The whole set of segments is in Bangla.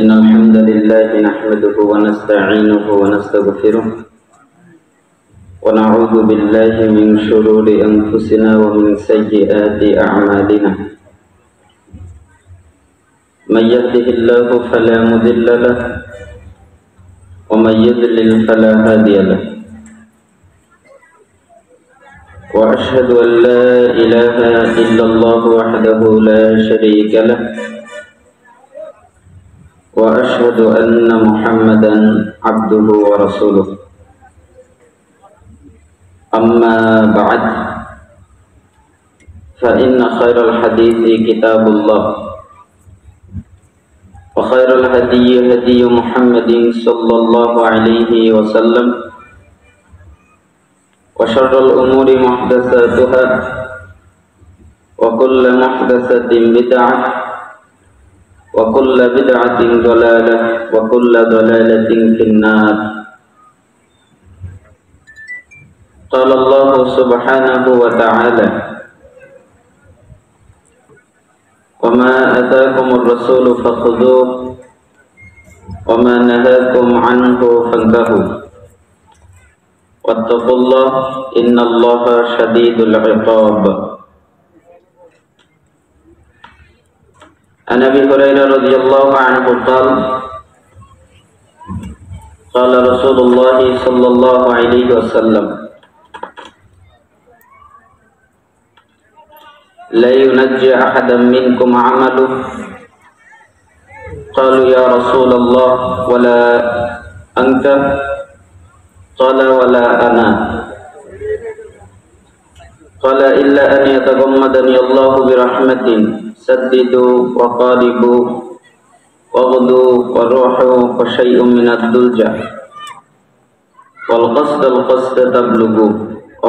إن الحمد لله نحمده ونستعينه ونستغفره ونعوذ بالله من شرور أنفسنا ومن سيئات أعمالنا. من يهده الله فلا مضل له ومن يضلل فلا هادي له. وأشهد أن لا إله إلا الله وحده لا شريك له وأشهد أن محمدا عبده ورسوله. أما بعد فإن خير الحديث كتاب الله وخير الهدي هدي محمد صلى الله عليه وسلم وشر الأمور محدثاتها وكل محدثة بدعة وكل بدعة ضلالة وكل ضلالة في النار. قال الله سبحانه وتعالى: وما آتاكم الرسول فخذوه وما نهاكم عنه فانتهوا واتقوا الله إن الله شديد العقاب. عن أبي هريرة رضي الله عنه قال: قال رسول الله صلى الله عليه وسلم: لا ينجي أحدا منكم عمله. قالوا يا رسول الله ولا أنت؟ قال ولا أنا. قال إلا أن يتغمدني الله برحمة سددوا وقاربوا واغدوا وروحوا وشيء من الدلجة والقصد القصد تبلغوا.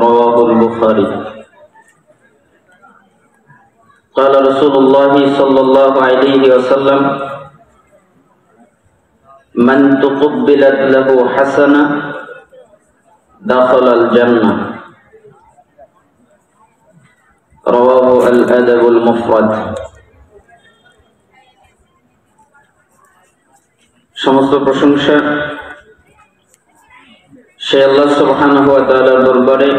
رواه البخاري. قال رسول الله صلى الله عليه وسلم: من تقبلت له حسنة دخل الجنة. رواه الأدب المفرد. সমস্ত প্রশংসা সে আল্লাহ সুবহানাহু ওয়া তাআলার দরবারে,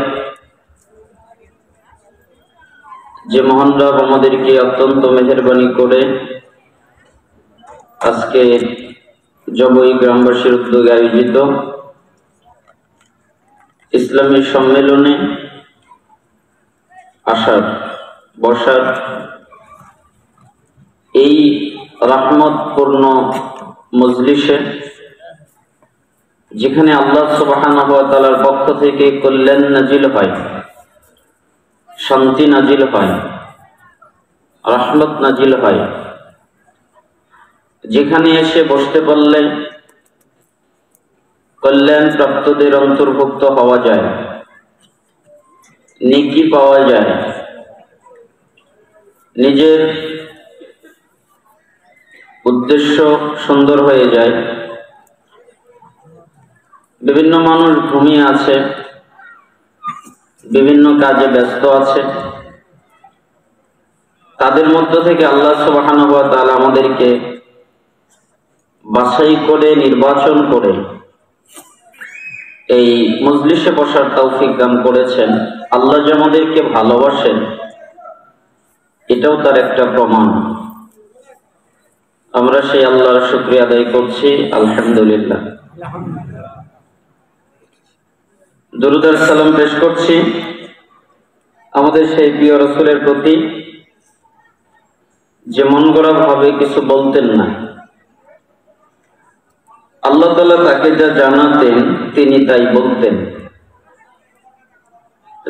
যে মহান রব আমাদেরকে অত্যন্ত মেহেরবানি করে আজকে জবই গ্রামবাসীর উদ্যোগে আয়োজিত ইসলামী সম্মেলনে আসার বসার এই রহমতপূর্ণ মজলিসে, যেখানে আল্লাহ সুবহানাহু ওয়া তাআলার পক্ষ থেকে কল্যাণ নাজিল হয়, শান্তি নাজিল হয়, রহমত নাজিল হয়, যেখানে এসে বসতে পারলে কল্যাণ প্রাপ্তদের অন্তর্ভুক্ত হওয়া যায়, নেকি পাওয়া যায়, নিজের উদ্দেশ্য সুন্দর হয়ে যায়। বিভিন্ন মানুষ ঘুমিয়ে আছে, বিভিন্ন কাজে ব্যস্ত আছে, তাদের মধ্য থেকে আল্লাহ সুবহানাহু ওয়া তাআলা আমাদেরকে বাছাই করে নির্বাচন করে এই মজলিসে বসার তৌফিক দান করেছেন। আল্লাহ যে আমাদেরকে ভালোবাসেন এটাও তার একটা প্রমাণ। আমরা সেই আল্লাহর শুকরিয়া আদায় করছি, আলহামদুলিল্লাহ। দরুদ আর সালাম পেশ করছি আমাদের সেই প্রিয় রাসূলের প্রতি, যে মন গড়া ভাবে কিছু বলতেন না। আল্লাহ তাআলা তাকে যা জানাতেন তিনি তাই বলতেন।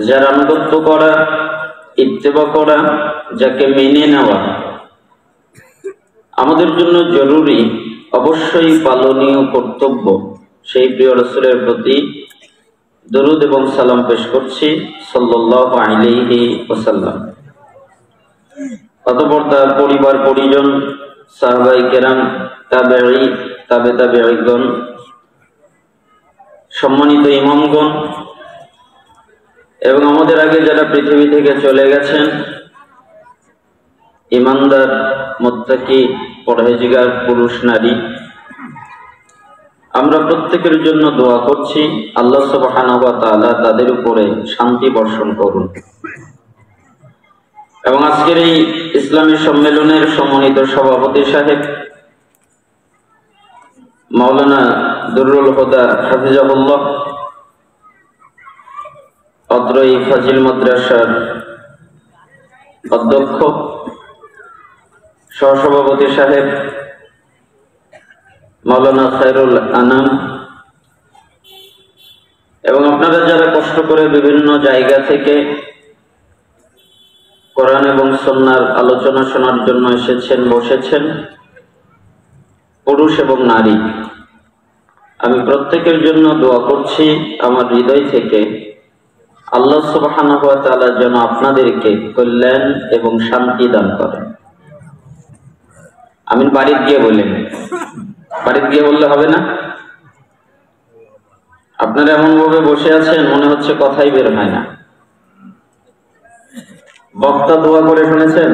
যার আনুগত্য করা, ইত্তেবা করা, যাকে মেনে নেওয়া আমাদের জন্য জরুরি, অবশ্যই পালনীয় কর্তব্য, সেই প্রিয় রাসূলের প্রতি দরুদ এবং সালাম পেশ করছি সাল্লাল্লাহু আলাইহি ওয়াসাল্লাম। অতঃপর তার পরিবার পরিজন, সাহাবায়ে কেরাম, তাবেঈ, তাবে তাবেঈগণ, সম্মানিত ইমামগণ এবং আমাদের আগে যারা পৃথিবী থেকে চলে গেছেন, ঈমানদার, মুত্তাকি, পরহেজগার পুরুষ নারী, আমরা প্রত্যেকের জন্য দোয়া করছি আল্লাহ সুবহানাহু ওয়া তাআলা তাদের উপরে শান্তি বর্ষণ করুন। এবং আজকের এই ইসলামী সম্মেলনের সম্মানিত সভাপতি সাহেব মাওলানা দুরুল হুদা হাফিজাহুল্লাহ, অত্র এই ফাজিল মাদ্রাসার অধ্যক্ষ, সহসভাপতি সাহেব মাওলানা খায়রুল আনাম, এবং আপনারা যারা কষ্ট করে বিভিন্ন জায়গা থেকে কোরআন এবং সুন্নাহর আলোচনা শোনার জন্য এসেছেন, বসেছেন, পুরুষ এবং নারী, আমি প্রত্যেকের জন্য দোয়া করছি আমার হৃদয় থেকে আল্লাহ সুবহানাহু ওয়া তাআলা যেন আপনাদেরকে কল্যাণ এবং শান্তি দান করেন। আমিন। বাড়িতে গিয়ে বললেন, বাড়িতে গিয়ে বললে হবে না? আপনারা এমন ভাবে বসে আছেন মনে হচ্ছে কথাই বের হয় না। বক্তা দোয়া করে শুনেছেন?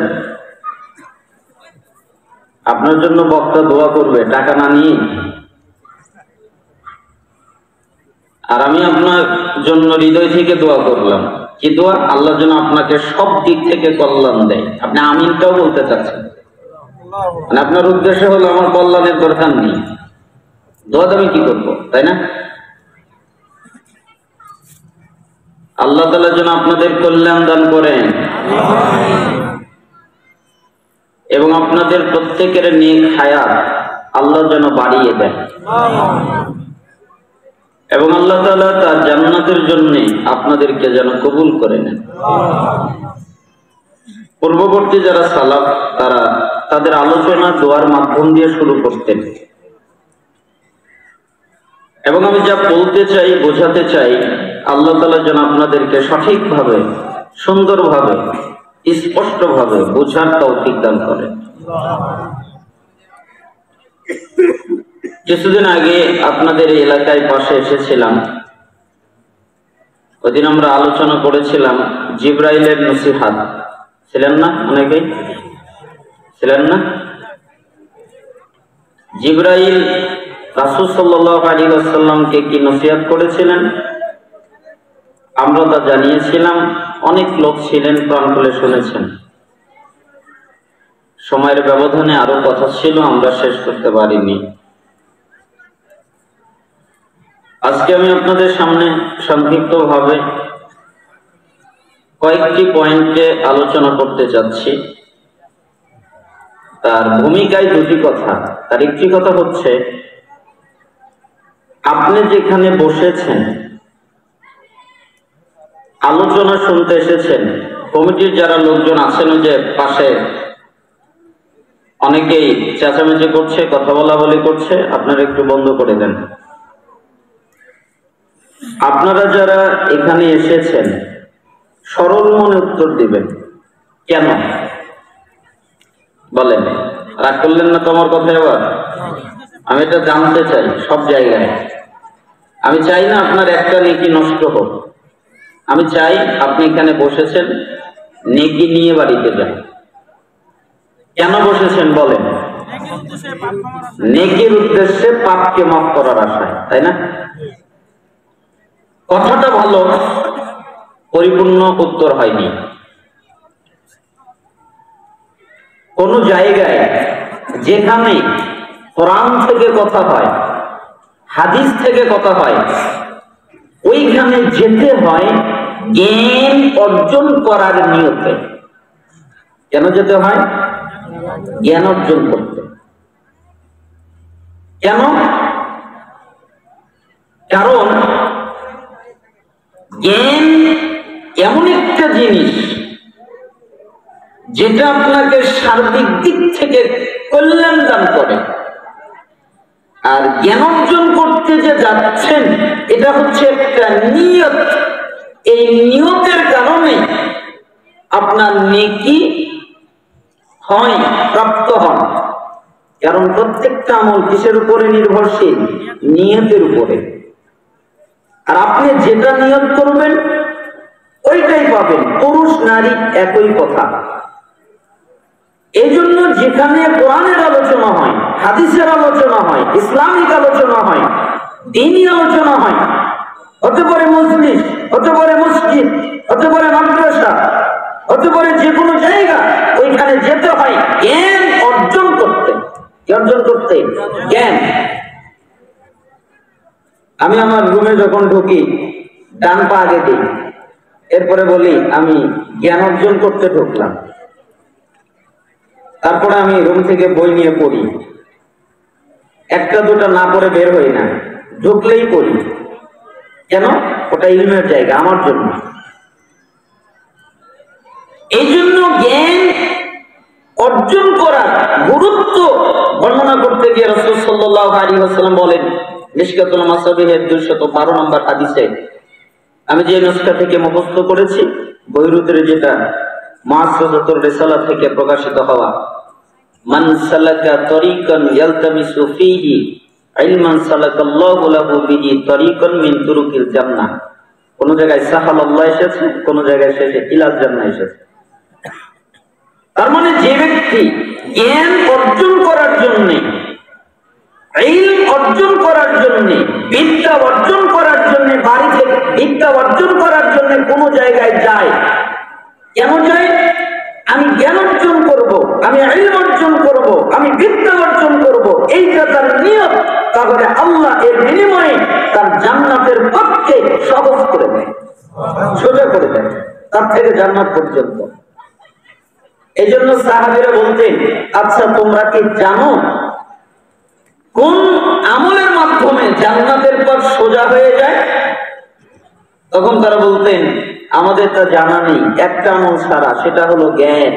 আপনার জন্য বক্তা দোয়া করবে টাকা না নিয়ে। আর আমি আপনার জন্য হৃদয় থেকে দোয়া করলাম। কি দোয়া? আল্লাহ যেন আপনাকে সব দিক থেকে কল্যাণ দেয়। আপনি আমিনটাও বলতে চাচ্ছেন, মানে আপনার উদ্দেশ্য হলো আমার কল্যাণের দরকার নেই, দোয়াতে আমি কি করবো, তাই না? আল্লাহ তাআলা যেন আপনাদের কল্যাণ দান করেন এবং আপনাদের প্রত্যেকের নেক হায়াত আল্লাহ যেন বাড়িয়ে দেন এবং আল্লাহ তাআলা তার জান্নাতের জন্য আপনাদেরকে যেন কবুল করে নেন। পূর্ববর্তী যারা সালাফ তারা তাদের আলোচনা দোয়ার মাধ্যম দিয়ে শুরু করতেন এবং আমি যা বলতে চাই, বোঝাতে চাই, আল্লাহ তাআলা যেন আপনাদেরকে সঠিকভাবে, সুন্দরভাবে, স্পষ্টভাবে বোঝার তৌফিক দান করেন। কিছুদিন আগে আপনাদের এই এলাকায় পাশে এসেছিলাম, ওইদিন আমরা আলোচনা করেছিলাম জিবরাইলের নসিহত। ছিলেন না? অনেকেই ছিলেন না? জিবরাইল রাসূল সাল্লাল্লাহু আলাইহি ওয়াসাল্লামকে কি নসিহত করেছিলেন আমরা তা জানিয়েছিলাম। অনেক লোক ছিলেন, প্রাণ খুলে শুনেছেন। সময়ের ব্যবধানে আরো কথা ছিল, আমরা শেষ করতে পারিনি। আজকে আমি আপনাদের সামনে সংক্ষিপ্তভাবে কয়েকটি পয়েন্টে আলোচনা করতে যাচ্ছি। তার ভূমিকায় দুটি কথা। তার একটি কথা হচ্ছে, আপনি যেখানে বসেছেন, আলোচনা শুনতে এসেছেন, কমিটির যারা লোকজন আছেন ওই যে পাশে অনেকেই চেঁচামেচি করছে, কথা বলা বলি করছে, আপনারা একটু বন্ধ করে দেন। আপনারা যারা এখানে এসেছেন সরল মনে উত্তর দিবেন। কেন বলেন? রাগ করলেন না তোমার কথা? এবার আমি এটা জানতে চাই সব জায়গায়। আমি চাই না আপনার একটা নেকি নষ্ট হোক। আমি চাই আপনি এখানে বসেছেন, নেকি নিয়ে বাড়িতে যান। কেন বসেছেন বলেন? নেকির উদ্দেশ্যে, পাপকে মাফ করার আশায়, তাই না? কথাটা ভালো, পরিপূর্ণ উত্তর হয়নি। কোন জায়গায় যেখানে কোরআন থেকে কথা হয়, হাদিস থেকে কথা হয়, ওইখানে যেতে হয় জ্ঞান অর্জন করার নিয়তে। কেন যেতে হয়? জ্ঞান অর্জন করতে। কেন? কারণ জ্ঞান এমন একটা জিনিস যেটা আপনাকে সার্বিক দিক থেকে কল্যাণ দান করে। আর জ্ঞান অর্জন করতে যে যাচ্ছেন এটা হচ্ছে একটা নিয়ত। এই নিয়তের কারণে আপনার নেকি হয়, প্রাপ্ত হন। কারণ প্রত্যেকটা আমল কিসের উপরে নির্ভরশীল? নিয়তের উপরে। আর আপনি যেটা নিয়ত করবেন ওইটাই পাবেন। পুরুষ নারী একই কথা। এই জন্য যেখানে কোরআনের আলোচনা হয়, হাদিসের আলোচনা হয়, ইসলামিক আলোচনা হয়, দ্বীনি আলোচনা হয়, হতে পারে মজলিস, হতে পারে মসজিদ, হতে পারে মাদ্রাসা, হতে পারে যে কোনো জায়গা, ওইখানে যেতে হয় জ্ঞান অর্জন করতে। কি অর্জন করতে? জ্ঞান। আমি আমার রুমে যখন ঢুকি ডান পা আগে দিই, এরপরে বলি আমি জ্ঞান অর্জন করতে ঢুকলাম। তারপরে আমি রুম থেকে বই নিয়ে পড়ি, একটা দুটা না পড়ে বের হই না, ঢুকলেই পড়ি। কেন? ওটা ইলমের জায়গা আমার জন্য। এই জন্য জ্ঞান অর্জন করার গুরুত্ব বর্ণনা করতে গিয়ে রাসূল সাল্লাল্লাহু আলাইহি ওয়াসাল্লাম বলেন, মিশকাতুল মাসাবিহের 212 নম্বর হাদিসে, আমি যে নুসখা থেকে মুখস্থ করেছি, বৈরুতের যেটা মুআসসাসাতুর রিসালা থেকে প্রকাশিত হওয়া, মান সালাকা তরিকান ইয়ালতামিসু ফীহি ইলমান সালাকাল্লাহু লাহু বিহি তরিকান মিন তুরুকিল জান্নাহ। কোন জায়গায় সাহালাল্লাহ এসেছে, কোন জায়গায় শেষে ইলাল জান্নাহ এসেছে। তার মানে যে ব্যক্তি জ্ঞান অর্জন করার জন্য, ইলম অর্জন করার জন্য, বিদ্যা অর্জন করার জন্য, বাড়ি থেকে বিদ্যা অর্জন করার জন্য কোন জায়গায় যায়, কেন যায়? আমি জ্ঞান অর্জন করব, আমি ইলম অর্জন করব, আমি বিদ্যা অর্জন করব, এইটা তার নিয়ত। তাহলে আল্লাহ এর বিনিময়ে তার জান্নাতের পথকে সহজ করে দেয়, সোজা করে দেয়, তার থেকে জান্নাত পর্যন্ত। এই জন্য সাহাবীরা বলতেন, আচ্ছা তোমরা কি জানো কোন আমলের মাধ্যমে জান্নাতের পথ সোজা হয়ে যায়? তখন তারা বলতেন, আমাদের তা জানা নেই, একটা আমল ছাড়া, সেটা হলো জ্ঞান।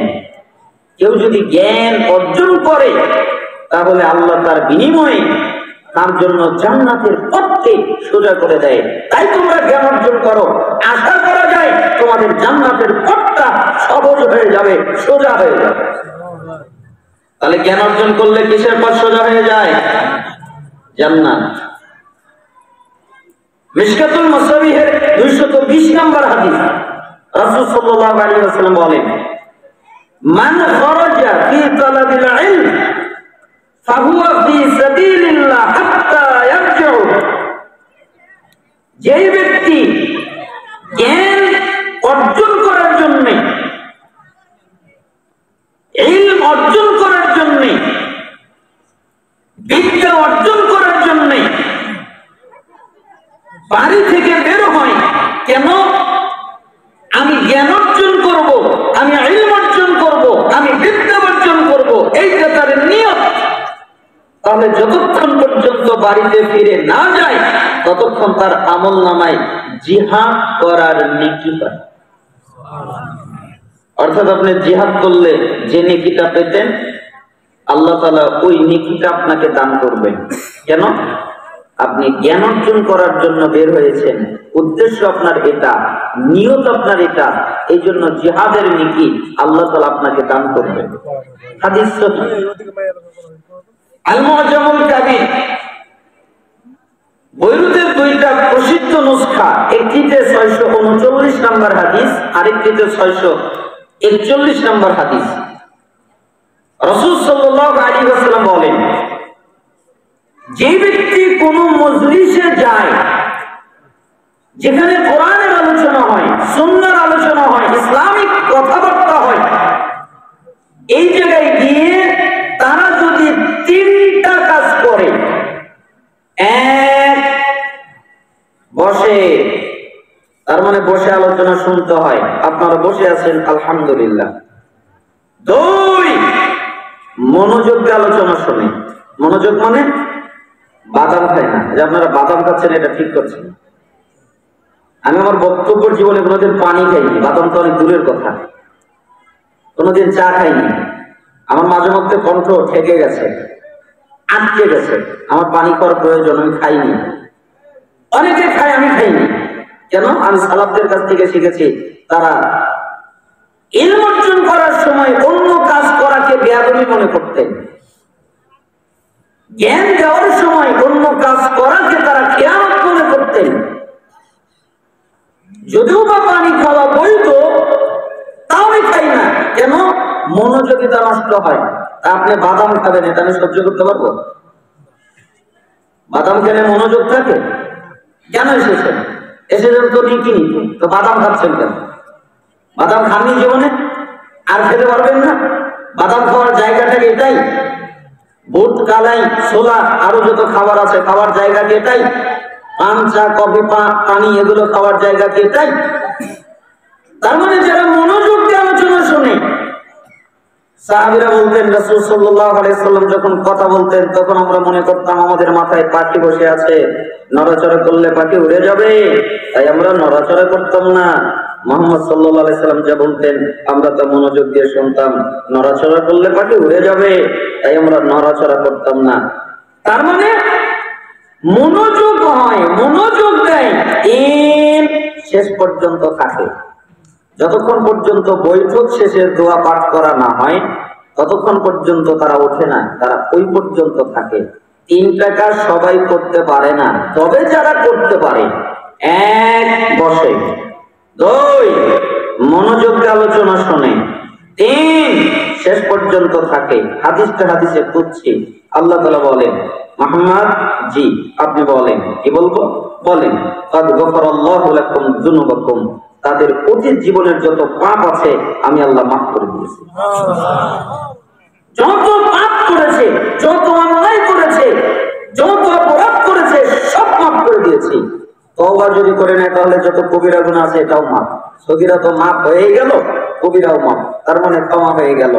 কেউ যদি জ্ঞান অর্জন করে তাহলে আল্লাহ তার বিনিময়ে তার জন্য জান্নাতের পথকে সোজা করে দেয়। তাই তোমরা জ্ঞান অর্জন করো, আশা করা যায় তোমাদের জান্নাতের পথটা সহজ হয়ে যাবে, সোজা হয়ে যাবে। তাহলে জ্ঞান অর্জন করলে কিসের পথ সোজা হয়ে যায়? জান্নাত। মিশকাতুল মাসাবিহের 220 নম্বর হাদিস, রাসূল সাল্লাল্লাহু আলাইহি ওয়াসাল্লাম বলেন, মান খারাজা ফি তালাবিল ইলম ফাহুয়া ফি সাবিলিল্লাহ হাত্তা ইয়ারজিউ। যে ব্যক্তি জ্ঞান অর্জন করার জন্য, ইলম অর্জন করার জন্য, বিদ্যা অর্জন করার জন্য বাড়ি থেকে বের হয়, কেন? আমি জ্ঞান অর্জন করব, আমি ইলম অর্জন করব, আমি বিদ্যা অর্জন করব, এইটা তার নিয়ত। তাহলে যতক্ষণ পর্যন্ত বাড়িতে ফিরে না যায় ততক্ষণ তার আমল নামায় জিহাদ করার নেকি পায়। অর্থাৎ আপনি জিহাদ করলে যে নেকিটা পেতেন, আল্লাহ তাআলা ওই নেকিটা আপনাকে দান করবেন। কেন? আপনি জ্ঞান অর্জন করার জন্য বের হয়েছেন, উদ্দেশ্য আপনার এটা, নিয়ত আপনার এটা, এই জন্য জিহাদের নেকি আল্লাহ তাআলা আপনাকে দান করবেন। হাদিস সহিহ। আল মুআজামুল কাবীর, বৈরুতের দুইটা প্রসিদ্ধ নুসখা, একটিতে 639 নম্বর হাদিস, আরেকটিতে 641 নম্বর হাদিস। রাসূল সাল্লাল্লাহু আলাইহি ওয়াসাল্লাম বলেন, যে ব্যক্তি কোন মজলিসে যায় যেখানে কোরআনের আলোচনা হয়, সুন্নাহর আলোচনা হয়, ইসলামিক কথাবার্তা হয়, এই জায়গায় গিয়ে তারা যদি তিনটা কাজ করে, এক, বসে, তার মানে বসে আলোচনা শুনতে হয়, আপনারা বসে আছেন আলহামদুলিল্লাহ। দুই, মনোযোগ দিয়ে আলোচনা শুনে। মনোযোগ মানে বাদাম খায় না, যে আপনারা বাদাম খাচ্ছেন এটা ঠিক করছেন। আমি আমার বক্তব্যের জীবনে কোনোদিন পানি খাইনি, বাদাম তো অনেক দূরের কথা, কোনোদিন চা খাইনি। আমার মাঝে মধ্যে কণ্ঠ ঠেকে গেছে, আটকে গেছে, আমার পানি খাওয়ার প্রয়োজন, আমি খাইনি। অনেকে খায়, আমি খাইনি। কেন? আমি সালাফদের কাছ থেকে শিখেছি, তারা ইলম অর্জন করার সময় অন্য কাজ করাকে বেয়াদবি মনে করতেন, জ্ঞান দেওয়ার সময় অন্য কাজ করাকে তারা খেয়ানত মনে করতেন। যদিও বা পানি খাওয়া বৈধ, তাও আমি খাই না। কেন? মনোযোগিতা নষ্ট হয়। আপনি বাদাম খাবেন, এটা আমি সহ্য করতে পারবো? বাদাম খেলে মনোযোগ থাকে? কেন এসেছেন? এসেছেন তো নিকি নিতে, তো বাদাম খাচ্ছেন কেন? বাদাম খাননি জীবনে, আর খেতে পারবেন না? বাদাম খাওয়ার জায়গাটাকে এটাই, বুট, কালাই, ছোলা, আরো যত খাবার আছে খাওয়ার জায়গা কি এটাই? পান, চা, কফি, পানি এগুলো খাওয়ার জায়গা কি এটাই? তার মানে যারা মনোযোগ দিয়ে আলোচনা শোনে, সাহাবীরা বলতেন রাসূল সাল্লাল্লাহু আলাইহি সাল্লাম যখন কথা বলতেন তখন আমরা মনে করতাম আমাদের মাথায় পাখি বসে আছে, নড়াচড়া করলে পাখি উড়ে যাবে, তাই আমরা নড়াচড়া করতাম না। মুহাম্মদ সাল্লাল্লাহু আলাইহি সাল্লাম যা বলতেন আমরা তা মনোযোগ দিয়ে শুনতাম, নড়াচড়া করলে পাখি উড়ে যাবে, তাই আমরা নড়াচড়া করতাম না। তার মানে মনোযোগ হয়, মনোযোগ দেয়, এর শেষ পর্যন্ত থাকে। যতক্ষণ পর্যন্ত বৈঠক শেষে দোয়া পাঠ করা না হয় ততক্ষণ পর্যন্ত তারা ওঠে না, তারা ওই পর্যন্ত থাকে। 3টা কাজ সবাই করতে পারে না, তবে যারা করতে পারে 1 বসে, 2 মনোযোগ দিয়ে আলোচনা শোনে, 3 শেষ পর্যন্ত থাকে। হাদিসে খুঁজছি, আল্লাহ তাআলা বলেন, মুহাম্মদ জি আপনি বলেন, কি বলবো? বলেন, কাদ গফারাল্লাহু লাকুম যুনুবাকুম, তাদের অতীত জীবনের যত পাপ আছে আমি আল্লাহ মাফ করে দিয়েছি। যত পাপ করেছে, যত অন্যায় করেছে, যত অপরাধ করেছে সব মাফ করে দিয়েছি। তওবা যদি করে নেয় তাহলে যত কবিরা গুনাহ আছে এটাও মাফ। সগীরা তো মাফ হয়ে গেল, কবিরাও মাফ, তার মানে ক্ষমা হয়ে গেল।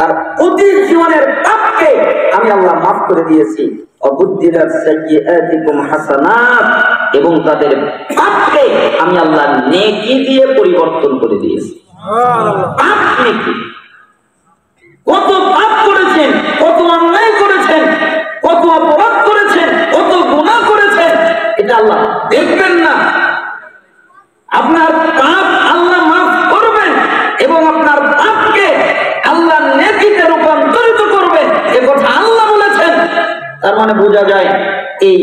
আর অতীত জীবনের পাপকে আমি আল্লাহ মাফ করে দিয়েছি। অবুদ্দিলাত সাইয়্যাতিকুম হাসানাত, এবং তাদের পাপকে আমি আল্লাহ নেকি দিয়ে পরিবর্তন করে দিয়েছি। পাপ নেকি, কত পাপ করেছেন, কত অন্যায় করেছেন, কত অপরাধ করেছেন, কত গুনাহ করেছেন, এটা আল্লাহ দেখবেন না। আপনার পাপ আল্লাহ মাফ করবেন এবং আপনার পাপকে আল্লাহ নেকিতে রূপান্তরিত করবেন, এ কথা আল্লাহ বলেছেন। তার মানে বোঝা যায় এই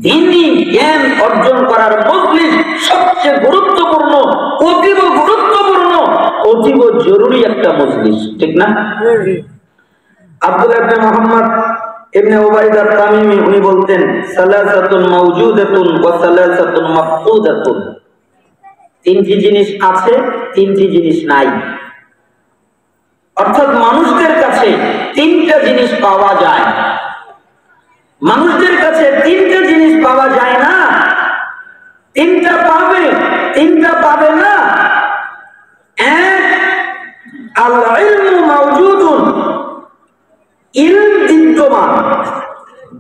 দ্বীনি জ্ঞান অর্জন করার মজলিস সবচেয়ে গুরুত্বপূর্ণ, অতীব গুরুত্বপূর্ণ, অতীব জরুরি একটা মজলিস, ঠিক না? আব্দুল্লাহ ইবনে মুহাম্মদ ইবনে উবাইদা তামিমি উনি বলতেন, সালাসাতুন মাওজুদাতুন ওয়া সালাসাতুন মাফকুদাতুন, 3টি জিনিস আছে, 3টি জিনিস নাই। অর্থাৎ মানুষদের কাছে 3টা জিনিস পাওয়া যায়, মানুষদের কাছে 3টা জিনিস পাওয়া যায় না। 3টা পাবে, 3টা পাবে না। এক, আল ইলমু মাওজুদুন, ইলম বিদ্যমান,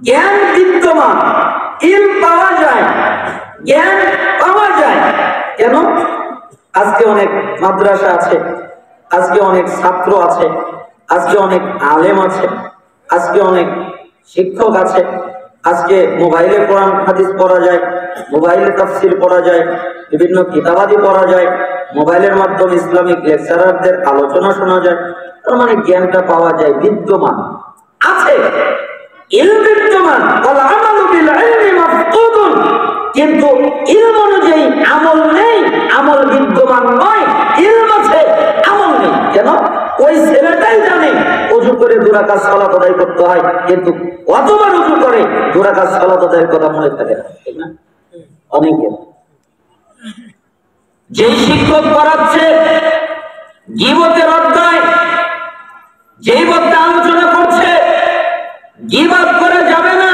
জ্ঞান বিদ্যমান, ইলম পাওয়া যায়, জ্ঞান পাওয়া যায়। কেন? আজকে অনেক মাদ্রাসা আছে, আজকে অনেক ছাত্র আছে, আজকে অনেক আলেম আছে, আজকে অনেক শিক্ষক আছে, আজকে মোবাইলে কোরআন হাদিস পড়া যায়, মোবাইলে তাফসীর পড়া যায়, বিভিন্ন কিতাবাদি পড়া যায়, মোবাইলের মাধ্যমে ইসলামিক লেকচারারদের আলোচনা শোনা যায়। তার মানে জ্ঞানটা পাওয়া যায়, বিদ্যমান আছে, ইলম বিদ্যমান। ওয়াল আমালু বিল ইলমি মাফকুদুন, কিন্তু ইলম অনুযায়ী আমল নেই, আমল বিদ্যমান নয়। ইলম আছে, আমল নেই। কেন? ওই ছেলেটাই জানে ওযু করে 2 রাকাত সালাত আদায় করতে হয়, কিন্তু কতবার ওযু করে 2 রাকাত সালাত আদায়ের কথা মনে থাকে না, ঠিক না? অনেকে যে শিক্ষক পড়াচ্ছে গীবতের অধ্যায়, যেই বক্তা আলোচনা করছে গীবত করা যাবে না,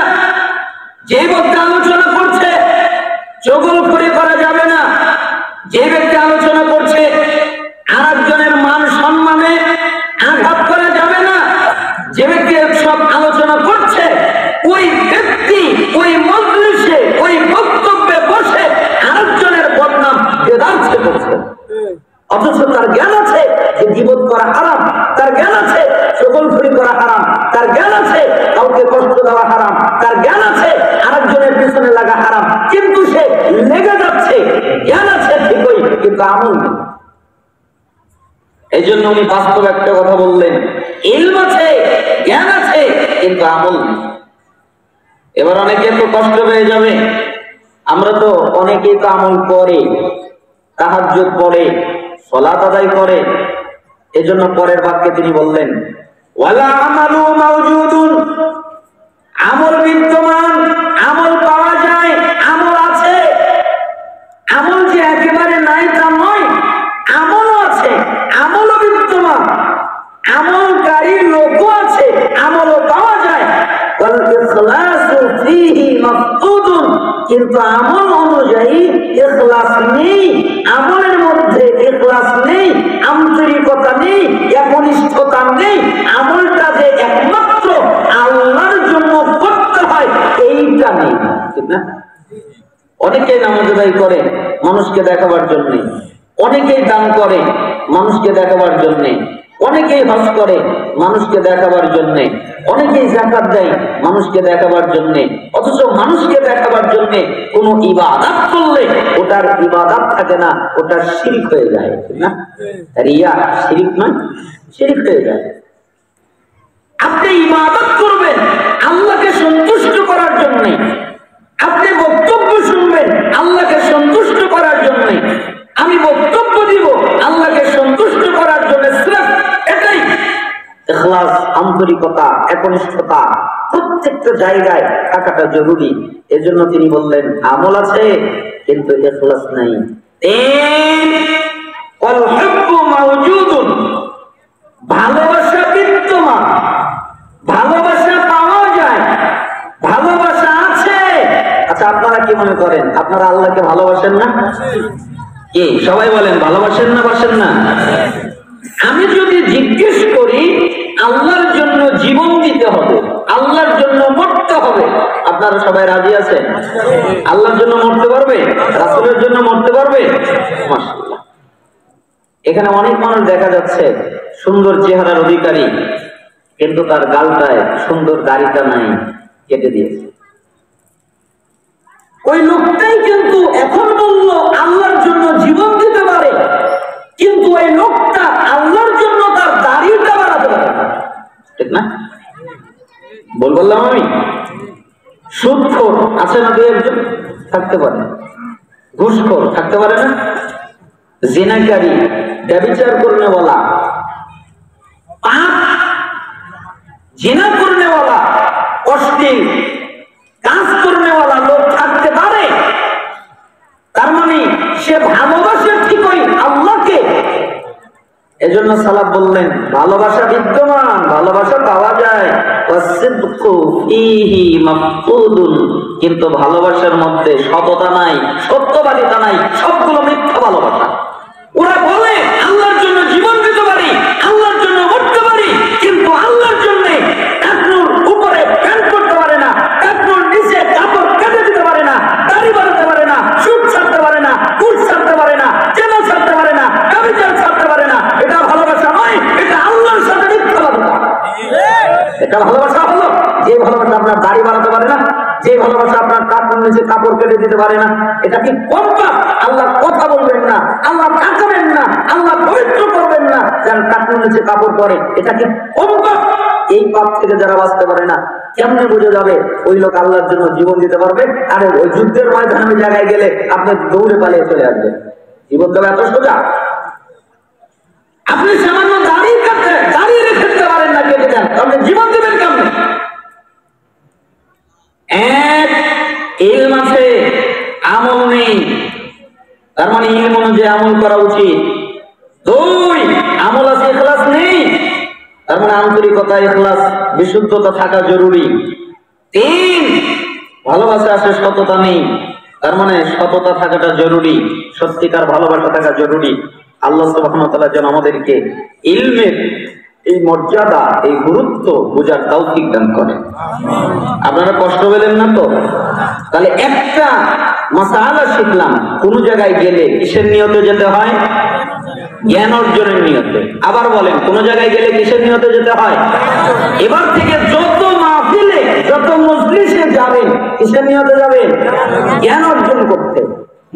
যে বক্তা আলোচনা করছে চগলখড়ি করা যাবে না, যে ব্যক্তি আলোচনা করছে আরেকজনের মান সম্মানে আঘাত করা যাবে না, যে ব্যক্তি সব আলোচনা করছে ওই ব্যক্তি ওই মজলিসে ওই বক্তব্যে বসে আরেকজনের বদনাম বেদার্থে করছে। অথচ তার জ্ঞান আছে যে গীবত করা হারাম, তার জ্ঞান আছে চগলখড়ি করা হারাম, তার জ্ঞান আছে কাউকে কষ্ট দেওয়া হারাম, তার জ্ঞান আছে আরেকজনের পিছনে লাগা হারাম, কিন্তু সে লেগে যাচ্ছে। জ্ঞান আছে ঠিকই, কিন্তু আমল নেই। এই জন্য উনি বাস্তব একটা কথা বললেন, ইলম আছে, জ্ঞান আছে, কিন্তু আমল নেই। এবার অনেকে তো কষ্ট হয়ে যাবে, আমরা তো অনেকেই তো আমল করে, তাহাজ্জুদ পড়ে, সালাত আদায় করে, এজন্য পরের বাক্যে তিনি বললেন ওয়ালা আমালু মাওজুদুন, আমল বিদ্যমান, আমল পাওয়া যায়, আমল আছে। আমল যে একেবারে নাই তা নয়, আমলও আছে, আমলও বিদ্যমান, আমলকারী লোকও আছে, আমলও পাওয়া যায়। ওয়াল ইখলাসু ফীহি মাফকুদুন, কিন্তু আমল অনুযায়ী ইখলাস নেই, আমলের মধ্যে ইখলাস নেই, আন্তরিকতা নেই, একনিষ্ঠতা নেই। আমলটা যে একমাত্র আল্লাহর জন্য করতে হয় এইটা নেই, ঠিক না? অনেকেই নামাজ আদায় করে মানুষকে দেখাবার জন্য, অনেকেই দান করে মানুষকে দেখাবার জন্য, অনেকেই হজ করে মানুষকে দেখাবার জন্য, অনেকেই যাকাত দেয় মানুষকে দেখাবার জন্য, অথচ মানুষকে দেখাবার জন্য কোন ইবাদত করলে ওটার ইবাদত থাকে না, ওটা শিরক হয়ে যায়, ঠিক না? রিয়া শিরক নয়, শিরক হয়ে যায়। আপনি ইবাদত করবেন আল্লাহকে সন্তুষ্ট করার জন্য, আপনি বক্তব্য শুনবেন আল্লাহকে সন্তুষ্ট করার জন্য, আমি বক্তব্য দিব আল্লাহকে সন্তুষ্ট করার জন্য, এটাই ইখলাস, আন্তরিকতা, একনিষ্ঠতা প্রত্যেকটা জায়গায় থাকাটা জরুরি। এজন্য তিনি বললেন আমল আছে কিন্তু ইখলাস নাই। ওয়াল হুব্বু মাওজুদুন, ভালোবাসা বিদ্যমান, ভালোবাসা পাওয়া যায়, ভালোবাসা আছে। আচ্ছা, আপনারা কি মনে করেন আপনারা আল্লাহকে ভালোবাসেন না? কি সবাই বলেন ভালোবাসেন না, বাসেন না? আমি যদি জিজ্ঞেস করি আল্লাহর জন্য জীবন দিতে হবে, আল্লাহর জন্য মরতে হবে, আপনারা সবাই রাজি আছেন? আল্লাহর জন্য মরতে পারবে? রাসূলের জন্য মরতে পারবে? মাশাআল্লাহ। এখানে অনেক মানুষ দেখা যাচ্ছে সুন্দর চেহারার অধিকারী, কিন্তু তার গালটায় সুন্দর দাড়িটা নাই, কেটে দিয়েছে। ওই লোকটাই কিন্তু এখন বলল আল্লাহর জন্য জীবন দিতে পারে, কিন্তু ওই লোকটা আল্লাহর জন্য তার দাড়িটা বাড়াতে পারে না, ঠিক না? বললাম আমি। সুদখোর আছে না, দুই একজন থাকতে পারে, ঘুষখোর থাকতে পারে না, জিনাকারী, ব্যভিচার করনেওয়ালা, পাপ জিনা করনেওয়ালা, অশ্লীল কাজ করনেওয়ালা লোক থাকতে পারে। তার মানে সে ভালোবাসে ঠিকই আল্লাহকে। এজন্য সালাফ বললেন ভালোবাসা বিদ্যমান, ভালোবাসা পাওয়া যায়, ওয়াসিদকু ফীহি মাফকুদুন, কিন্তু ভালোবাসার মধ্যে সততা নাই, সত্যবাদিতা নাই, সবগুলো মিথ্যা ভালোবাসা। ওরা বলে আল্লাহর জন্য জীবন দিতে পারি, আল্লাহর জন্য মরতে পারি, কিন্তু আল্লাহর জন্য কাপড় উপরে প্যান্ট করতে পারে না, কাপড় নিচে কাপড় কেটে দিতে পারে না, দাড়ি বাড়াতে পারে না, সুদ ছাড়তে পারে না, ঘুষ ছাড়তে পারে না, জেনা ছাড়তে পারে না, ব্যভিচার ছাড়তে পারে না। এটা ভালোবাসা নয়, এটা আল্লাহর সাথে মিথ্যাবাদিতা। এটা ভালোবাসা হলো যে ভালোবাসা আপনার দাড়ি বাড়াতে পারে না, যে ভালোবাসা আপনার কাপড় নিচে কাপড় কেটে দিতে পারে না। এটা কি কম পাপ? আল্লাহর কথা বলবেন না, আল্লাহ তাকাবেন না, আল্লাহ পবিত্র করবেন না, যার কাপড় নিচে কাপড় পরে, এটা কি কম পাপ? এই পাপ থেকে যারা বাঁচতে পারে না, কেমনে বুঝে যাবে ওই লোক আল্লাহর জন্য জীবন দিতে পারবে? আরে ওই যুদ্ধের ময়দানে জায়গায় গেলে আপনি দৌড়ে পালিয়ে চলে আসবেন। জীবন দেওয়া এত সোজা? আপনি সামান্য দাঁড়িয়ে রেখে দিতে পারেন না, কেটে দেন, আপনি জীবন দেবেন কেমনে? এক, ইলম আছে, আমল নেই, তার মানে ইলম অনুযায়ী আমল করা উচিত। দুই, আমল আছে, ইখলাস নেই, তার মানে আন্তরিকতা, ইখলাস, বিশুদ্ধতা থাকা জরুরি। তিন, ভালোবাসা আছে, সততা নেই, তার মানে সততা থাকাটা জরুরি, সত্যিকার ভালোবাসা থাকা জরুরি। আল্লাহ সুবহানাহু ওয়া তাআলা যেন আমাদেরকে ইলমের এই মর্যাদা, এই গুরুত্ব বোঝার তৌফিক দান করেন। আপনারা কষ্ট পেলেন না তো? তাহলে একটা মাসালা শিখলাম, কোন জায়গায় গেলে কিসের নিয়তে যেতে হয়? জ্ঞান অর্জনের নিয়তে। আবার বলেন, কোন জায়গায় গেলে কিসের নিয়তে যেতে হয়? এবার থেকে যত মাহফিলে, যত মজলিসে যাবেন, কিসের নিয়তে যাবেন? জ্ঞান অর্জন করতে।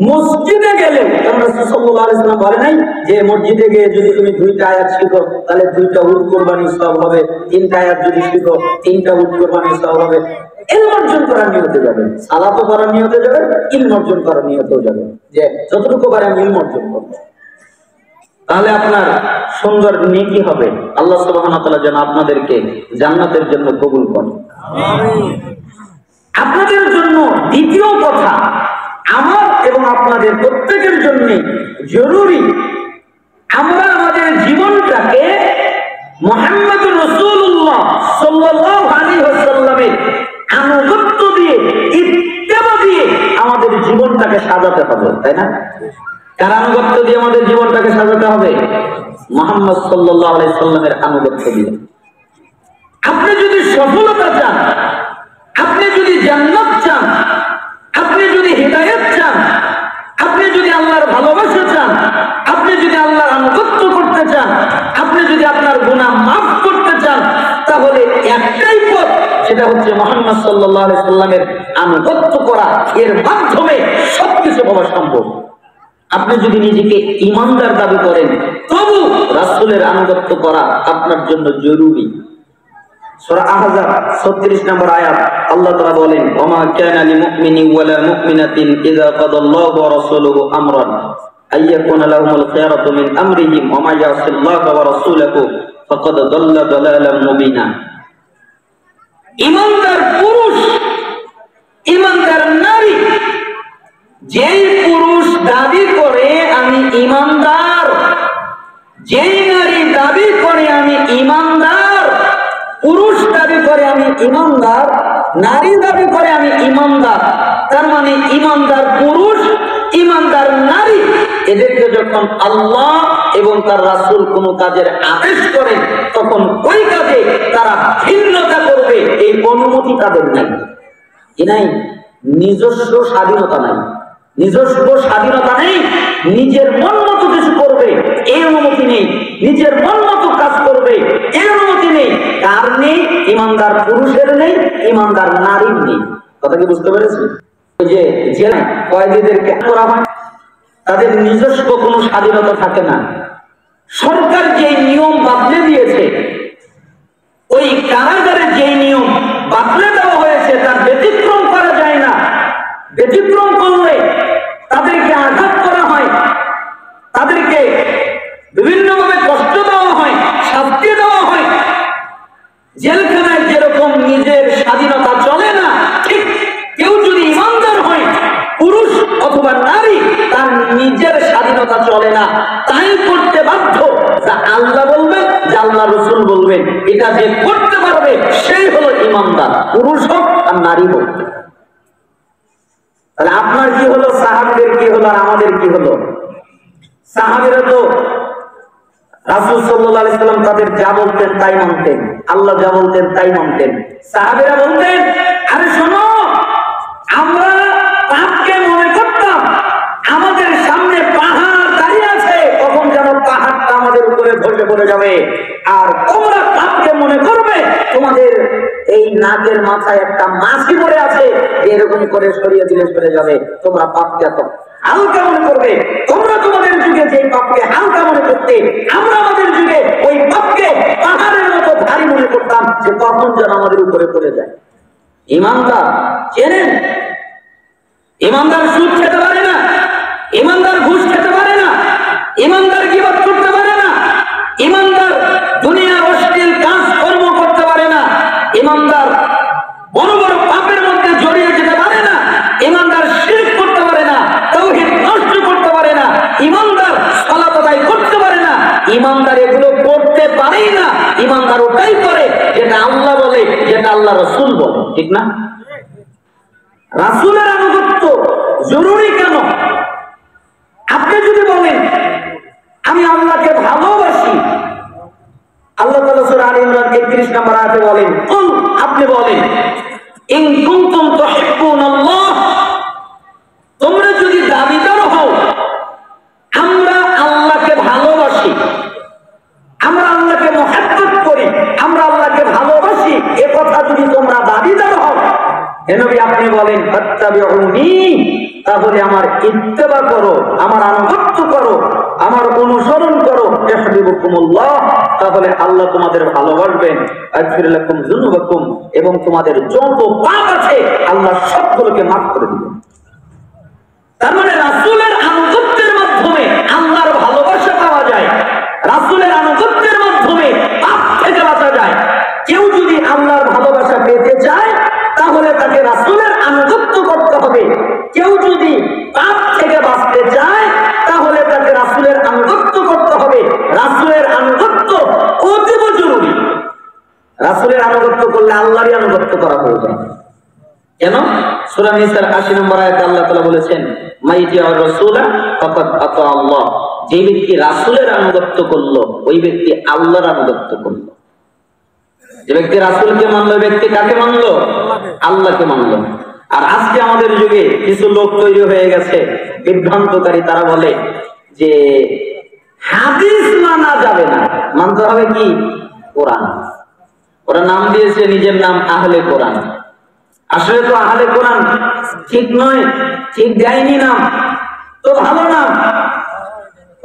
মসজিদে গেলে রাসূল সাল্লাল্লাহু আলাইহি ওয়াসাল্লাম বলে নাই যে মসজিদে গিয়ে যদি তুমি 2টা আয়াত শিখো তাহলে 2টা উট কুরবানি সওয়াব হবে, 3টা আয়াত যদি শিখো 3টা উট কুরবানি সওয়াব হবে। ইলম অর্জন করার নিয়তে যাবেন, সালাতও করার নিয়তে যাবেন, ইলম অর্জন করার নিয়তেও যাবেন, যে যতটুকু পারে আমি ইলম অর্জন করব। তাহলে আপনার সুন্দর নেকি হবে। আল্লাহ সুবহানাহু ওয়া তাআলা যেন আপনাদেরকে জান্নাতের জন্য কবুল করেন। আপনাদের জন্য দ্বিতীয় কথা, আমার এবং আপনাদের প্রত্যেকের জন্য জরুরি, আমরা আমাদের জীবনটাকে মুহাম্মদুর রাসূলুল্লাহ সাল্লাল্লাহু আলাইহি ওয়াসাল্লামের আনুগত্য দিয়ে, ইত্তেবা দিয়ে আমাদের জীবনটাকে সাজাতে হবে, তাই না? কার আনুগত্য দিয়ে আমাদের জীবনটাকে সাজাতে হবে? মুহাম্মদ সাল্লাল্লাহু আলাইহি ওয়াসাল্লামের আনুগত্য দিয়ে। আপনি যদি সফলতা চান, আপনি যদি জান্নাত চান, আপনি যদি হিদায়াত চান, আপনি যদি আল্লাহর ভালোবাসা চান, আপনি যদি আল্লাহর আনুগত্য করতে চান, আপনি যদি আপনার গুনাহ মাফ করতে চান, তাহলে একটাই পথ, সেটা হচ্ছে মুহাম্মদ সাল্লাল্লাহু আলাইহি ওয়াসাল্লামের আনুগত্য করা। এর মাধ্যমে সবকিছু পাওয়া সম্ভব। আপনি যদি নিজেকে ঈমানদার দাবি করেন, তবু রাসূলের আনুগত্য করা আপনার জন্য জরুরি। সূরা আহজাব 36 নম্বর আয়াত, আল্লাহ তাআলা বলেন, ওমা কানা লিমুমিনিন ওয়ালা মুমিনাতিন ইযা কাদাল্লাহু ওয়া রাসূলুহু আমরান আইয়াকুনা লাহুমুল খায়রাতু মিন আমরিহিম ওয়া মা ইয়াসিল্লাহু ওয়া রাসূলুহু ফাকাদ দাল্লা দালালাম মুবিনা। ঈমানদার পুরুষ, ঈমানদার নারী, যেই পুরুষ দাবি করে আমি ঈমানদার, যেই নারী দাবি করে আমি ঈমানদার, পুরুষ দাবি করে আমি ঈমানদার, নারী দাবি করে আমি ঈমানদার, তার মানে ঈমানদার পুরুষ, ঈমানদার নারী, এদেরকে যখন আল্লাহ এবং তার রাসূল কোনো কাজের আদেশ করেন, তখন ওই কাজে তারা ভিন্নতা করবে এই অনুমতি তাদের নাই। কি নাই? নিজস্ব স্বাধীনতা নাই, নিজস্ব স্বাধীনতা নেই। নিজের মন মতো কিছু করবে এই অনুমতি নেই, নিজের মন মতো কাজ করবে এই অনুমতি নেই। কার নেই? ঈমানদার পুরুষের নেই, ঈমানদার নারীর নেই। কথা কি বুঝতে পেরেছি? ওই যে জেলায় কয়েদিদেরকে করা হয়, তাদের নিজস্ব কোনো স্বাধীনতা থাকে না। সরকার যে নিয়ম বাতলে দিয়েছে, ওই কারাগারে যে নিয়ম বাতলে দেওয়া হয়েছে, তার ব্যতিক্রম করা যায় না। ব্যতিক্রম করলে তাদেরকে আঘাত করা হয়, তাদেরকে বিভিন্নভাবে কষ্ট দেওয়া হয়, শাস্তি দেওয়া হয়। জেলখানায় যেরকম নিজের স্বাধীনতা চলে না, ঠিক কেউ যদি ঈমানদার হয়, পুরুষ অথবা নারী, তার নিজের স্বাধীনতা চলে না। তাই করতে বাধ্য যা আল্লাহ বলবেন, যা আল্লাহ রাসূল বলবেন। এটা যে করতে পারবে সেই হলো ঈমানদার, পুরুষ হোক আর নারী হোক। তাহলে আপনার কি হলো, সাহাবীদের কি হলো, আর আমাদের কি হলো? সাহাবীরা তো রাসূল সাল্লাল্লাহু আলাইহি সাল্লাম তাদের যা বলতেন তাই মানতেন, আল্লাহ যা বলতেন তাই মানতেন। সাহাবীরা বলতেন, আরে শোনো, আমরা পাপকে মনে করতাম আমাদের সামনে পাহাড় দাঁড়িয়ে আছে, কখন যেন পাহাড়টা আমাদের উপরে ধসে পড়ে যাবে। আর তোমরা পাপকে মনে করবে তোমাদের এই নাকের মাথায় একটা মাছি পড়ে আছে, এরকম করে সরিয়ে দিলে সরে যাবে। তোমরা পাপকে এত হালকা মনে করবে। তোমরা তোমাদের যুগে যে পাপকে হালকা মনে করতে, আমরা আমাদের যুগে ওই পাপকে পাহাড়ের মতো ভারী মনে করতাম, যে কখন যেন আমাদের উপরে পড়ে যায়। ঈমানদার চেনেন? ঈমানদার সুদ খেতে পারে না, ঈমানদার ঘুষ খেতে পারে না, ঈমানদার গীবত করতে পারে না, ঈমানদার দুনিয়ার অশ্লীল কাজ কর্ম করতে পারে না, ঈমানদার বড় বড় পাপের মধ্যে জড়িয়ে যেতে পারে না, ঈমানদার শিরক করতে পারে না, তাওহীদ নষ্ট করতে পারে না, ঈমানদার সালাত আদায় করতে পারে না। ঈমানদার এগুলো করতে পারেই না। ঈমানদার ওটাই করে যেটা আল্লাহ বলে, যেটা আল্লাহ রাসূল বলে, ঠিক না? রাসূলের আনুগত্য জরুরি কেন? আপনি যদি বলেন আমি আল্লাহকে ভালোবাসি, আল্লাহ তাআলা সূরা আলে ইমরান 31 নম্বর আয়াতে বলেন, কুল, আপনি বলেন, ইন কুনতুম তুহিব্বুনাল্লাহ, তোমরা যদি দাবিদার হও আমরা আল্লাহকে ভালোবাসি, আমরা আল্লাহকে মুহাব্বত করি, আমরা আল্লাহকে ভালোবাসি, এ কথা যদি তোমরা দাবিদার হও, হে নবী আপনি বলেন ফাত্তাবিউনি, তাহলে আমার ইত্তেবা করো, আমার আনুগত্য করো, আমার অনুসরণ করো, ইহবিবুকুমুল্লাহ, তাহলে আল্লাহ তোমাদের ভালোবাসবেন, আগফির লাকুম যুনুবাকুম, এবং তোমাদের যত পাপ আছে আল্লাহ সবগুলোকে মাফ করে দিবেন। তার মানে রাসূলের আনুগত্যের মাধ্যমে আল্লাহর ভালোবাসা পাওয়া যায়। তাকে রাসূলের আনুগত্য করতে হবে। কেউ যদি পাপ থেকে বাঁচতে চায় তাহলে তাকে রাসূলের আনুগত্য করতে হবে। রাসূলের আনুগত্য অতীব জরুরি। রাসূলের আনুগত্য করলে আল্লাহরই আনুগত্য করা প্রয়োজন। কেন? সূরা নিসার ৮০ নম্বর আয়াতে আল্লাহ তাআলা বলেছেন, মাইয়াতির রাসূলা ফাকাদ আতা আল্লাহ। যে ব্যক্তি রাসূলের আনুগত্য করলো ওই ব্যক্তি আল্লাহর আনুগত্য করলো। যে ব্যক্তি রাসূলকে মানলো ওই ব্যক্তি কাকে মানলো? আল্লাহকে মানলো। আর আজকে আমাদের যুগে কিছু লোক তৈরি হয়ে গেছে বিভ্রান্তকারী। তারা বলে যে হাদিস মানা যাবে না, মানতে হবে কি? কোরআন। ওরা নাম দিয়েছে নিজের নাম আহলে কোরআন। আসলে তো আহলে কোরআন ঠিক নয়, ঠিক দেয়নি নাম, তো ভালো নাম।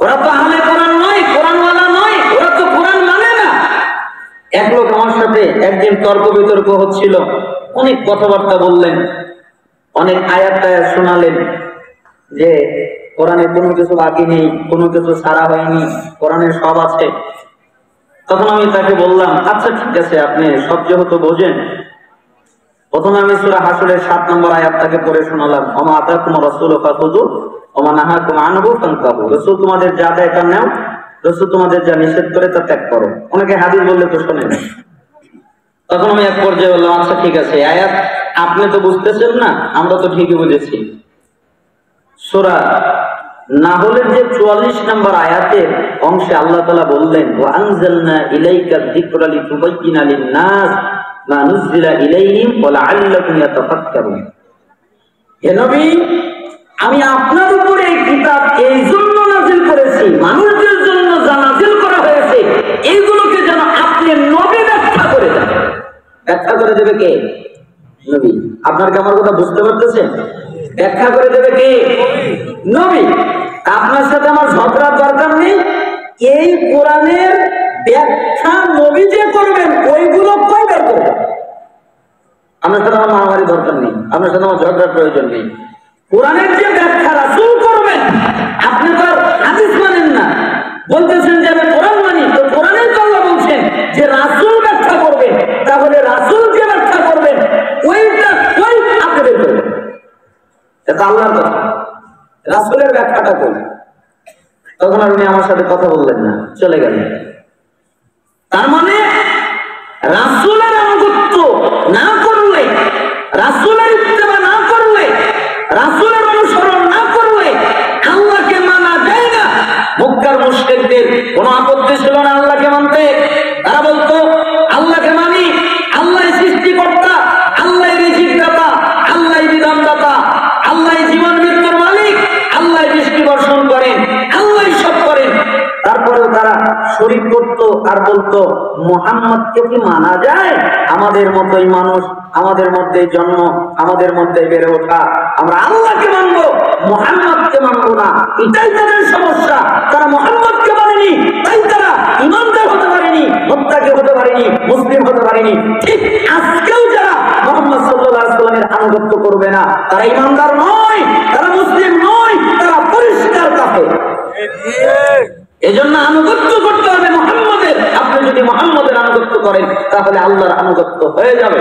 ওরা তো আহলে কোরআন নয়, কোরআনওয়ালা নয়, ওরা তো কোরআন মানে না। এক লোক আমার সাথে একদিন তর্ক বিতর্ক হচ্ছিল, অনেক কথাবার্তা বললেন, অনেক আয়াত টায়াত শোনালেন যে কোরআনে কোনো কিছু বাকি নেই, কোনো কিছু ছাড়া হয়নি, কোরআনে সব আছে। তখন আমি তাকে বললাম, আচ্ছা ঠিক আছে, আপনি সব যেহেতু বোঝেন, প্রথমে আমি সূরা হাসরের ৭ নম্বর আয়াতটাকে পড়ে শোনালাম, ওমা আতাকুম রাসূলু ফাখুযু ওমা নাহাকুম আনহু ফান্তাহু। রাসূল তোমাদের যা দেয় তা নাও, রাসূল তোমাদের যা নিষেধ করে তা ত্যাগ করো। অনেকে হাদিস বললে তো শোনে না। তখন আমি এক পর্যায়ে বললাম, আচ্ছা ঠিক আছে, আয়াত আপনি তো বুঝতেছেন না, আমরা তো ঠিকই বুঝেছি। সূরা নাহলের যে ৪৪ নম্বর আয়াতের অংশে আল্লাহ তাআলা বললেন, ওয়া আনজালনা ইলাইকা যিকরা লিতুবাইয়িনা লিন-নাস মা নুযিলা ইলাইহিম ওয়া লাআল্লাকুম ইয়াতাফাক্কারুন। হে নবী, আমি আপনার উপরে এই কিতাব এই জন্য নাযিল করেছি, মানুষদের জন্য যা নাযিল করা হয়েছে এইগুলোকে যেন আপনি নবী ব্যাখ্যা করে দেন। ব্যাখ্যা করে দেবে কে? নবী। আপনার কি আমার কথা বুঝতে পারতেছেন? ব্যাখ্যা করে দেবে কে? নবী। আপনার সাথে আমার ঝগড়ার দরকার নেই। এই কোরআনের ব্যাখ্যা নবী যে করবেন ওইগুলো কই বের করবেন? আপনার সাথে আমার মারামারি দরকার নেই, আপনার সাথে আমার ঝগড়ার প্রয়োজন নেই। কোরআনের যে ব্যাখ্যা রাসূল করবেন, আপনি তো হাদিস মানেন না, বলতেছেন যে আমি কোরআন মানি, তো কোরআনের তো আল্লাহ বলছেন যে রাসূল ব্যাখ্যা করবেন, তাহলে রাসূল যে ব্যাখ্যা করবেন ওইটা কই আপনি বের করবেন? এটা আল্লাহর কথা, রাসূলের ব্যাখ্যাটা কই? তখন আর উনি আমার সাথে কথা বললেন না, চলে গেলেন। তার মানে রাসূলের আনুগত্য না করলে, রাসূলের ইত্তেবা না করলে, রাসূলের অনুসরণ না করলে আল্লাহকে মানা যায় না। মক্কার মুশরিকদের কোনো আপত্তি ছিল না আল্লাহকে মানতে। তারা বলতো আল্লাহকে মানি, আল্লাহই সৃষ্টিকর্তা, আল্লাহই রিজিকদাতা, আল্লাহই বিধানদাতা, আল্লাহই জীবন মৃত্যুর মালিক, আল্লাহই বৃষ্টি বর্ষণ করেন, আল্লাহই সব করেন। তারপরেও তারা শরীক করতো আর বলতো মুহাম্মদকে কি মানা যায়? আমাদের মতোই মানুষ, আমাদের মধ্যে জন্ম, আমাদের মধ্যে বেড়ে ওঠা, আমরা আল্লাহকে মানবো, মুহাম্মদকে মানবো না। এটাই তাদের সমস্যা। তারা মুহাম্মদকে মানেনি, তাই তারা ইমানদার হতে পারেনি, মুত্তাকি হতে পারেনি, মুসলিম হতে পারেনি। ঠিক আজকেও যারা মুহাম্মদ সাল্লাল্লাহু আলাইহি ওয়াসাল্লামের আনুগত্য করবে না, তারা ইমানদার নয়, তারা মুসলিম নয়, তারা পরিষ্কার কাফের। এজন্য আনুগত্য করতে হবে মুহাম্মদের। আপনি যদি মুহাম্মদের আনুগত্য করেন তাহলে আল্লাহর আনুগত্য হয়ে যাবে।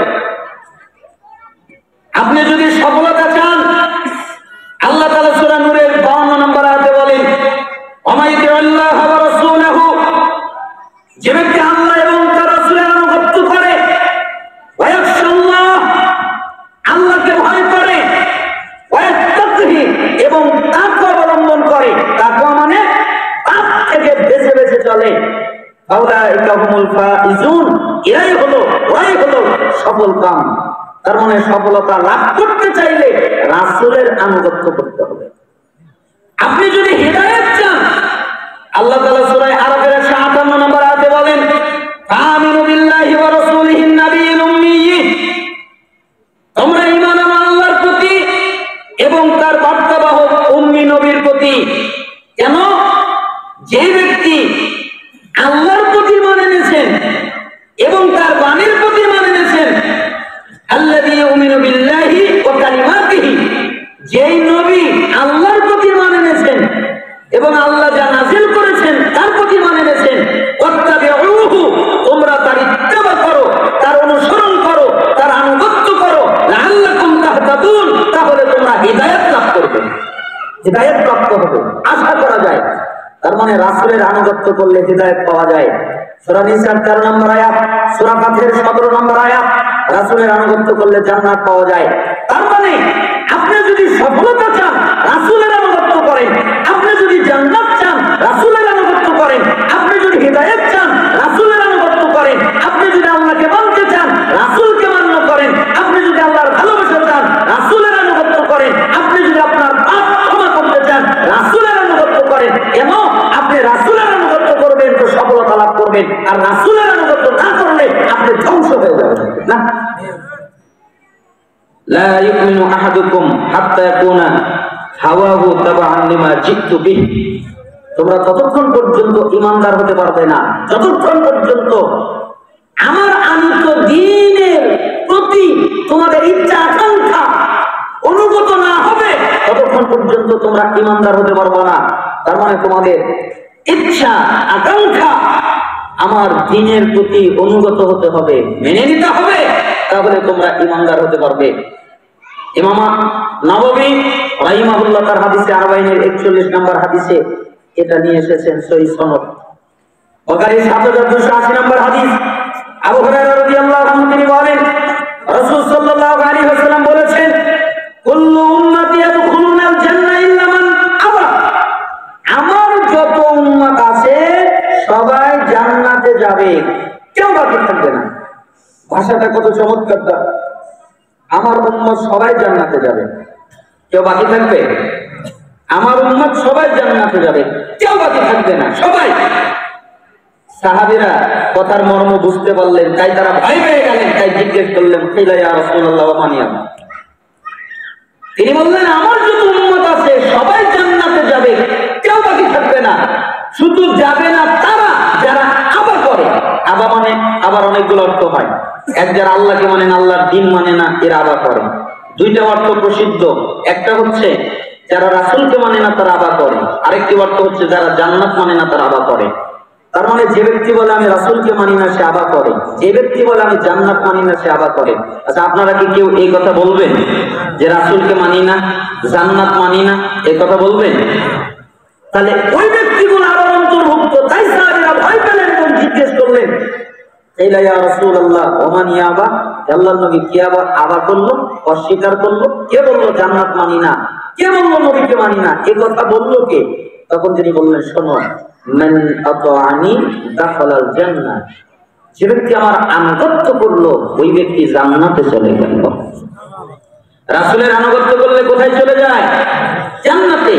আপনি যদি সফলতা চান, আল্লাহ তাআলা সূরা নূরের 52 নম্বর আয়াতে বলেন, ওমাইয়াতিল্লাহ ওয়া রাসূলহু, যে ব্যক্তি আল্লাহ এবং তার রাসূলের আনুগত্য করে, ওয়া ইয়াখশাল্লাহ, আল্লাহকে ভয় করে, ওয়া ইয়াত্তাকি, এবং তাকওয়া অবলম্বন করে। তাকওয়া মানে পাপ থেকে বেঁচে বেঁচে চলে। আউলাইকা হুমুল ফাইজুন, এরাই হলো, ওরাই হলো সফল কাম। তার মানে সফলতা লাভ করতে চাইলে রাসূলের আনুগত্য করতে হবে। আপনি যদি হিদায়াত চান, আল্লাহ তাআলা সূরা আরাফের 158 নম্বর আয়াতে বলেন, আমিনু বিল্লাহি ওয়া রাসূলিহিন নাবিয়্যিল উম্মিয়্যি, তোমরা ঈমান আনো আল্লাহর প্রতি এবং তার বার্তাবাহক উম্মি নবীর প্রতি। কেন? যে ব্যক্তি আল্লাহর প্রতি মানে নিয়েছেন এবং তার বাণীর প্রতি মানে নিয়েছেন, আল্লাযী ইউমিনু বিল্লাহি ওয়া কালিমাতিহি, যেই নবী আল্লাহর প্রতি মানে নিয়েছেন এবং আল্লাহ যা নাযিল করেছেন তার প্রতি মানে নিয়েছেন, তোমরা তার ইত্তেবা করো, তার অনুসরণ করো, তার আনুগত্য করো, লাআল্লাকুম হিদায়াত প্রাপ্ত হবে, আশা করা যায়। তার মানে রাসূলের আনুগত্য করলে হিদায়াত পাওয়া যায়। সূরা নিসার 13 নম্বর আয়াত, সূরা ফাতিহার 17 নম্বর আয়াত, রাসূলের আনুগত্য করলে জান্নাত পাওয়া যায়। তার মানে আপনি যদি সফলতা চান রাসূলের আনুগত্য করেন, আপনি যদি জান্নাত চান রাসূলের আনুগত্য করেন, আপনি যদি হিদায়াত চান রাসূলের আনুগত্য করেন, আপনি যদি আল্লাহকে মানতে চান রাসূলকে মান্য করেন, আপনি যদি আল্লাহর ভালোবাসা চান রাসূলের আনুগত্য করেন, আপনি যদি আপনার পাপ ক্ষমা করতে চান রাসূলের আনুগত্য করেন। কেন? আপনি রাসূলের আনুগত্য করবেন তো সফলতা লাভ করবেন, আর রাসূলের আনুগত্য না করলে আপনি ধ্বংস হয়ে যাবেন। না, লা ইউমিনু আহাদুকুম হাত্তা ইয়াকুনা হাওয়াহু তাবাআন লিমা জিতু বিহি। তোমরা ততক্ষণ পর্যন্ত ঈমানদার হতে পারবে না যতক্ষণ পর্যন্ত আমার আনিত দ্বীনের প্রতি তোমাদের ইচ্ছা আকাঙ্ক্ষা অনুগত না হবে, ততক্ষণ পর্যন্ত তোমরা ঈমানদার হতে পারবে না। তার মানে তোমাদের ইচ্ছা আকাঙ্ক্ষা আমার দ্বীনের প্রতি অনুগত হতে হবে, মেনে নিতে হবে, তাহলে তোমরা ঈমানদার হতে পারবে। ইমাম নববী রাহিমাহুল্লাহ তার হাদিসে আরবাইনের 41 নম্বর হাদিসে এটা নিয়ে এসেছেন সহিহ সনদ। বুখারী 7280 নম্বর হাদিস, আবু হুরায়রা রাদিয়াল্লাহু আনহু তিনি বলেন রাসূল সাল্লাল্লাহু আলাইহি ওয়াসাল্লাম বলেছেন, কুল্লু উম্মতি ইয়াদখুলুনাল জান্নাহ ইল্লা মান আবা। আমার যত উম্মত আছে সবাই জান্নাতে যাবে, কেউ বাকি থাকবে না। ভাষাটা কত চমৎকার! আমার উম্মত সবাই জান্নাতে যাবে, কেউ বাকি থাকবে? আমার উম্মত সবাই জান্নাতে যাবে, কেউ বাকি থাকবে না, সবাই। সাহাবীরা কথার মর্ম বুঝতে পারলেন, তাই তারা ভয় পেয়ে গেলেন, তাই জিজ্ঞেস করলেন, কিলা ইয়া রাসূলুল্লাহ ওয়া মান ইয়াবা। তিনি বললেন, আমার যত উম্মত আছে সবাই জান্নাতে যাবে, কেউ বাকি থাকবে না। শুধু যাবে না তারা যারা আবা করে। আবা মানে আবার অনেকগুলো অর্থ হয়। এক, যারা আল্লাহকে মানে না, আল্লাহর দ্বীন মানে না, এরা আবা করে। দুইটা অর্থ প্রসিদ্ধ, একটা হচ্ছে যারা রাসূলকে মানে না তারা আবা করে, আরেকটি অর্থ হচ্ছে যারা জান্নাত মানে না তারা আবা করে। তার মানে যে ব্যক্তি বলে আমি রাসূলকে মানি না সে আবা করে, যে ব্যক্তি বলে আমি জান্নাত মানি না সে আবা করে। আচ্ছা, আপনারা কি কেউ এই কথা বলবেন যে রাসূলকে মানি না, জান্নাত মানি না, এই কথা বলবেন? তাহলে ওই ব্যক্তিগুলো আবার অন্তর্ভুক্ত। তাই সাহাবীরা ভয় পেলেন এবং জিজ্ঞেস করলেন, কিলা ইয়া রাসূলুল্লাহ ওয়া মান ইয়াবা। আল্লাহর নবী কি আবার করলো, অস্বীকার করলো? কে বললো জান্নাত মানি না? কে বললো নবীকে মানি না? এই কথা বললো কে? তখন তিনি বললেন, শোনো, মান আতাআনি দাখালাল জান্নাহ। যে ব্যক্তি আমার আনুগত্য করলো ওই ব্যক্তি জান্নাতে চলে গেল। রাসূলের আনুগত্য করলে কোথায় চলে যায়? জান্নাতে।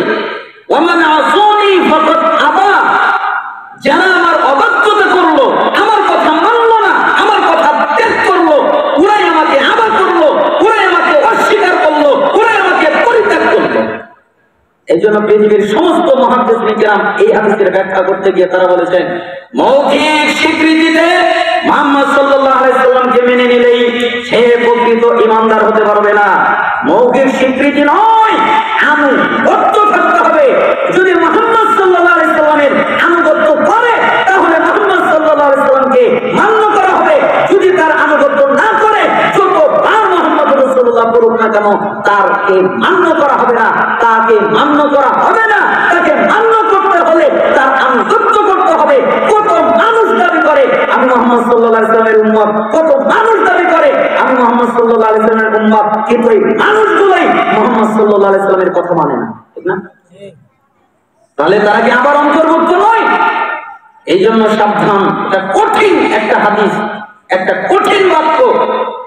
ওয়া মান আসানি ফাকাদ আবা। যারা আমার অবাধ্যতা করলো, আমার কথা মানলো না, আমার কথা ত্যাগ করলো, ওরাই আমাকে আবা করলো, ওরাই আমাকে অস্বীকার করলো, ওরাই আমাকে পরিত্যাগ করলো। এই জন্য পৃথিবীর সমস্ত মুহাদ্দিসিন কিরাম এই হাদিসের ব্যাখ্যা করতে গিয়ে তারা বলেছেন, মৌখিক স্বীকৃতিতে মুহাম্মদ সাল্লাল্লাহু আলাইহি সাল্লামকে মেনে নিলেই সে প্রকৃত ঈমানদার হতে পারবে না। মৌখিক স্বীকৃতি নয়, আনুগত্য থাকতে হবে। যদি মুহাম্মদ সাল্লাল্লাহু আলাইহি সাল্লামের আনুগত্য করে তাহলে মুহাম্মদ সাল্লাল্লাহু আলাইহি সাল্লামকে মান্য করা হবে। যদি তার আনুগত্য না করে, যতবার মুহাম্মদ রাসূলুল্লাহ বলুক না কেন, তাকে মান্য করা হবে না, তাকে মান্য করা হবে না। তাকে মান্য করতে হলে তার আনুগত্য করতে হবে। কত মানুষ দাবি করে আমি মুহাম্মদ সাল্লাল্লাহু আলাইহি সাল্লামের উম্মত, কত মানুষ দাবি করে আমি মুহাম্মদ সাল্লাল্লাহু আলাইহি সাল্লামের উম্মত, কিন্তু এই মানুষগুলোই মুহাম্মদ সাল্লাল্লাহু আলাইহি সাল্লামের কথা মানে না, ঠিক না? তাহলে তারা কি আবার অন্তর্ভুক্ত নয়? এই জন্য সাবধান। এটা কঠিন একটা হাদিস, একটা কঠিন বাক্য।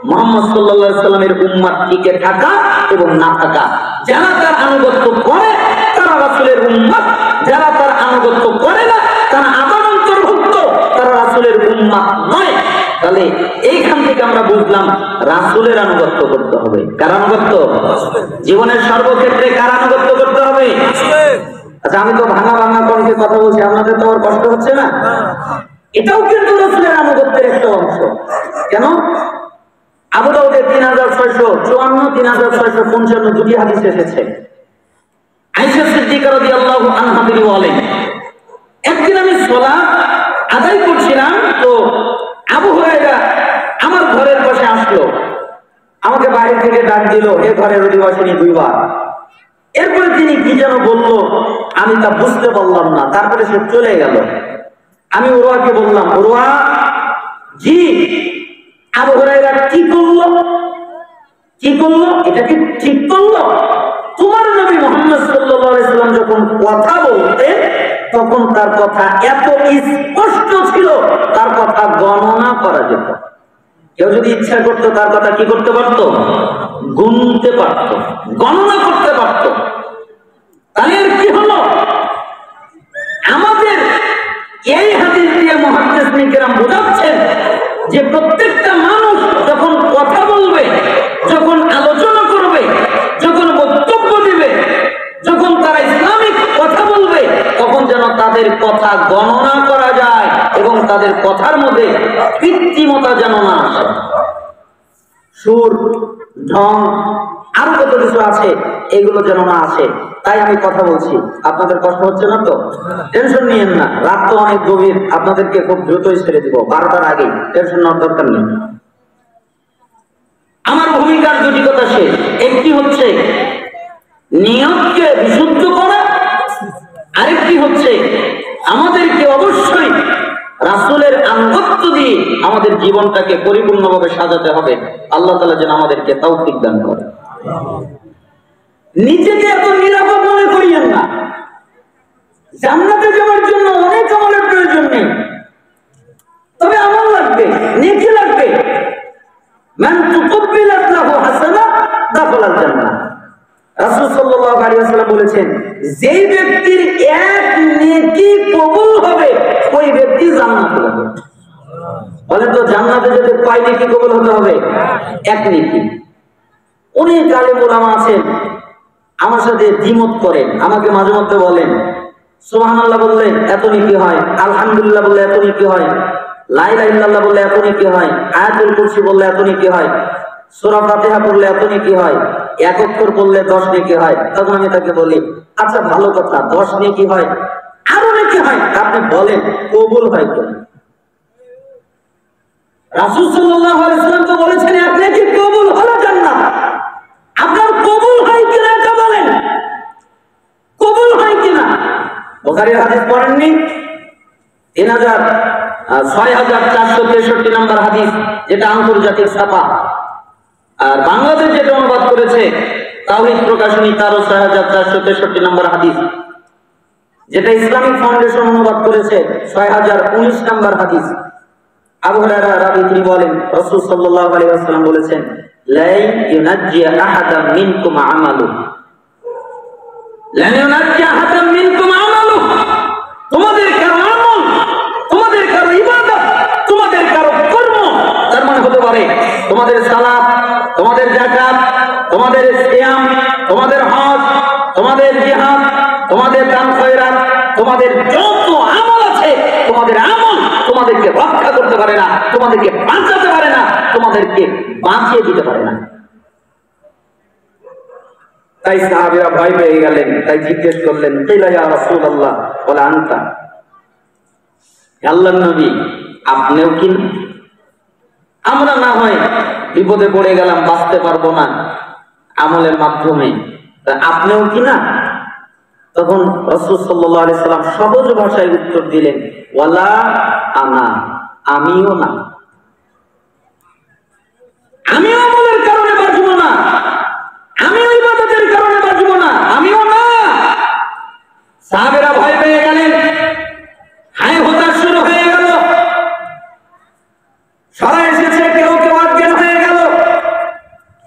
মুহাম্মদ সাল্লাল্লাহু আলাইহি সাল্লামের উম্মত টিকে থাকা এবং না থাকা। যারা তার আনুগত্য করে তারা রাসূলের উম্মত, যারা তার আনুগত্য করে না তারা আবার অন্তর্ভুক্ত, তারা রাসূলের উম্মত নয়। তাহলে এইখান থেকে আমরা বুঝলাম রাসূলের আনুগত্য করতে হবে। কার আনুগত্য? জীবনের সর্বক্ষেত্রে কার আনুগত্য করতে হবে? আচ্ছা, আমি তো ভাঙা ভাঙা কণ্ঠে কথা বলছি, আপনাদের তো আর কষ্ট হচ্ছে না? এটাও কিন্তু রাসূলের আনুগত্যের একটা অংশ। কেন? আবু দাউদে 3654, 3655 দুটি হাদিস এসেছে। আয়েশা সিদ্দিকা রাদিয়াল্লাহু আনহা তিনি বলেন, একদিন আমি সালাত আদায় করছিলাম, তো আবু হুরায়রা আমার ঘরের পাশে আসলো, আমাকে বাইরে থেকে ডাক দিল, হে ঘরের অধিবাসিনী দুইবার। এরপরে তিনি কি যেন বললো, আমি তা বুঝতে পারলাম না। তারপরে সে চলে গেল। আমি উরওয়াকে বললাম, উরওয়া জি, আবু হুরায়রা কি করলো? কি করলো? এটা কি ঠিক করলো? তোমার নবী মুহাম্মদ সাল্লাল্লাহু আলাইহি সাল্লাম যখন কথা বলতেন তখন তার কথা এত স্পষ্ট ছিল, তার কথা গণনা করা যেত। কেউ যদি ইচ্ছা করতো তার কথা কি করতে পারতো? গুনতে পারতো, গণনা করতে পারতো। তাহলে কি হলো? আমাদের এই হাদিস দিয়ে মুহাদ্দিসিন কিরাম বোঝাচ্ছেন যে প্রত্যেকটা মানুষ যখন কথা বলবে, যখন আলোচনা করবে, যখন বক্তব্য দিবে, যখন তারা ইসলামিক কথা বলবে, তখন যেন তাদের কথা গণনা করা যায় এবং তাদের কথার মধ্যে কৃত্রিমতা যেন না আসে। সুর, ঢং, আরো কত কিছু আছে, এগুলো যেন না আসে। তাই আমি কথা বলছি। আপনাদের কষ্ট হচ্ছে না তো? টেনশন নিয়েন না, রাত তো অনেক গভীর, আপনাদেরকে খুব দ্রুতই ছেড়ে দিব, 12টার আগে। টেনশন নেওয়ার দরকার নেই। আমার ভূমিকার দুটি কথা শেষ। একটি হচ্ছে নিয়তকে বিশুদ্ধ করা, আরেকটি হচ্ছে আমাদেরকে অবশ্যই রাসূলের আনুগত্য দিয়ে আমাদের জীবনটাকে পরিপূর্ণভাবে সাজাতে হবে। আল্লাহ তাআলা যেন আমাদেরকে তৌফিক দান করে। নিজেকে এত নিরাপদ মনে করিয়েন না। জান্নাতে যাওয়ার জন্য অনেক আমলের প্রয়োজন নেই, তবে আমল লাগবে, নেকি লাগবে। মান তুকব্বিলাত লাহু হাসানা দাখালাল জান্নাহ। রাসূল সাল্লাল্লাহু আলাইহি ওয়াসাল্লাম বলেছেন, যেই ব্যক্তির এক নেকি কবুল হবে ওই ব্যক্তি জান্নাতে যাবে। বলেন তো, জান্নাতে যেতে কয় নেকি কবুল হতে হবে? এক নেকি। অনেক আলেম ওলামা আছেন আমার সাথে দ্বিমত করেন, আমাকে মাঝে মধ্যে বলেন সুবহানাল্লাহ বললে এত নেকি হয়, আলহামদুলিল্লাহ বললে এত নেকি হয়, লা ইলাহা ইল্লাল্লাহ বললে এত নেকি হয়, আয়াতুল কুরসি বললে এত নেকি হয়, সূরা ফাতিহা পড়লে এত নেকি হয়, এক অক্ষর পড়লে 10 নেকি হয়। তখন আমি তাকে বলি, আচ্ছা ভালো কথা, 10 নেকি হয়, আরো নেকি হয়, আপনি বলেন কবুল হয় কি? রাসূল সাল্লাল্লাহু আলাইহি ওয়াসাল্লাম তো বলেছেন এক নেকি কবুল হলো জান্নাত। আপনার কবুল হয় কিনা এটা বলেন, কবুল হয় কিনা? বুখারীর হাদিস পড়েননি? 6463 নম্বর হাদিস, যেটা আন্তর্জাতিক ছাপা। আর বাংলাদেশ যেটা অনুবাদ করেছে তাওহীদ প্রকাশনী, তারও 6463 নম্বর হাদিস। যেটা ইসলামিক ফাউন্ডেশন অনুবাদ করেছে 6019 নম্বর হাদিস। আবু হুরায়রা রাবি তিনি বলেন, রাসূল সাল্লাল্লাহু আলাইহি ওয়াসাল্লাম বলেছেন, লা ইউনাজ্জি আহাদাম মিনকুম আমালু, লা ইউনাজ্জি আহাদাম মিনকুম আমালু। তোমাদের কারো আমল, তোমাদের কারো ইবাদত, তোমাদের কারো কর্ম, তার মানে হতে পারে তোমাদের সালাত, তোমাদের যাকাত, তোমাদের সিয়াম, তোমাদের হজ, তোমাদের জিহাদ, তোমাদের দান খয়রাত, তোমাদের যত আমল আছে, তোমাদের আমল তোমাদেরকে রক্ষা করতে পারে না, তোমাদেরকে বাঁচাতে পারে না, তোমাদেরকে বাঁচিয়ে দিতে পারে না। তাই সাহাবীরা ভয় পেয়ে গেলেন, তাই জিজ্ঞেস করলেন, কিলা ইয়া রাসূলুল্লাহ, বলে আনতা, আল্লাহর নবী আপনিও কি? আমরা না হয় বিপদে পড়ে গেলাম, বাঁচতে পারবো না আমলের মাধ্যমে, আপনিও কি না? তখন রাসূল সাল্লাল্লাহু আলাইহি সাল্লাম সহজ ভাষায় উত্তর দিলেন, ওয়ালা আনা, আমিও না, আমিও আমলের কারণে বাঁচবো না, আমিও ইবাদতের কারণে বাঁচবো না, আমিও না। সাহাবীরা ভয় পেয়ে গেলেন, হায় হতাশ শুরু হয়ে গেল, সরা এসেছে, কেউ কেউ অজ্ঞান হয়ে গেল।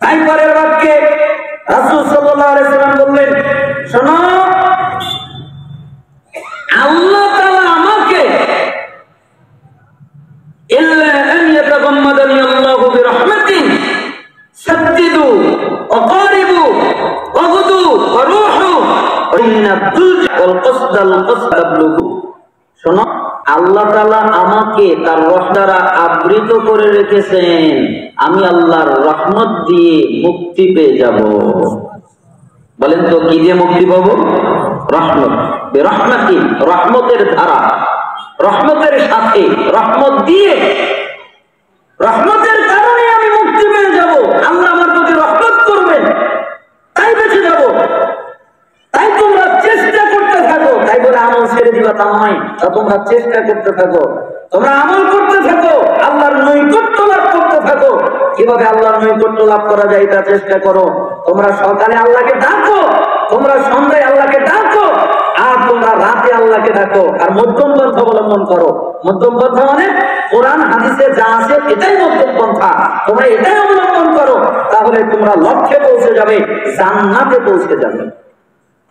তাই পরের বাক্যে রাসূল সাল্লাল্লাহু আলাইহি সাল্লাম বললেন, শোনো, আল্লাহ তাআলা আমাকে ইল্লা আন ইয়াতাগাম্মাদানি আল্লাহু বিরহমাতিন সাদ্দিদু ওয়া কারিবু ওয়া গুদু ওয়া রূহু ওয়া ইন্না দুলজা ওয়াল কসদাল কসদাবলুহু। শোনো, আল্লাহ তাআলা আমাকে তার রহমত দ্বারা আবৃত করে রেখেছেন, আমি আল্লাহর রহমত দিয়ে মুক্তি পেয়ে যাব। বলেন তো কি দিয়ে মুক্তি পাবো? রহমত, বিরহমাতি, রহমতের ধারা, রহমতের সাথে, রহমত দিয়ে, রহমতের কারণে আমি মুক্তি পেয়ে যাব। আল্লাহ আমার প্রতি রহমত করবেন, তাই বেঁচে যাব। তা নয়। তোমরা চেষ্টা করতে থাকো, তোমরা আমল করতে থাকো, আল্লাহর নৈকট্য লাভ করতে থাকো। কিভাবে আল্লাহর নৈকট্য লাভ করা যায় এটা চেষ্টা করো। তোমরা সকালে আল্লাহকে ডাকো, তোমরা সন্ধ্যায় আল্লাহকে ডাকো, আর তোমরা রাতে আল্লাহকে ডাকো। আর মধ্যম পন্থা অবলম্বন করো। মধ্যম পন্থা মানে কোরআন হাদিসে যা আছে এটাই মধ্যম পন্থা। তোমরা এটাই অবলম্বন করো, তাহলে তোমরা লক্ষ্যে পৌঁছে যাবে, জান্নাতে পৌঁছে যাবে।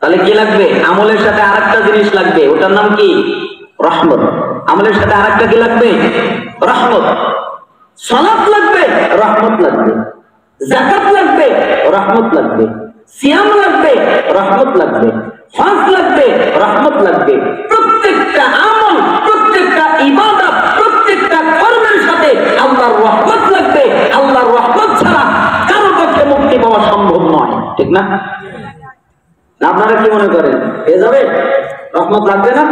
তাহলে কি লাগবে? আমলের সাথে আরেকটা জিনিস লাগবে, ওটার নাম কি? রহমত। আমলের সাথে আরেকটা কি লাগবে? রহমত। সালাত লাগবে, রহমত লাগবে। যাকাত লাগবে, রহমত লাগবে। সিয়াম লাগবে, রহমত লাগবে। হজ লাগবে, রহমত লাগবে। প্রত্যেকটা আমল, প্রত্যেকটা ইবাদত, প্রত্যেকটা কর্মের সাথে আল্লাহর রহমত লাগবে। আল্লাহর রহমত ছাড়া কারো পক্ষে মুক্তি পাওয়া সম্ভব নয়, ঠিক না? আপনারা কি মনে করেন পেয়ে যাবে? রহমত লাগবে না?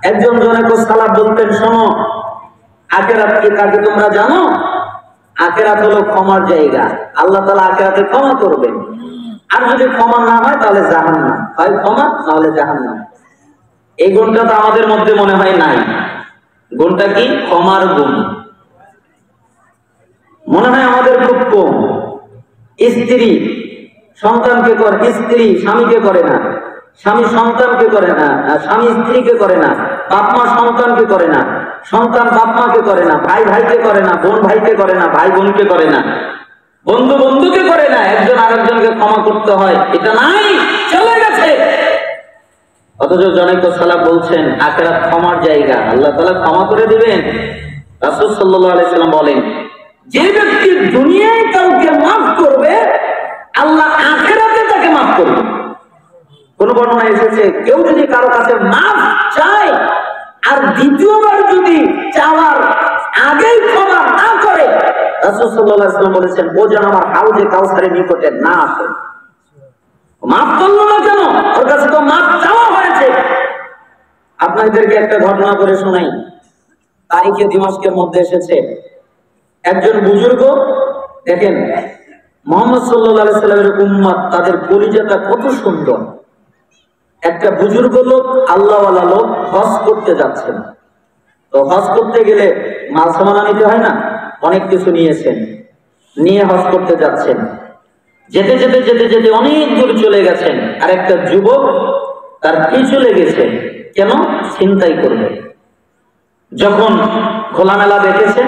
একজন জনক সালাফ বলতেন, শোনো, আখিরাত কি কাকে তোমরা জানো? আখিরাত হলো ক্ষমার জায়গা। আল্লাহ তাআলা আখিরাতে ক্ষমা করবেন, আর যদি ক্ষমা না হয় তাহলে জাহান্নাম। হয় ক্ষমা, নাহলে জাহান্নাম। এই গুণটা তো আমাদের মধ্যে মনে হয় নাই। গুণটা কি? ক্ষমার গুণ মনে হয় আমাদের খুব কম। স্ত্রী সন্তানকে করে, স্ত্রী স্বামীকে করে না, স্বামী সন্তানকে করে না, স্বামী স্ত্রীকে করে না, বাপ মা সন্তানকে করে না, সন্তান বাপ মাকে করে না, ভাই ভাইকে করে না, বোন ভাইকে করে না, ভাই বোনকে করে না, বন্ধু বন্ধুকে করে না। একজন আরেকজনকে ক্ষমা করতে হয়, এটা নাই, চলে গেছে। অথচ জনৈক সালাফ বলছেন আখিরাত ক্ষমার জায়গা, আল্লাহ তাআলা ক্ষমা করে দিবেন। রাসূল সাল্লাল্লাহু আলাইহি সাল্লাম বলেন, যে ব্যক্তি দুনিয়ায় কাউকে মাফ করবে, আল্লাহ আখিরাতে তাকে মাফ করবে। কোন বর্ণনায় এসেছে, কেউ যদি কারো কাছে মাফ চায় আর দ্বিতীয়বার যদি চাওয়ার আগেই ক্ষমা না করে, রাসূল সাল্লাল্লাহু আলাইহি সাল্লাম বলেছেন, ও যেন আমার হাউজে কাউসারের নিকটে না আসে। মাফ করলো না কেন? ওর কাছে তো মাফ চাওয়া হয়েছে। আপনাদেরকে একটা ঘটনা করে শোনাই। তারিখে দিমাশকের মধ্যে এসেছে, একজন বুজুর্গ, দেখেন মুহাম্মদ সাল্লাল্লাহু আলাইহি সাল্লামের উম্মত, তাদের পরিচয়টা কত সুন্দর। একটা বুজুর্গ লোক, আল্লাহওয়ালা লোক, হজ করতে যাচ্ছেন। তো হজ করতে গেলে মাল সামানা নিতে হয় না, অনেক কিছু নিয়েছেন, নিয়ে হজ করতে যাচ্ছেন। যেতে যেতে যেতে যেতে অনেক দূর চলে গেছেন, আর একটা যুবক তার পিছু লেগেছে, কেন? ছিনতাই করবে। যখন খোলামেলা দেখেছে,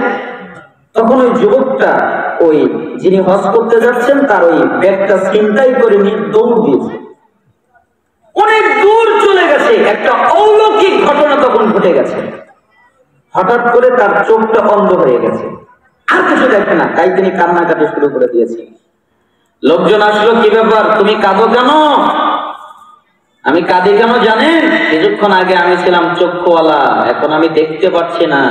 তখন ওই যুবকটা, ওই যিনি হজ করতে যাচ্ছেন, তার ওই ব্যাগটা ছিনতাই করে নিয়ে দৌড় দিয়েছে। অনেক দূর চলে গেছে। একটা অলৌকিক ঘটনা তখন ঘটে গেছে। হঠাৎ করে তার চোখটা অন্ধ হয়ে গেছে, আর কিছু দেখে না, তাই তিনি কান্নাকাটি শুরু করে দিয়েছেন। লোকজন আসলো, কি ব্যাপার, তুমি কাঁদো কেন? আমি কাঁদি কেন জানেন? কিছুক্ষণ আগে আমি ছিলাম চক্ষুওয়ালা, এখন আমি দেখতে পাচ্ছি না।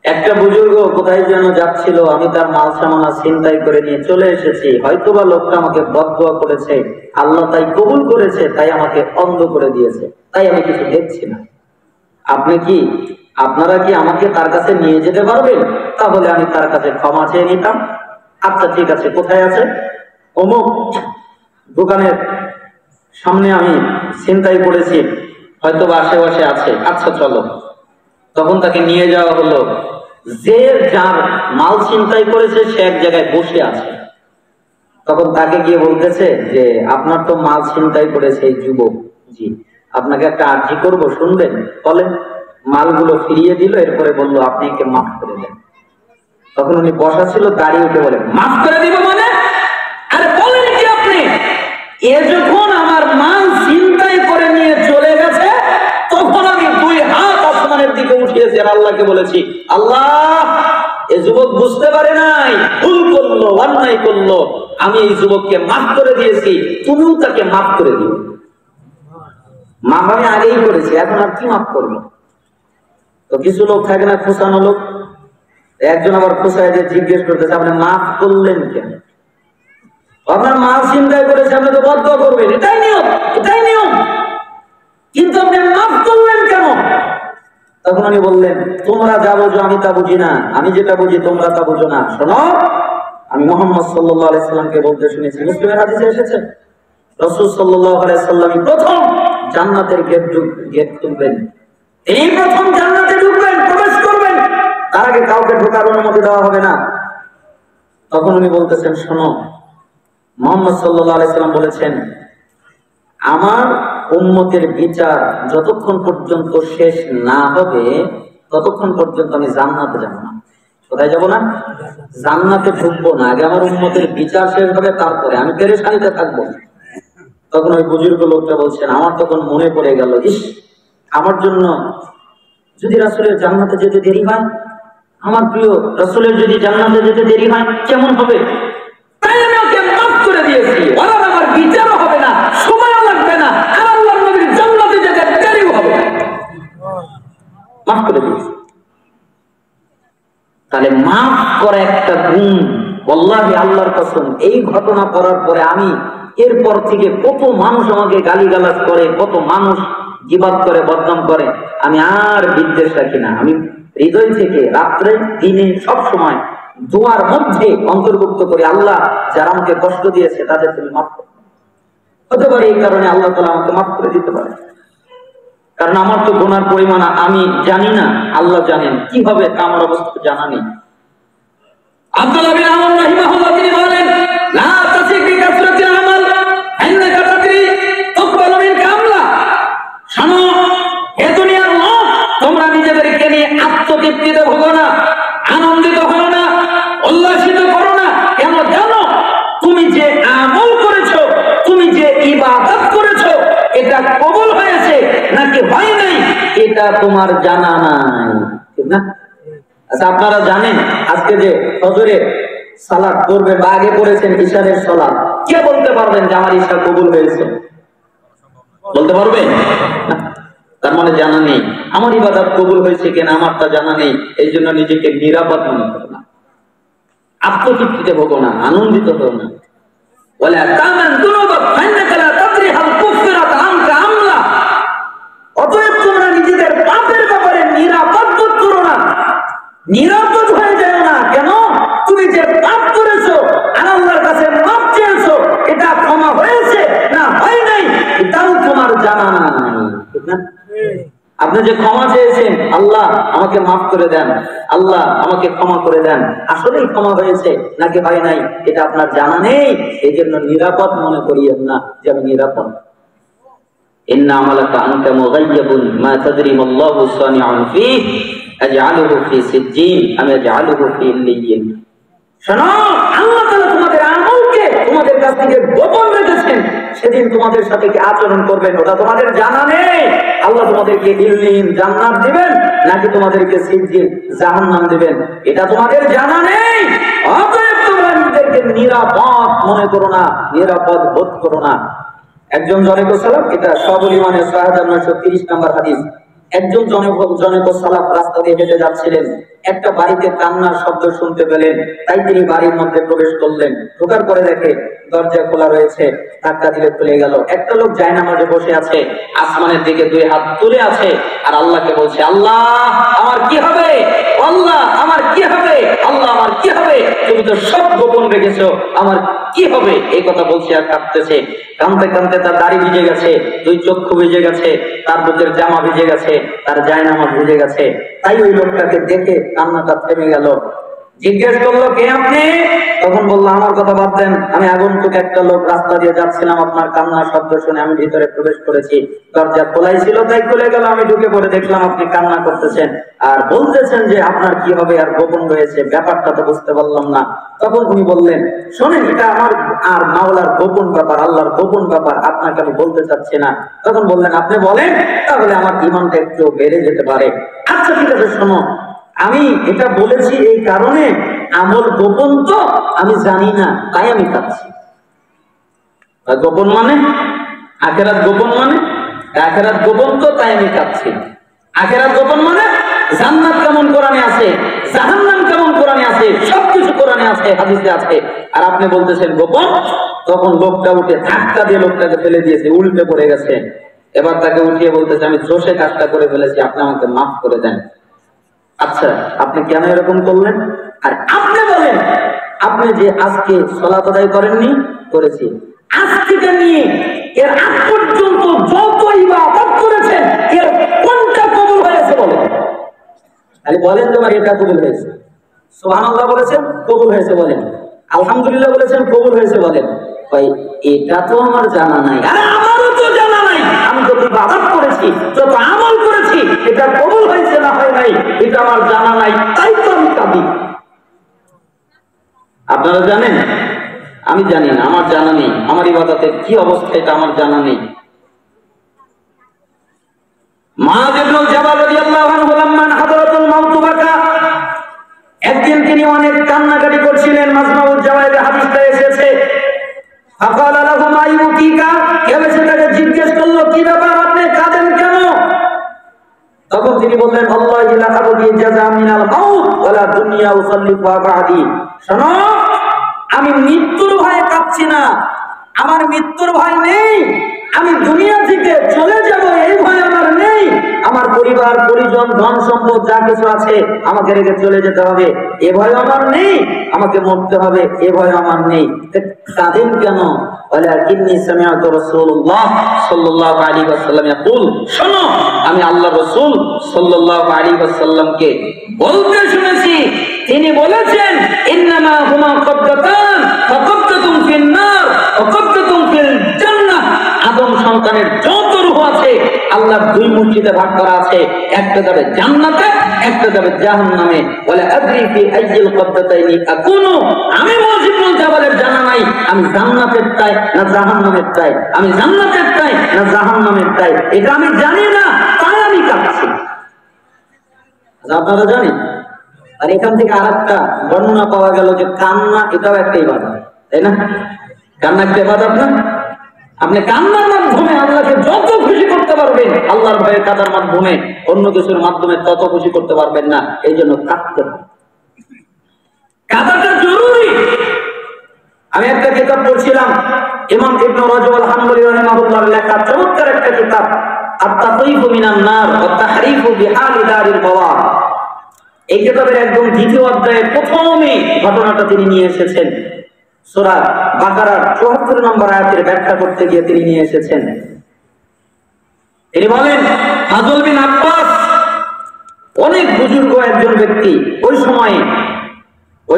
একটা বুজুর্গ কোথায় যেন যাচ্ছিল, আমি তার মাল সামানা ছিনতাই করে নিয়ে চলে এসেছি। হয়তোবা লোকটা আমাকে বদদুয়া করেছে, আল্লাহ তাই কবুল করেছে, তাই আমাকে অন্ধ করে দিয়েছে, তাই আমি কিছু দেখছি না। আপনারা কি আমাকে তার কাছে নিয়ে যেতে পারবেন? তাহলে আমি তার কাছে ক্ষমা চেয়ে নিতাম। আচ্ছা ঠিক আছে, কোথায় আছে? অমুক দোকানের সামনে আমি ছিনতাই করেছি, হয়তোবা আশেপাশে আছে। আচ্ছা চলো। তখন তাকে নিয়ে যাওয়া হলো। যে যার মাল ছিনতাই করেছে সে এক জায়গায় বসে আছে। তখন তাকে গিয়ে বলতেছে যে, আপনার তো মাল ছিনতাই করেছে এই যুবক, জি, আপনাকে একটা আর্জি করবো, শুনবেন? বলেন। মালগুলো ফিরিয়ে দিল, এরপরে বললো, আপনি একে মাফ করে দেন। তখন উনি বসা ছিল, দাঁড়িয়ে উঠে বলেন, মাফ করে দিব মানে? আরে বলেন কি আপনি? এ যখন আমার মাল ছিনতাই করে নিয়ে চলে গেছে, তখন আমি দুই হাত আসমানের দিকে উঠিয়েছি আর আল্লাহকে বলেছি, আল্লাহ, এ যুবক বুঝতে পারে নাই, ভুল করলো, অন্যায় করলো, আমি এই যুবককে মাফ করে দিয়েছি, তুমিও তাকে মাফ করে দিও। মাফ আমি আগেই করেছি, এখন আর কি মাফ করবো? তো কিছু লোক থাকে না, খোঁচানো লোক। একজন আবার খোঁচায় যে জিজ্ঞেস করতেছে, আপনি মাফ করলেন কেন? আপনার মাল ছিনতাই করেছে, আপনি তো বদদুয়া করবেন, এটাই নিয়ম, এটাই নিয়ম, কিন্তু আপনি মাফ করলেন কেন? তখন উনি বললেন, তোমরা যা বোঝো আমি তা বুঝি না, আমি যেটা বুঝি তোমরা তা বুঝো না। শোনো, আমি মুহাম্মদ সাল্লাল্লাহু আলাইহি সাল্লামকে বলতে শুনেছি, মুসলিমের হাদিসে এসেছে রাসূল সাল্লাল্লাহু আলাইহি সাল্লাম প্রথম জান্নাতের গেট খুলবেন, এই প্রথম জান্নাতে ঢুকবেন, প্রবেশ করবেন, তার আগে কাউকে ঢোকার অনুমতি দেওয়া হবে না। তখন উনি বলতেছেন, শোনো, মুহাম্মদ সাল্লাল্লাহু আলাইহি সাল্লাম বলেছেন, আমার উম্মতের বিচার যতক্ষণ পর্যন্ত শেষ না হবে ততক্ষণ পর্যন্ত আমি জান্নাতে যাব না। কোথায় যাব না? জান্নাতে ঢুকবো না, আগে আমার উম্মতের বিচার শেষ হবে, তারপরে আমি পেরেশানিতে থাকবো। তখন ওই বুজুর্গ লোকটা বলছেন, আমার তখন মনে পড়ে গেল, ইস, আমার জন্য যদি রাসূলের জান্নাতে যেতে দেরি হয়, আমার প্রিয় রাসূলের যদি জান্নাতে যেতে দেরি হয় কেমন হবে, তাই আমি ওকে মাফ করে দিয়েছি, ওরা আমার বিচারও হবে না, সময়ও লাগবে না, আর আল্লাহর নবীর জান্নাতে যেতে দেরিও হবে না, মাফ করে দিয়েছি। তাহলে মাফ করা একটা গুণ। ওয়াল্লাহি, আল্লাহর কসম, এই ঘটনা করার পরে আমি এরপর থেকে কত মানুষ আমাকে গালিগালাজ করে, কত মানুষ গীবাত করে, বদনাম করে, আমি আর বিদ্বেষ রাখি না। আমি হৃদয় থেকে রাত্রে দিনে সব সময় দোয়ার মধ্যে অন্তর্ভুক্ত করি, আল্লাহ যারা আমাকে কষ্ট দিয়েছে তাদের তুমি মাফ করো। হতে পারে এই কারণে আল্লাহ তাআলা আমাকে মাফ করে দিতে পারে, কারণ আমার তো গুনার পরিমাণ আমি জানি না, আল্লাহ জানেন। কি হবে তা আমার অবস্থা জানা নেই। আব্দুল্লাহ বিন আমর রাহিমাহুল্লাহ তিনি বলেন, লা তাসিক বিকাসরাতিল আমাল ইন্নাকা তাদরি তুকবালু মিনকা আমলা। শোনো হে দুনিয়ার লোক, তোমরা নিজেদেরকে নিয়ে আত্মতৃপ্তিতে ভোগো না, আনন্দিত হও না, উল্লাসিত করো না। কেন জানো? তুমি যে আমল করেছো, তুমি যে ইবাদত করেছো, এটা কবুল হয়েছে নাকি হয় নাই এটা তোমার জানা নাই, ঠিক না? আচ্ছা, আপনারা জানেন আজকে যে ফজরের সালাত করবেন বা আগে করেছেন ইশারের সালাত, কে বলতে পারবেন যে আমার ইশা কবুল হয়েছে? বলতে পারবেন? তার মানে জানা নেই। আমার ইবাদত কবুল হয়েছে কিনা আমার তা জানা নেই, এই জন্য নিজেকে নিরাপদ মনে করো না, আত্মতৃপ্তিতে ভোগো না, আনন্দিত হও না। ওয়ালা তামান দুনুবাক ফাইন্নাকা লা তাদরি হাল কুফিরাত আনকা আমলা। অতএব তোমরা নিজেদের পাপের ব্যাপারে নিরাপদ বোধ করো না, নিরাপদ হয়ে যায় না। কেন? তুমি যে পাপ করেছো আর আল্লাহর কাছে মাফ চেয়েছো, এটা ক্ষমা হয়েছে না হয় নাই এটাও তোমার জানা নাই, ঠিক না? আপনি যে ক্ষমা চেয়েছেন, আল্লাহ আমাকে মাফ করে দেন, আল্লাহ আমাকে ক্ষমা করে দেন, আসলেই ক্ষমা হয়েছে নাকি হয় নাই এটা আপনার জানা নেই। এই জন্য নিরাপদ মনে করিয়েন না যে আমি নিরাপদ। ইন্না আমালাকা আনতা মুগায়্যাবুন মা তাদরি মাল্লাহু সানিউন ফীহ আজআলুহু ফী সিজ্জিন আম আজআলুহু ফী ইল্লিয়িন। শোনো, আল্লাহ তাআলা তোমাদের আমলকে তোমাদের কাছ থেকে গোপন রেখেছেন, সেদিন তোমাদের সাথে কি আচরণ করবেন ওটা তোমাদের জানা নেই। আল্লাহ তোমাদেরকে ইল্লিয়িন জান্নাত দিবেন নাকি তোমাদেরকে সিজ্জিন জাহান্নাম দিবেন এটা তোমাদের জানা নেই। অতএব তোমরা নিজেদেরকে নিরাপদ মনে করো না, নিরাপদ বোধ করো না। একজন জনৈক সালাফ, এটা সবল ইমানের ৬৯৩০ নম্বর হাদিস, একজন জনৈক সালাফ রাস্তা দিয়ে হেঁটে যাচ্ছিলেন, একটা বাড়িতে কান্নার শব্দ শুনতে পেলেন, তাই তিনি বাড়ির মধ্যে প্রবেশ করলেন। ঢোকার পরে দেখে দরজা খোলা রয়েছে, ধাক্কা দিলে খুলে গেল। একটা লোক জায়নামাজে বসে আছে, আসমানের দিকে দুই হাত তুলে আছে, আর আল্লাহকে বলছে, আল্লাহ আমার কি হবে, আল্লাহ আমার কি হবে, আল্লাহ আমার কি হবে, তুমি তো সব গোপন রেখেছো, আমার কি হবে, এই কথা বলছে আর কাঁদতেছে। কাঁদতে কাঁদতে তার দাড়ি ভিজে গেছে, দুই চক্ষু ভিজে গেছে, তার বুকের জামা ভিজে গেছে, তার জায়নামাজ ভিজে গেছে। তাই ওই লোকটাকে দেখে কান্নাটা থেমে গেল। জিজ্ঞেস করলো, কে আপনি? তখন বললো, আমার কথা বাদ দেন, আমি আগন্তুক একটা লোক, রাস্তা দিয়ে যাচ্ছিলাম, আপনার কান্নার শব্দ শুনে আমি ভিতরে প্রবেশ করেছি, দরজা খোলাই ছিল তাই খুলে গেল, আমি ঢুকে পড়ে দেখলাম আপনি কান্না করতেছেন আর বলতেছেন যে আপনার কি হবে আর গোপন রয়েছে, ব্যাপারটা তো বুঝতে পারলাম না। তখন উনি বললেন, শোনেন, এটা আমার আর মাওলার গোপন ব্যাপার, আল্লাহর গোপন ব্যাপার, আপনাকে আমি বলতে চাচ্ছি না। তখন বললেন, আপনি বলেন, তাহলে আমার ঈমানটা একটু বেড়ে যেতে পারে। আচ্ছা ঠিক আছে, শোনো, আমি এটা বলেছি এই কারণে, আমল গোপন তো আমি জানি না, তাই আমি কাঁদছি। গোপন মানে আখেরাত, গোপন মানে আখেরাত গোপন তো তাই আমি কাঁদছি। আখেরাত গোপন মানে জান্নাত কেমন কোরআনে আছে, জাহান্নাম কেমন কোরআনে আছে, সবকিছু কোরআনে আছে, হাদিসে আছে, আর আপনি বলতেছেন গোপন। তখন লোকটা উঠে ধাক্কা দিয়ে লোকটাকে ফেলে দিয়েছে, উল্টে পড়ে গেছে। এবার তাকে উঠিয়ে বলতেছে, আমি জোশে কাজটা করে ফেলেছি, আপনি আমাকে মাফ করে দেন। আচ্ছা, আপনি কেন এরকম করলেন? আর আপনি বলেন, আপনি যে আজকে সালাত আদায় করেননি, করেছি। আজ থেকে নিয়ে এর আগ পর্যন্ত যত ইবাদত করেছেন এর কোনটা কবুল হয়েছে বলেন? তাহলে বলেন তোমার এটা কবুল হয়েছে। সুবহানাল্লাহ বলেছেন, কবুল হয়েছে বলেন। আলহামদুলিল্লাহ বলেছেন, কবুল হয়েছে বলেন। ভাই এটা তো আমার জানা নাই। আরে আমারও তো জানা নাই। আমি যত ইবাদত করেছি, যত আমল করেছি, এটা কবুল হয়েছে না হয় নাই এটা আমার জানা নাই, তাই তো আমি কাঁদি। আপনারা জানেন? আমি জানি না, আমার জানা নেই। আমার ইবাদতের কি অবস্থা এটা আমার জানা নেই। মুআয ইবনে জাবাল রাদিয়াল্লাহু আনহু লাম্মান হাদারাতুল মাউত বাকা, একদিন তিনি অনেক কান্নাকাটি করছিলেন। মাজমাউল জাওয়াইদে হাদিসটা এসেছে। ফাকালা লাহু মা ইউকিকা, কেউ এসে তাকে জিজ্ঞেস করলো কি ব্যাপার, আপনি কাঁদেন কেন? তখন তিনি বললেন, আল্লাহি লা আবগি জাযা মিনাল মাউত ওয়ালা দুনিয়া উসাল্লিফা বাদি। শোনো, আমি মৃত্যুর ভয়ে কাঁদছি না, আমার মৃত্যুর ভয় নেই। আমি দুনিয়া থেকে চলে যাব এই ভয় আমার নেই। আমার পরিবার পরিজন ধন সম্পদ যা কিছু আছে আমাকে রেখে চলে যেতে হবে এ ভয় আমার নেই। আমাকে মরতে হবে এ ভয় আমার নেই। কাঁদেন কেন? ওয়ালাকিন্নী সামি'তু রাসূলুল্লাহ সাল্লাল্লাহু আলাইহি ওয়াসাল্লাম ইয়াকুল, শোনো, আমি আল্লাহর রাসূল সাল্লাল্লাহু আলাইহি ওয়াসাল্লামকে বলতে শুনেছি, তিনি বলেছেন, ইন্নামা হুমা কবদাতান ফাকাবদাতুম ফিন নার ওয়া কবদাতুম ফিল জান্নাহ। আদম সন্তানের যত রূহ আছে আল্লাহর দুই মুঠিতে ভাগ করা আছে, একটা যাবে জান্নাতে, একটা যাবে জাহান্নামে। ওয়ালা আদরি ফি আইয়িল কবদাতাইনি আকুনু, আমি মুআয ইবনে জাবালের জানা নাই আমি জান্নাতের চাই না জাহান্নামের চাই, আমি জান্নাতের চাই না জাহান্নামের চাই, এটা আমি জানি না, তাই আমি কাঁদছি। আপনারা জানেন? আর এখান থেকে আরেকটা বর্ণনা পাওয়া গেল যে কান্না এটাও একটা ইবাদত, তাই না? কান্না একটা ইবাদত না? আপনি কান্নার মাধ্যমে আল্লাহকে যত খুশি করতে পারবেন, আল্লাহর ভয়ে কাঁদার মাধ্যমে অন্য কিছুর মাধ্যমে তত খুশি করতে পারবেন না। এই জন্য কাঁদতে হবে, কাঁদাটা জরুরি। আমি একটা কিতাব পড়ছিলাম, ইমাম ইবনে রাজব আল-হাম্বলি রাহিমাহুল্লাহর লেখা চমৎকার একটা কিতাব, আত-তাকয়ীফু মিনান নার ওয়া তাহরিফু বিহালি দারিল বাওয়ার। এই কিতাবের একদম দ্বিতীয় অধ্যায়ে প্রথমে ঘটনাটা তিনি নিয়ে এসেছেন। সূরা বাকারার ৭৪ নম্বর আয়াতের ব্যাখ্যা করতে গিয়ে তিনি নিয়ে এসেছেন। তিনি বলেন, ফাজল বিন আব্বাস অনেক বুজুর্গ একজন ব্যক্তি। ওই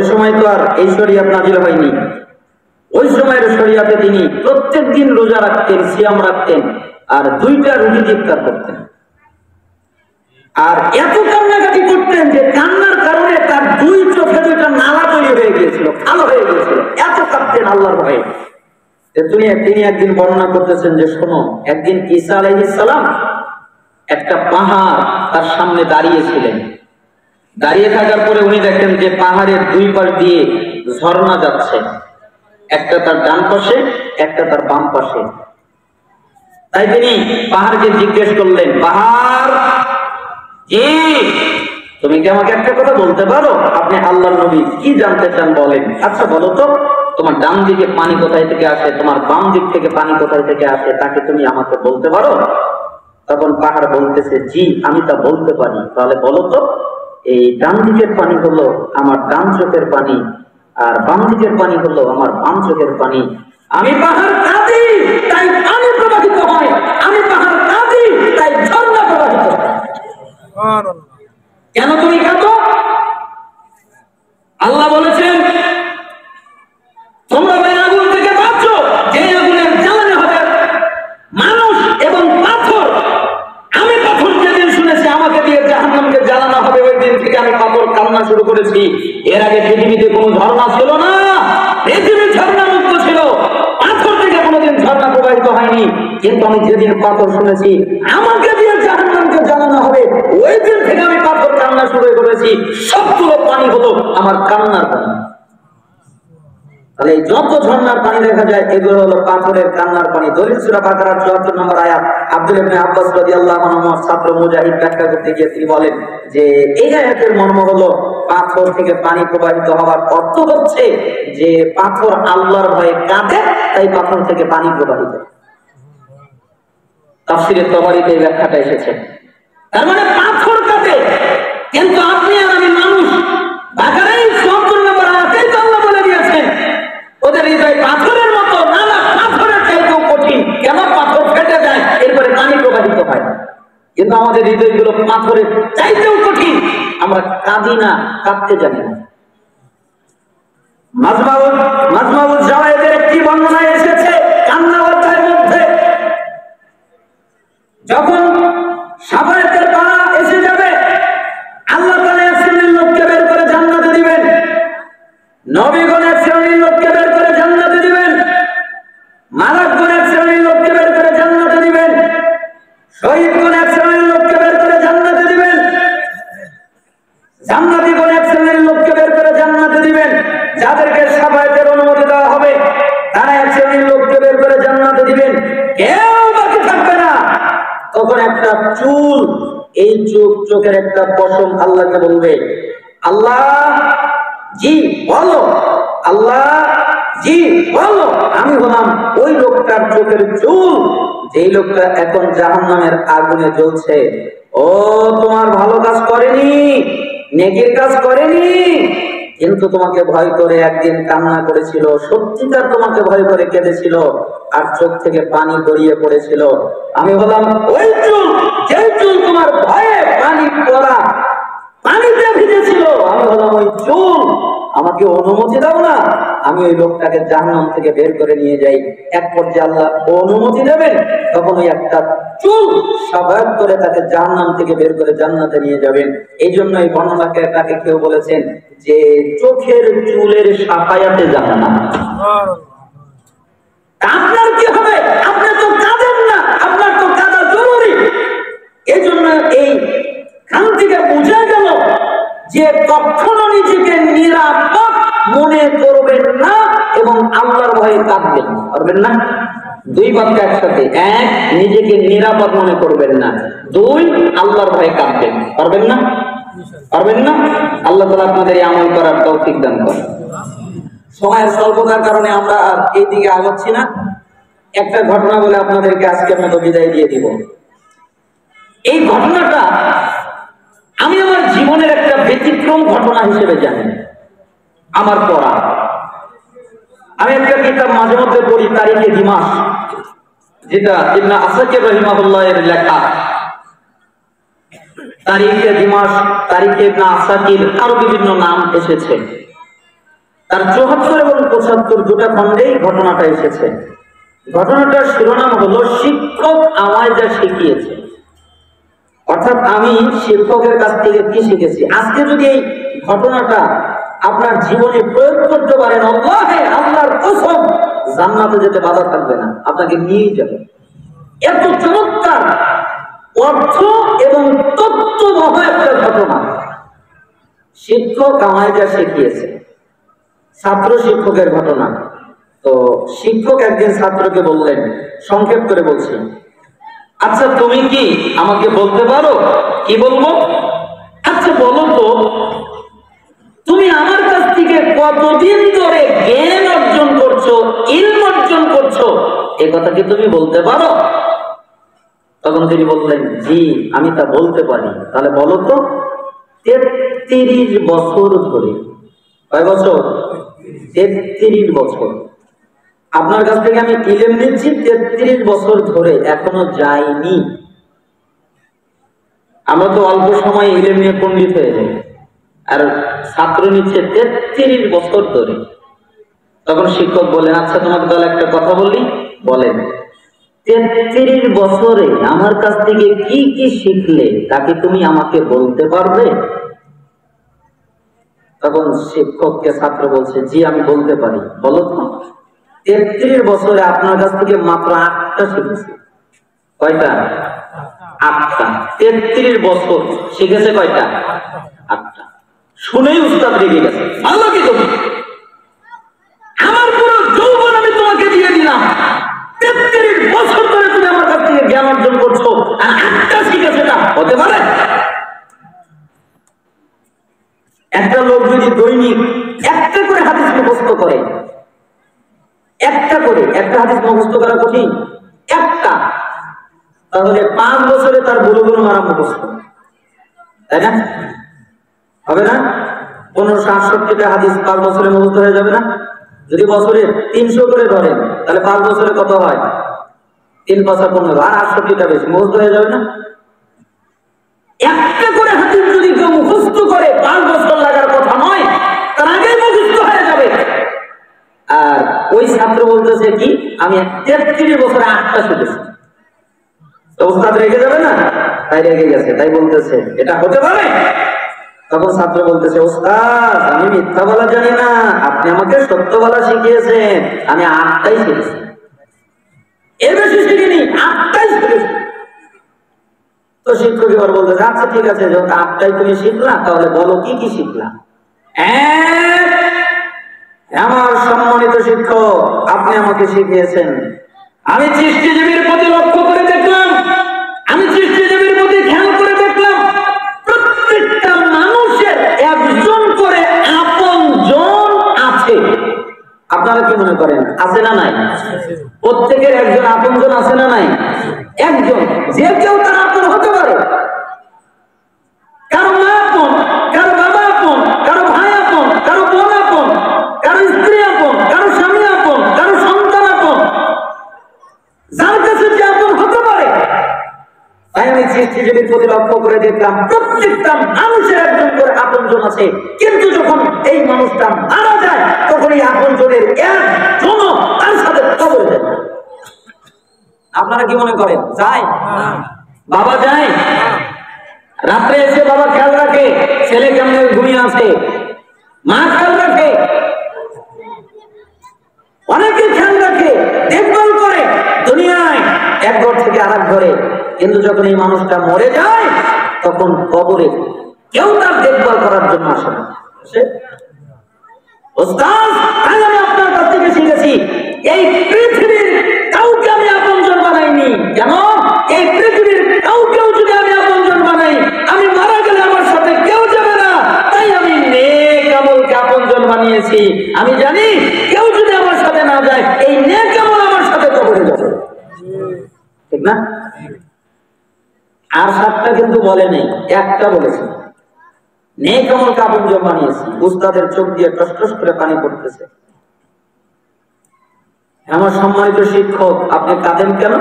সময় তো আর এই শরীয়ত নাযিল হয়নি। ওই সময়ের শরীয়তে তিনি প্রত্যেক দিন রোজা রাখতেন, সিয়াম রাখতেন, আর 2টা রুটি ইফতার করতেন। আর এত কান্নাকাটি করতেন যে কান্নার কারণে তার 2 চোখে 2টা নালা তৈরি হয়ে গিয়েছিল, কালো হয়ে গিয়েছিল, এত কাঁদতেন আল্লাহর ভয়ে। তিনি একদিন বর্ণনা করতেছেন যে, শোনো, একদিন ঈসা আলাইহিস সালাম একটা পাহাড় তার সামনে দাঁড়িয়েছিলেন। দাঁড়িয়ে থাকার পরে উনি দেখেন যে পাহাড়ের 2 পাশ দিয়ে ঝর্ণা যাচ্ছে, একটা তার ডান পাশে, একটা তার বাম পাশে। তাই তিনি পাহাড়কে জিজ্ঞেস করলেন, পাহাড়, তুমি কি আমাকে একটা কথা বলতে পারো? আপনি আল্লাহর নবী, কি জানতে চান বলেন। আচ্ছা বলো তো, তোমার ডান দিকে পানি কোথায় থেকে আসে, তোমার বাম দিক থেকে পানি কোথায় থেকে আসে, তাকে তুমি আমাকে বলতে পারো? তখন পাহাড় বলতেছে, জি আমি তা বলতে পারি। তাহলে বলো তো, এই ডান দিকের পানি হলো আমার ডান চোখের পানি, আর বাম দিকের পানি হলো আমার বাম চোখের পানি। আমি পাহাড় কাঁদি তাই পানি প্রবাহিত হয়, আমি পাহাড় কাঁদি তাই ঝর্ণা প্রবাহিত হয়। কেন তুমি কাঁদো? আল্লাহ বলেছেন, তোমরা ওই আগুন থেকে বাঁচো যে আগুনের জ্বালানি হবে মানুষ এবং পাথর। আমি পাথর যেদিন শুনেছি আমাকে দিয়ে জাহান্নামকে জ্বালানো হবে, ওই দিন থেকে আমি পাথর কান্না শুরু করেছি। এর আগে পৃথিবীতে কোনো ঝর্ণা ছিল না, পৃথিবী ঝর্ণা মুক্ত ছিল, পাথর থেকে কোনোদিন ঝর্ণা প্রবাহিত হয়নি। কিন্তু আমি যেদিন পাথর শুনেছি আমাকে দিয়ে জাহান্নামকে জ্বালানো হবে, ওই দিন থেকে আমি পাথর কান্না শুরু করেছি। সবগুলো পানি হলো আমার কান্নার পানি। তাহলে যত ঝর্ণার পানি দেখা যায় এগুলো হলো পাথরের কান্নার পানি। দলিল সূরা বাকারার ৭৪ নম্বর আয়াত। আব্দুল্লাহ ইবনে আব্বাস রাদিয়াল্লাহু আনহু ছাত্র মুজাহিদ ব্যাখ্যা করতে গিয়ে তিনি বলেন যে এই আয়াতের মর্ম হলো পাথর থেকে পানি প্রবাহিত হওয়ার অর্থ হচ্ছে যে পাথর আল্লাহর ভয়ে কাঁদে, তাই পাথর থেকে পানি প্রবাহিত। তাফসীরে তাবারীতে এই ব্যাখ্যাটা এসেছে। তার মানে পাথর কাঁদে, কিন্তু আপনি আর আমি মানুষ। বাকারার ৭৪ নম্বর আয়াতে আল্লাহ বলে দিয়েছেন আমাদের হৃদয়গুলো পাথরের চাইতেও কঠিন, আমরা কাঁদি না, কাঁদতে জানি না। মাজমাউল জাওয়ায়েদের একটি বর্ণনা এসেছে কান্না অধ্যায়ের মধ্যে, যখন শাফায়াতের পালা এসে যাবে, আল্লাহ তাআলা এক শ্রেণীর লোককে বের করে জান্নাতে দিবেন, নবীগণ এক শ্রেণীর লোককে বের করে জান্নাতে দিবেন, মালাকগণ এক শ্রেণীর লোককে বের করে জান্নাতে দিবেন, শহীদগণ এক শ্রেণীর লোককে বের করে জান্নাতে দিবেন, জান্নাতীগণ এক শ্রেণীর লোককে বের করে জান্নাতে দিবেন। যাদেরকে শাফায়াতের অনুমতি দেওয়া হবে তারা এক শ্রেণীর লোককে বের করে জান্নাতে দিবেন, কেউ বাকি থাকবে না। তখন একটা চুল, এই চোখের একটা পশম আল্লাহকে বলবে, আল্লাহ জি বলো, আল্লাহ জি বলো। আমি হলাম ওই লোকটার চোখের চুল, যেই লোকটা এখন জাহান্নামের আগুনে জ্বলছে। ও তোমার ভালো কাজ করেনি, নেকির কাজ করেনি, কিন্তু তোমাকে ভয় করে একদিন কান্না করেছিল, সত্যিকার তোমাকে ভয় করে কেঁদেছিল, আর চোখ থেকে পানি গড়িয়ে পড়েছিল। আমি বললাম ওই চুল, যে চুল তোমার ভয়ে পানি পড়া, পানিতে ভিজেছিল, আমি বললাম ওই চুল, আমাকে অনুমতি দাও না, আমি ওই লোকটাকে জাহান্নাম থেকে বের করে নিয়ে যাই। এক পর্যায়ে আল্লাহ অনুমতি দেবেন, তখন ওই একটা চুল শাফায়াত করে তাকে জাহান্নাম থেকে বের করে জান্নাতে নিয়ে যাবেন। এই জন্য এই বর্ণনাকে তাকে কেউ বলেছেন যে চোখের চুলের শাফায়াতে জাহান্নাম। আপনার কি হবে? আপনি তো কাঁদেন না, আপনার তো কাঁদা জরুরি। এই জন্য এই খান থেকে বোঝা গেল যে কখনো নিজেকে নিরাপদ মনে করবেন না এবং আল্লাহর ভয়ে কাঁদবেন, পারবেন না। দুই বাক্য একসাথে, এক নিজেকে নিরাপদ মনে করবেন না, দুই আল্লাহর ভয়ে কাঁদবেন, পারবেন না, পারবেন না। আল্লাহ তাআলা আপনাদের এই আমল করার তৌফিক দান করেন। সময়ের স্বল্পতার কারণে আমরা আর এই দিকে আগাচ্ছি না। একটা ঘটনা বলে আপনাদেরকে আজকের মতো বিদায় দিয়ে দিব। এই ঘটনাটা আমি আমার জীবনের একটা ব্যতিক্রম ঘটনা হিসেবে জানি। আমার পড়া, আমি একটা কিতাব মাঝে মধ্যে পড়ি, তারিখে দিমাশ, যেটা ইবনে আসাকির রাহিমাহুল্লাহ এর লেখা। তারিখে দিমাশ, তারিখে ইবনে আসাকির, আরো বিভিন্ন নাম এসেছে। তার 74 এবং 75 দুটা খণ্ডেই ঘটনাটা এসেছে। ঘটনাটার শিরোনাম হলো শিক্ষক আমায় যা শিখিয়েছে। অর্থাৎ আমি শিক্ষকের কাছ থেকে কি শিখেছি। আজকে যদি এই ঘটনাটা আপনার জীবনে প্রয়োগ করতে পারেন, আল্লাহর কসম, জান্নাতে যেতে বাধা থাকবে না, আপনাকে নিয়েই যাবে। এত চমৎকার অর্থ এবং তত্ত্ববহ একটা ঘটনা। শিক্ষক আমায় যা শিখিয়েছে, ছাত্র শিক্ষকের ঘটনা। তো শিক্ষক একদিন ছাত্রকে বললেন, সংক্ষেপ করে বলছি, আচ্ছা তুমি কি আমাকে বলতে পারো? কি বলবো? আচ্ছা বলো তো, তুমি আমার কাছ থেকে কতদিন ধরে জ্ঞান অর্জন করছো, ইলম অর্জন করছো, এ কথা কি তুমি বলতে পারো? তখন তিনি বললেন, জি আমি তা বলতে পারি। তাহলে বলো তো, 33 বছর ধরে। কয় বছর? 33 বছর। আপনার কাছ থেকে আমি ইলম নিচ্ছি 33 বছর ধরে, এখনো যাইনি। আমরা তো অল্প সময় ইলম নিয়ে পণ্ডিত হয়ে যাই, আর ছাত্র নিচ্ছে 33 বছর ধরে। তখন শিক্ষক বলেন, আচ্ছা তোমাকে তাহলে একটা কথা বলি, বলেন 33 বছরে আমার কাছ থেকে কি কি শিখলে তাকে তুমি আমাকে বলতে পারবে? তখন শিক্ষককে ছাত্র বলছে, জি আমি বলতে পারি। বলো তো, 33 বছরে আপনার কাছ থেকে মাত্র 8টা শিখেছি। কয়টা? 8টা। 33 বছর শিখেছে কয়টা? 8টা। শুনেই উস্তাদ রেগে গেছে, ভালো কি তুমি, আমার পুরো যৌবন আমি তোমাকে দিয়ে দিলাম, 33 বছর ধরে তুমি আমার কাছ থেকে জ্ঞান অর্জন করছো, আর 8টা শিখেছে, তা হতে পারে? একটা লোক যদি দৈনিক একটা করে হাদিস মুখস্থ করে, একটা করে, একটা হাদিস মুখস্থ করা কঠিন, একটা, তাহলে 5 বছরে তার বুলুগুল মারা মুখস্থ, তাই না? হবে না? 1568টা হাদিস 5 বছরে মুখস্থ হয়ে যাবে না? যদি বছরে 300 করে ধরেন, তাহলে 5 বছরে কত হয়? 3 × 5 = 15, আর 68টা বেশি মুখস্থ হয়ে যাবে না? করে 5 বছর লাগার কথা নয়, তার আগেই মুখস্থ হয়ে যাবে। আর ওই ছাত্র বলতেছে কি, আমি 33 বছরে 8টা শিখেছি। তো ওস্তাদ রেগে যাবে না? তাই রেগে গেছে, তাই বলতেছে এটা হতে পারে। তখন ছাত্র বলতেছে, ওস্তাদ আমি মিথ্যা বলা জানি না, আপনি আমাকে সত্য বলা শিখিয়েছেন, আমি 8টাই শিখেছি, এর বেশি শিখিনি, 8টাই শিখেছি। তো শিক্ষক এবার বলতেছে, আচ্ছা ঠিক আছে, যখন 8টাই তুমি শিখলা তাহলে বলো কি কি শিখলা। আমার সম্মানিত শিক্ষক, আপনি আমাকে শিখিয়েছেন, আমি সৃষ্টিজীবীর প্রতি লক্ষ্য করে দেখলাম, আমি সৃষ্টিজীবীর প্রতি খেয়াল করে দেখলাম, প্রত্যেকটা মানুষের একজন করে আপনজন আছে। আপনারা কি মনে করেন, আছে না নাই? প্রত্যেকের একজন আপনজন আছে না নাই? একজন, যে কেউ তার আপন হতে পারে। কারো মা আপন, কারো বাবা আপন, কারো ভাই আপন, কারো বোন আপন, কারো স্ত্রী আপন, কারো স্বামী আপন, কারো সন্তান আপন, যার কাছে যে আপন হতে পারে। তাই আমি সৃষ্টিজীবীর প্রতি লক্ষ্য করে দেখলাম, প্রত্যেকটা মানুষের একজন করে আপনজন আছে। কিন্তু যখন এই মানুষটা মারা যায়, তখন এই আপনজনের একজনও তার সাথে কবরে যায়। আপনারা কি মনে করেন যায়? বাবা যায়? রাত্রে এসে বাবা খেয়াল রাখে ছেলে কেমন ঘুমিয়ে আছে, মা খেয়াল রাখে, অনেকে খেয়াল রাখে, দেখভাল করে দুনিয়ায় এক ঘর থেকে আরেক ঘরে। কিন্তু যখন এই মানুষটা মরে যায়, তখন কবরে কেউ তার দেখভাল করার জন্য আসে না। ওস্তাদ, আমি আপনার কাছ থেকে শিখেছি, এই পৃথিবীর কাউকে আমি আপনজন বানাইনি। কেন? এই পৃথিবীর কাউকেও যদি আমি আপনজন বানাই, আমি মারা গেলে আমার সাথে কেউ যাবে না। তাই আমি নেক আমলকে আপনজন বানিয়েছি। আমি জানি কেউ যদি আমার সাথে না যায়, এই নেক আমল আমার সাথে কবরে যাবে। ঠিক না? আর 7টা কিন্তু বলে নেই, একটা বলেছে, নেক আমলকে আপনজন বানিয়েছি। উস্তাদের চোখ দিয়ে টস টস করে পানি পড়তেছে। আমার সম্মানিত শিক্ষক, আপনি কাঁদেন কেন?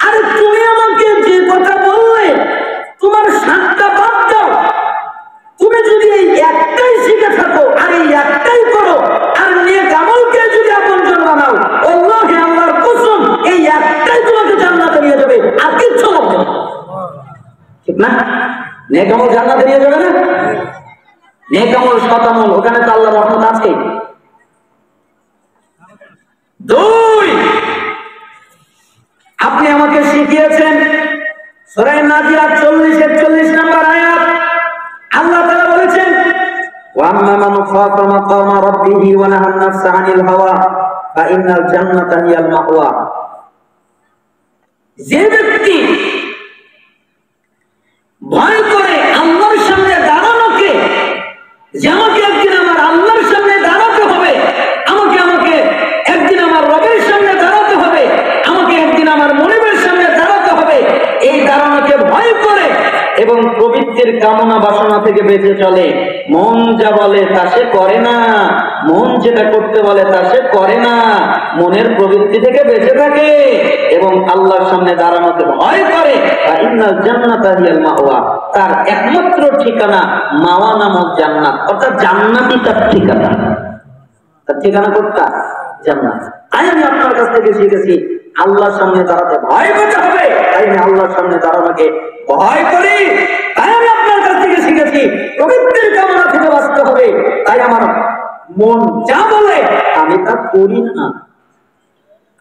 আরে তুমি আমাকে যে কথা বললে, তোমার 7টা বাদ দাও। তুমি যদি এই একটাই শিখে থাকো আর এই একটাই করো, আর নেক আমলকে যদি আপনজন বানাও, আল্লাহে আল্লাহর কসম, এই একটাই তোমাকে জান্নাতে নিয়ে যাবে, আর কিচ্ছু লাগবে না। ঠিক না? নেক আমল জান্নাতে নিয়ে যাবে না? নেক আমল, সৎ আমল, ওখানে তো আল্লাহর রহমত আছে। 2, আপনি আমাকে শিখিয়েছেন সূরা নাজিয়াত 40 নম্বর আয়াত, আল্লাহ তাআলা বলেছেন, ওয়া আম্মা মান খাফা মাকামা রাব্বিহি ওয়া নাহান নাফসা আনিল হাওয়া ফা ইন্নাল জান্নাতা হিয়াল মাওয়া। যে ব্যক্তি ভয় করে আল্লাহর সামনে দাঁড়ানোকে, যে আমাকে একদিন আমার আল্লাহর সামনে দাঁড়াতে হবে, আমাকে একদিন আমার রবের সামনে দাঁড়াতে হবে, আমাকে একদিন আমার মনিবের সামনে দাঁড়াতে হবে, এই দাঁড়ানোকে ভয় করে এবং প্রবৃত্তির কামনা বাসনা থেকে বেঁচে চলে। মন যা বলে তা সে করে না, মন যেটা করতে বলে তা সে করে না, মনের প্রবৃত্তি থেকে বেঁচে থাকে এবং আল্লাহর সামনে দাঁড়ানোকে ভয় করে। ইন্নাল জান্নাতা হিয়াল মাওয়া, তার একমাত্র ঠিকানা মাওয়া নামক জান্নাত, অর্থাৎ জান্নাতই তার ঠিকানা। তার ঠিকানা কোনটা? জান্নাত। তাই আমি আপনার কাছ থেকে শিখেছি, আল্লাহর সামনে দাঁড়াতে ভয় পেতে হবে, তাই আমি আল্লাহর সামনে দাঁড়ানোকে ভয় করি। তাই আমি আপনার কাছ থেকে শিখেছি, প্রবৃত্তির কামনা থেকে বাঁচতে হবে, তাই আমার মন যা বলে আমি তা করি না,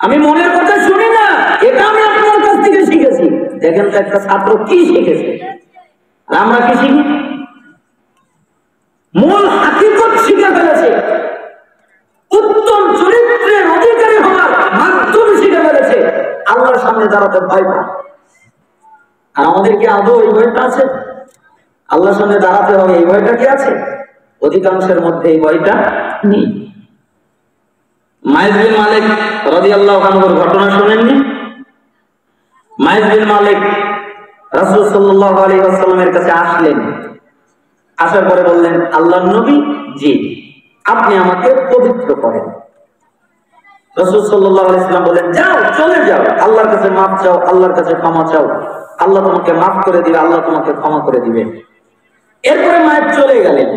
আমি মনের কথা শুনি না। এটা আমি আপনার কাছ থেকে শিখেছি। দেখেন তো একটা ছাত্র কি শিখেছে, আর আমরা কি শিখি? মূল হাকিকত শিখে ফেলেছে, উত্তম চরিত্রের অধিকারী হওয়ার মাধ্যম শিখে ফেলেছে, আল্লাহর সামনে দাঁড়াতে ভয় পায়। আর আমাদের কি আদৌ এই ভয়টা আছে? আল্লাহর সামনে দাঁড়াতে হবে, এই ভয়টা কি আছে? অধিকাংশের মধ্যে এই ভয়টা নেই। মাইজ বিন মালিক রাদিয়াল্লাহু আনহুর ঘটনা শুনেননি? মাইজ বিন মালিক রাসূল সাল্লাল্লাহু আলাইহি ওয়াসাল্লামের কাছে আসলেন। আসার পরে বললেন, আল্লাহর নবী, জি, আপনি আমাকে পবিত্র করেন। রাসূল সাল্লাল্লাহু আলাইহি ওয়াসাল্লাম বলেন, যাও, চলে যাও, আল্লাহর কাছে মাফ চাও, আল্লাহর কাছে ক্ষমা চাও, আল্লাহ তোমাকে মাফ করে দিবে, আল্লাহ তোমাকে ক্ষমা করে দিবে। এরপরে মায়ের চলে গেলেন।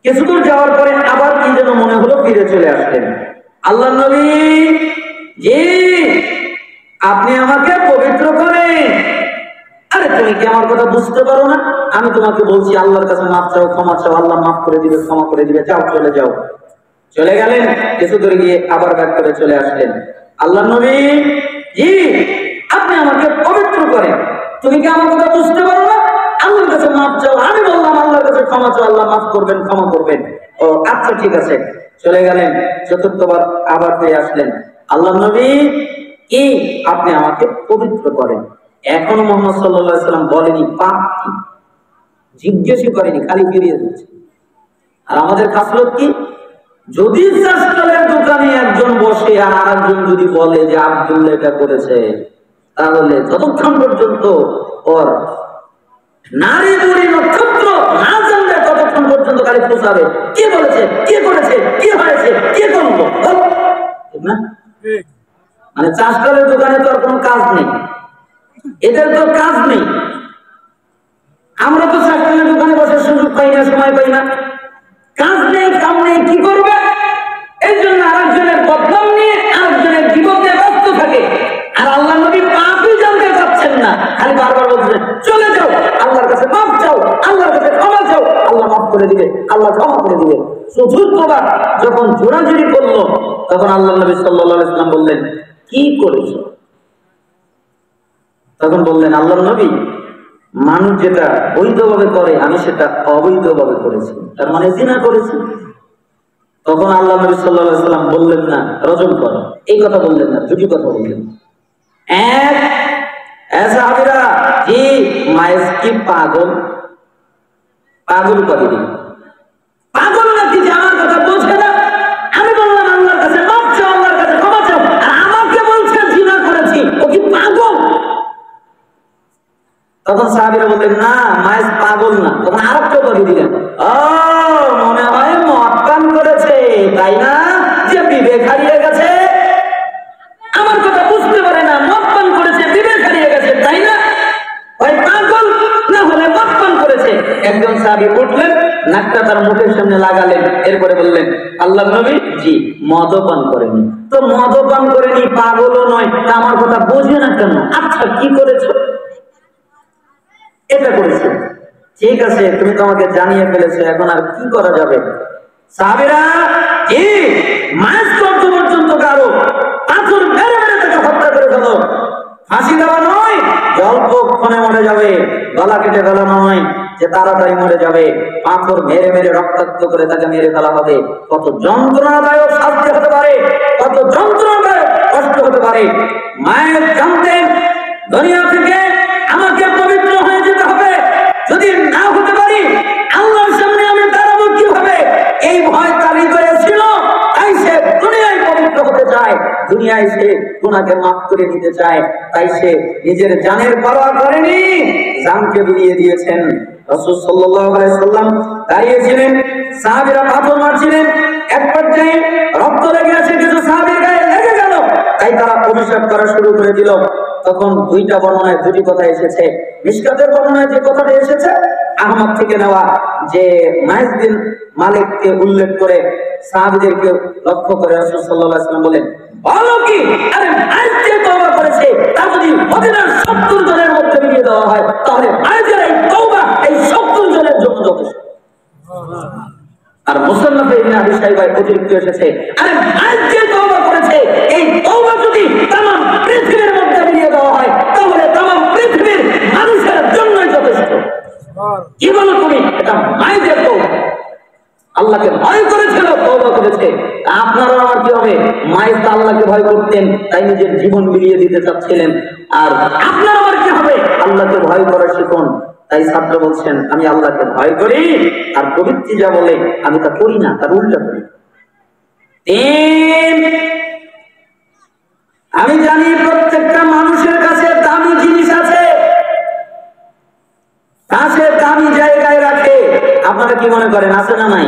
কিছু দূর যাওয়ার পরে আবার কি যেন মনে হলো, ফিরে চলে আসলেন। আল্লাহ নবী, জি আপনি আমাকে পবিত্র করেন। আরে তুমি কি আমার কথা বুঝতে পারো না? আমি তোমাকে বলছি আল্লাহর কাছে মাফ চাও, ক্ষমা চাও, আল্লাহ মাফ করে দিবে, ক্ষমা করে দিবে, যাও চলে যাও। চলে গেলেন, কিছু দূর গিয়ে আবার ব্যাক করে চলে আসলেন। আল্লাহ নবী, জি আপনি আমাকে পবিত্র করেন। তুমি কি আমার কথা বুঝতে পারো না? আল্লাহর কাছে মাফ চাও। আমি বললাম আল্লাহর কাছে ক্ষমা চাও, আল্লাহ মাফ করবেন, ক্ষমা করবেন। ও আচ্ছা ঠিক আছে। চলে গেলেন, চতুর্থবার আবার ফিরে আসলেন। আল্লাহ নবী, কি আপনি আমাকে পবিত্র করেন। এখনো মোহাম্মদ সাল্লাল্লাহু আলাইহি সাল্লাম বলেনি পাপ কি, জিজ্ঞেসই করেনি, খালি ফিরিয়ে দিচ্ছে। আর আমাদের খাসলত কি, যদি চাষকালের দোকানে একজন বসে আর আরেকজন যদি বলে যে আব্দুল্লাহ এটা করেছে, তাহলে যতক্ষণ পর্যন্ত ওর নারী বুড়ি নক্ষত্র না জানবে ততক্ষণ পর্যন্ত খালি পৌঁছাবে, কে বলেছে, কে করেছে, কে হয়েছে, কে করবো, ঠিক না? মানে চাষকালের দোকানে তো আর কোনো কাজ নেই, এদের তো কাজ নেই। আমরা তো চাষকালের দোকানে বসার সুযোগ পাই না, সময় পাই না, কাজ নেই, কাম নেই, কি করবে? এই জন্য আরেকজনের বদনাম নিয়ে আরেকজনের বিপদে ব্যস্ত থাকে। আর আল্লাহ নবী পাপই জানতে চাচ্ছেন না, খালি বারবার বলছেন চলে যাও, আল্লাহর কাছে মাফ চাও, আল্লাহর কাছে ক্ষমা চাও, আল্লাহ মাফ করে দিবে, আল্লাহ ক্ষমা করে দিবে। চতুর্থবার যখন জোরাজুরি করলো, তখন আল্লাহ নবী সাল্লাল্লাহু আলাইহি ওয়াসাল্লাম বললেন কি করেছো? তখন বললেন আল্লাহ নবী, মানুষ যেটা বৈধভাবে করে আমি সেটা অবৈধভাবে করেছি, তার মানে জিনা করেছি। তখন আল্লাহ নবী সাল্লাল্লাহু আলাইহি ওয়াসাল্লাম বললেন না রজম করো, এই কথা বললেন না, দুটি কথা বললেন। এক, সাহাবীরা কি মায়ের কি পাগল? পাগল করে দিন, পাগল নাকি যে আমার কথা বোঝে না? আমি বললাম আল্লাহর কাছে মাফ চাও, আল্লাহর কাছে ক্ষমা চাও, আর আমাকে বলছে জিনা করেছি, ও কি পাগল? তখন সাহাবীরা বললেন না মায়ের পাগল না। তখন আরেকটা বলে দিলেন, ও মনে হয় মদ পান করেছে, তাই না, যে বিবেক হারিয়ে গেছে, আমার কথা বুঝতে পারে না, মদ পান করেছে, বিবেক হারিয়ে গেছে, তাই না, ওই পাগল না হলে মদ পান করেছে। একজন সাহাবী উঠলেন, নাকটা তার মুখের সামনে লাগালেন, এরপরে বললেন আল্লাহর নবী, জি মদপান করেনি। তো মদপান করেনি, পাগলও নয়, তা আমার কথা বোঝে না কেন? আচ্ছা কি করেছো? এটা করেছে, ঠিক আছে, তুমি তো আমাকে জানিয়ে ফেলেছো, এখন আর কি করা যাবে? সাহাবীরা কি মাস পর্যন্ত কারো পাথর মেরে মেরে তাকে হত্যা করে ফেলো, ফাঁসি দেওয়া নয় অল্পক্ষণে মরে যাবে, গলা কেটে ফেলা নয় যে তাড়াতাড়ি মরে যাবে, পাথর মেরে মেরে রক্তাক্ত করে তাকে মেরে ফেলা হবে। কত যন্ত্রণাদায়ক শাস্তি হতে পারে, কত যন্ত্রণাদায়ক কষ্ট হতে পারে। মায়ের জানতেন দুনিয়া থেকে আমাকে পবিত্র হয়ে যেতে হবে, যদি না হতে পারি আল্লাহর সামনে আমি দাঁড়াবো কিভাবে, এই ভয় তার হৃদয়ে ছিল। তাই সে দুনিয়ায় পবিত্র হতে চায়, দুনিয়ায় সে গুনাহকে মাফ করে দিতে চায়, তাই সে নিজের জানের পরোয়া করেনি, জানকে বিলিয়ে দিয়েছেন। রাসূল সাল্লাল্লাহু আলাইহি সাল্লাম দাঁড়িয়েছিলেন, সাহাবীরা পাথর মারছিলেন, এক পর্যায়ে রক্ত লেগে আছে, কিছু সাহাবীর গায়ে লেগে গেল, তাই তারা অভিশাপ করা শুরু করে দিল। তখন দুইটা বর্ণনায় দুটি কথা এসেছে। মিশকাতের বর্ণনায় যে কথাটা এসেছে আহমদ থেকে নেওয়া, যে মাইজ বিন মালিককে উল্লেখ করে সাহাবীদেরকে লক্ষ্য করে রাসূল সাল্লাল্লাহু আলাইহি ওয়াসাল্লাম বলেন, বলো কি, আরে মাইজ যে তওবা করেছে তা যদি মদিনার 70 জনের মধ্যে মিলিয়ে দেওয়া হয়, তাহলে মাইজের এই তওবা এই 70 জনের জন্য যথেষ্ট। আর মুসান্নাফে ইবনে আবি শাইবায় অতিরিক্ত এসেছে, আরে মাইজ যে তওবা করেছে এই তওবা যদি तमाम পৃথিবীর মধ্যে মিলিয়ে দেওয়া হয়, তাহলে तमाम পৃথিবীর মানুষের জন্যই যথেষ্ট। কি বলো তুমি, এটা মাইজের তওবা, আল্লাহকে ভয় করেছিল, তওবা করেছে। আপনারা আমার কি হবে, মাইজ তো আল্লাহকে ভয় করতেন, তাই নিজের জীবন বিলিয়ে দিতে চাচ্ছিলেন। আর আপনারা আমার কি হবে, আল্লাহকে ভয় করা শিখুন। তাই ছাত্র বলছেন আমি আল্লাহকে ভয় করি, আর প্রবৃত্তি যা বলে আমি তা করি না, তার উল্টা করি। আমি জানি প্রত্যেকটা মানুষের কাছে দামি জিনিস আছে, কাছে দামি জায়গায় রাখে। আপনারা কি মনে করেন আছে না নাই?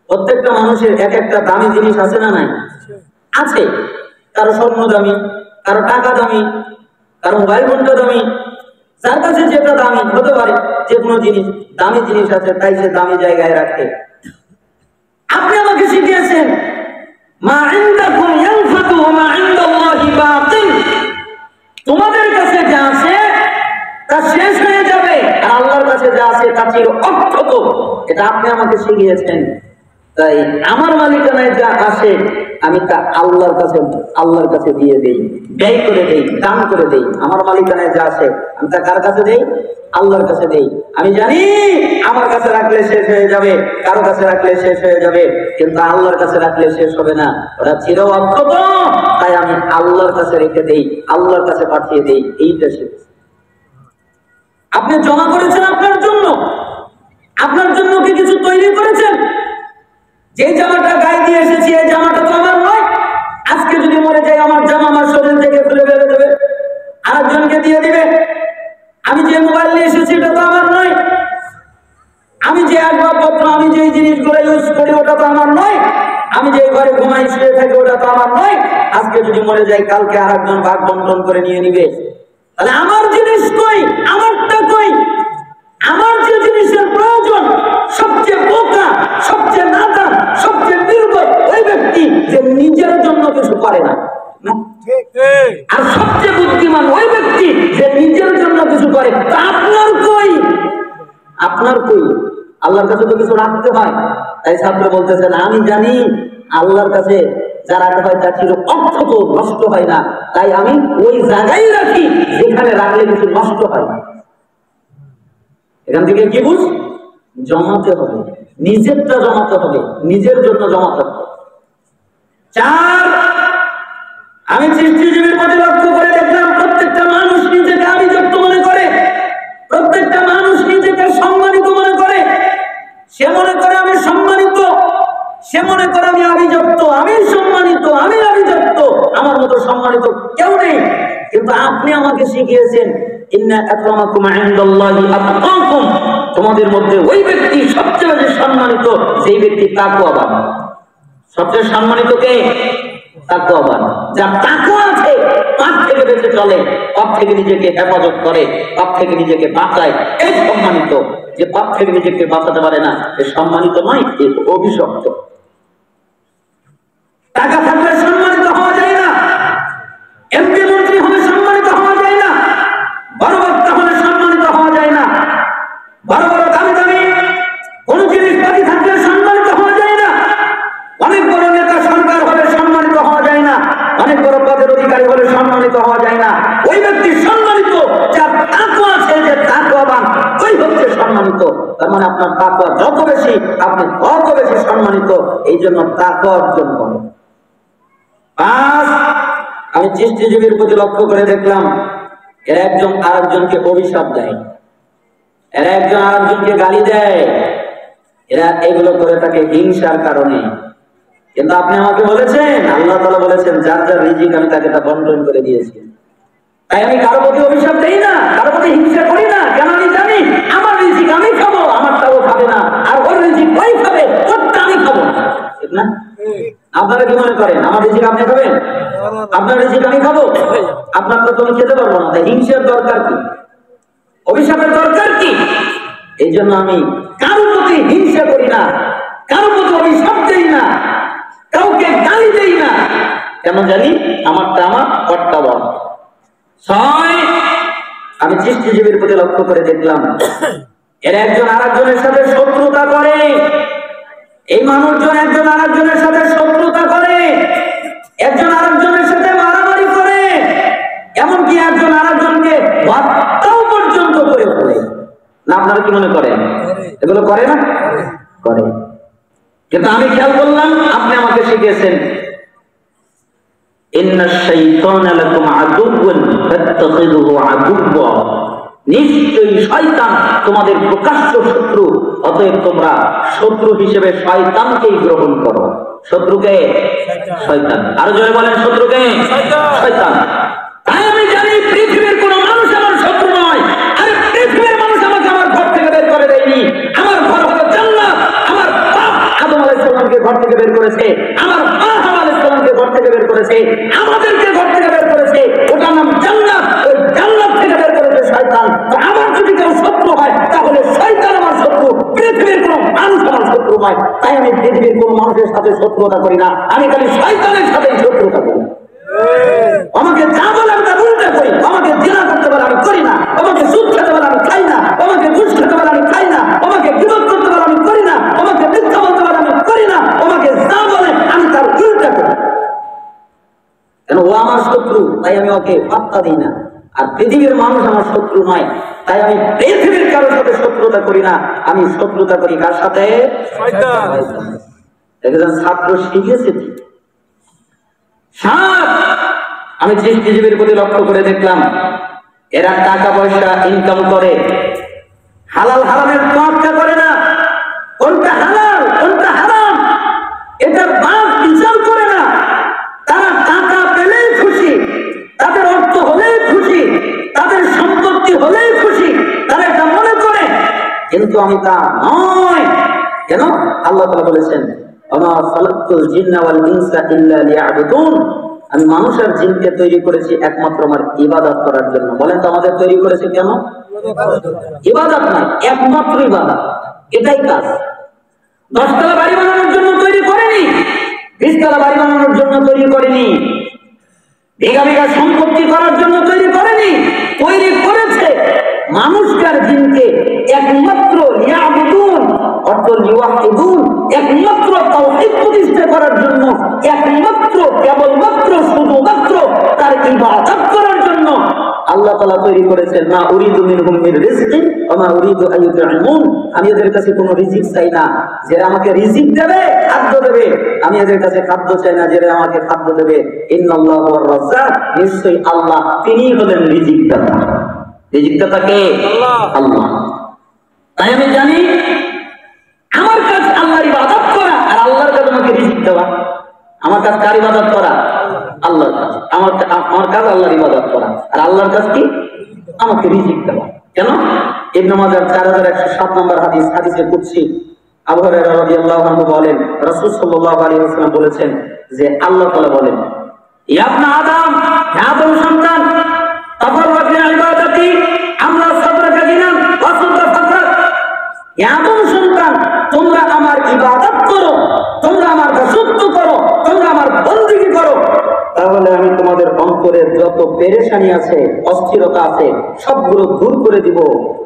প্রত্যেকটা মানুষের এক একটা দামি জিনিস আছে না নাই? আছে। কারো স্বর্ণ দামি, কারো টাকা দামি, কারো মোবাইল ফোনটা দামি, যার কাছে যেটা দামি হতে পারে, যে কোনো জিনিস দামি জিনিস আছে তাই সে দামি জায়গায় রাখে। আপনি আমাকে শিখিয়েছেন মা ইনদাকুম ইয়ানফাদু ওয়া মা ইনদাল্লাহি বাকিন, তোমাদের কাছে যা আছে তা শেষ হয়ে যাবে, আর আল্লাহর কাছে যা আছে তা চির অক্ষত। এটা আপনি আমাকে শিখিয়েছেন। তাই আমার মালিকানায় যা আসে আমি তা আল্লাহর কাছে দিয়ে দেই, ব্যয় করে দেই, দান করে দেই। আমার মালিকানায় যা আসে আমি তা কার কাছে দেই? আল্লাহর কাছে দেই। আমি জানি আমার কাছে রাখলে শেষ হয়ে যাবে, কারো কাছে রাখলে শেষ হয়ে যাবে, কিন্তু আল্লাহর কাছে রাখলে শেষ হবে না, ওটা চির অক্ষত। তাই আমি আল্লাহর কাছে রেখে দেই, আল্লাহর কাছে পাঠিয়ে দেই। এইটা শিখছি। আপনি জমা করেছেন আপনার জন্য কি কিছু তৈরি করেছেন? যে জামাটা গায়ে দিয়ে এসেছি এই জামাটা তো আমার নয়। আজকে যদি মরে যায় আমার জামা আমার শরীর থেকে খুলে ফেলে দেবে, আরেকজনকে দিয়ে দিবে। আমি যে মোবাইল নিয়ে এসেছি এটা তো আমার নয়। আমি যে আসবাবপত্র, আমি যে জিনিসগুলো ইউজ করি ওটা তো আমার নয়। আমি যে ঘরে ঘুমাই শুয়ে থাকি ওটা তো আমার নয়। আজকে যদি মরে যায় কালকে আরেকজন ভাগ বন্টন করে নিয়ে নিবে। তাহলে আমার জিনিস কই? আমারটা কই? আমার যে জিনিসের প্রয়োজন, সবচেয়ে বোকা, সবচেয়ে নাদান, সবচেয়ে নির্ভর ওই ব্যক্তি যে নিজের জন্য কিছু করে না। আর সবচেয়ে বুদ্ধিমান ওই ব্যক্তি যে নিজের জন্য কিছু করে। আপনার কই? আল্লাহর কাছে তো কিছু রাখতে হয়। তাই ছাত্র বলতেছেন আমি জানি আল্লাহর কাছে যা রাখা হয় তা ছিল অক্ষত, নষ্ট হয় না। তাই আমি ওই জায়গায় রাখি যেখানে রাখলে কিছু নষ্ট হয় না। এখান থেকে কি বুঝ? জমাতে হবে, নিজেরটা জমাতে হবে, নিজের জন্য জমাতে হবে। 4, আমি সৃষ্টিজীবীর প্রতি লক্ষ্য করে দেখলাম প্রত্যেকটা মানুষ নিজেকে আভিজাত্য মনে করে, প্রত্যেকটা মানুষ নিজেকে সম্মানিত মনে করে। সে মনে করে আমি সম্মানিত, সে মনে করে আমি আভিজাত্য, আমি সম্মানিত, আমি আভিজাত্য, আমার মতো সম্মানিত কেউ নেই। কিন্তু আপনি আমাকে শিখিয়েছেন ইন্না আকরামাকুম ইনদাল্লাহি আতকাকুম, তোমাদের মধ্যে ওই ব্যক্তি সবচেয়ে বেশি সম্মানিত যেই ব্যক্তি তাকওয়াবান। সবচেয়ে সম্মানিত কে? তাকওয়াবান। যার তাকওয়া আছে, পাপ থেকে বেঁচে চলে, পাপ থেকে নিজেকে হেফাজত করে, পাপ থেকে নিজেকে বাঁচায়, এই সম্মানিত। যে পাপ থেকে নিজেকে বাঁচাতে পারে না এ সম্মানিত নয়, এ অভিশপ্ত। টাকা থাকলে সম্মানিত হওয়া যায় না, এমপি মন্ত্রী হলে সম্মানিত হওয়া যায় না, বড় বক্তা হলে সম্মানিত হওয়া যায় না, বড় বড় দামি দামি কোন জিনিসপাতি থাকলে সম্মানিত হওয়া যায় না, অনেক বড় নেতা সরকার হলে সম্মানিত হওয়া যায় না, অনেক বড় পদের অধিকারী হলে সম্মানিত হওয়া যায় না। ওই ব্যক্তি সম্মানিত যার তাকওয়া আছে, যে তাকওয়াবান, ওই হচ্ছে সম্মানিত। তার মানে আপনার তাকওয়া যত বেশি আপনি তত বেশি সম্মানিত। এই জন্য তাকওয়া অর্জন করুন। 5, আমি সৃষ্টিজীবীর প্রতি লক্ষ্য করে দেখলাম এরা একজন আরেকজনকে অভিশাপ দেয়, এরা একজন আরেকজনকে গালি দেয়, এরা এগুলো করে থাকে হিংসার কারণে। কিন্তু আপনি আমাকে বলেছেন, আল্লাহ তাআলা বলেছেন যার যার রিজিক আমি তাকে তা বন্টন করে দিয়েছি। তাই আমি কারো প্রতি অভিশাপ দেই না, কারো প্রতি হিংসা করি না। কেন? আমি জানি আমার রিজিক আমি খাবো, আমারটাও খাবে না, আর ওর রিজিক ওই খাবে, ওরটা আমি খাবো না। ঠিক না? আপনারা কি মনে করেন আমার রিজিক আপনি খাবেন? আপনার রিজিক আমি খাবো? আপনার তো তুমি খেতে পারবো না। তাই হিংসার দরকার কি? অভিশাপের দরকার কি? এই জন্য আমি কারো প্রতি হিংসা করি না, কারো প্রতি অভিশাপ দেই না, কাউকে গালি দেই না। কেন জানি আমারটা আমার, ওরটা বড়। 6, আমি সৃষ্টিজীবীর প্রতি লক্ষ্য করে দেখলাম এরা একজন আরেকজনের সাথে শত্রুতা করে। এই মানুষজন একজন আরেকজনের সাথে শত্রুতা করে, একজন আরেকজনের সাথে মারামারি করে, এমনকি একজন আরেকজনকে হত্যাও পর্যন্ত করে ফেলে। না আপনারা কি মনে করেন এগুলো করে না? করে। কিন্তু আমি খেয়াল করলাম আপনি আমাকে শিখিয়েছেন ইন্নাশ শাইতানা লাকুম আদুউন ফাত্তাখিযুহু আদুওয়া, নিশ্চয়ই শয়তান তোমাদের প্রকাশ্য শত্রু, অতএব তোমরা শত্রু হিসেবে শয়তানকেই গ্রহণ করো। শত্রুকে? শয়তান। আরো জোরে বলেন শত্রুকে? শয়তান। তাই আমি জানি পৃথিবীর কোন মানুষ আমার শত্রু নয়। আরে পৃথিবীর মানুষ আমাকে আমার ঘর থেকে বের করে দেয়নি। আমার ঘর হলো জান্নাত। আমার বাপ আদম আলাইহিস সালামকে ঘর থেকে বের করেছে, আমার মা হাওয়া আলাইহিস সালামকে ঘর থেকে বের করেছে, আমাদেরকে ঘর থেকে বের করেছে। ওটার নাম জান্নাত। ওই জান্নাত থেকে বের করেছে শয়তান। নয়, তাই আমি পৃথিবীর কোন মানুষের সাথে শত্রুতা করি না, আমি খালি শয়তানের সাথে শত্রুতা করি। আমাকে যা বলে আমি তার উল্টা করি, আমাকে জিনা করতে বলে আমি করি না, আমাকে সুদ খেতে বলে আমি খাই না, আমাকে ঘুষ খেতে বলে আমি খাই না, আমাকে গীবত করতে বলে আমি করি না, আমাকে মিথ্যা বলতে বলে আমি করি না, আমাকে যা বলে আমি তার উল্টা করি। কেন ও আমার শত্রু, তাই আমি ওকে পাত্তা দিই না। আর পৃথিবীর মানুষ আমার শত্রু নয়, তাই আমি পৃথিবীর কারোর সাথে শত্রুতা করি না, আমি শত্রুতা করি কার সাথে? একজন ছাত্র শিখেছে কি আমি সৃষ্টিজীবীর প্রতি লক্ষ্য করে দেখলাম, এরা টাকা পয়সা ইনকাম করে, হালাল হারামের তোয়াক্কা করে না, কোনটা হালাল কোনটা হারাম এটার বাদ বিচার করে না। তারা টাকা পেলেই খুশি, তাদের অর্থ হলেই খুশি, তাদের সম্পত্তি হলেই খুশি, তারা এটা মনে করে। কিন্তু আমি তা নয়। কেন? আল্লাহ তাআলা বলেছেন, ওমা খালাকতুল জিন্না ওয়াল ইনসা ইল্লা লিয়াবুদুন, আমি মানুষ আর জিনকে তৈরি করেছি একমাত্র আমার ইবাদত করার জন্য। বলেন তো আমাদের তৈরি করেছে কেন? ইবাদত নয়, একমাত্র ইবাদত, এটাই কাজ। 10 তলা বাড়ি বানানোর জন্য তৈরি করেনি, 20 তলা বাড়ি বানানোর জন্য তৈরি করেনি, বিঘা বিঘা সম্পত্তি করার জন্য তৈরি করেনি, তৈরি করেছে মানুষকে আর জিনকে একমাত্র লিয়াবুদুন অর্থ লিওয়াহিদুন, একমাত্র তাওহীদ প্রতিষ্ঠা করার জন্য, একমাত্র কেবলমাত্র শুধুমাত্র তার ইবাদত করার জন্য আল্লাহ তাআলা তৈরি করেছেন। মা উরিদু মিনহুম মির রিজকিন ওয়া মা উরিদু আন ইউতঈমুন, আমি এদের কাছে কোনো রিজিক চাই না, যারা আমাকে রিজিক দেবে, খাদ্য দেবে। আমি এদের কাছে খাদ্য চাই না, যারা আমাকে খাদ্য দেবে। ইন্নাল্লাহু ওয়ার রাজ্জাক, নিশ্চয়ই আল্লাহ তিনিই হলেন রিজিক দাতা। রিজিক দাতা কে? আল্লাহ। তাই আমি জানি আমার কাজ আল্লাহর ইবাদত করা, আর আল্লাহর কাজ আমাকে রিজিক দেওয়া। আমার কাজ কার ইবাদত করা? আল্লাহর কাজ। আমার কাজ আল্লাহর ইবাদত করা, আর আল্লাহর কাজ কি? আমাকে রিজিক দেওয়া। কেন? ইবনে মাজাহ 4107 নম্বর হাদিস, হাদিসে কুদসি, আবু হুরায়রা রাদিয়াল্লাহু আনহু বলেন, রাসূল সাল্লাল্লাহু আলাইহি ওয়াসাল্লাম বলেছেন যে আল্লাহ তাআলা বলেন, ইয়া ইবনে আদম, হে আদম সন্তান, তাফাররাক লি ইবাদাতি আমরা সাবরাকা দিনান ওয়া সুদরা ফাকরাক, হে আদম সন্তান, তোমরা আমার ইবাদত করো, তোমরা আমার দাসত্ব করো, তোমরা আমার বন্দেগী করো, তাহলে আমি তোমাদের অন্তরে যত পেরেশানি আছে, অস্থিরতা আছে, সবগুলো দূর করে দিব,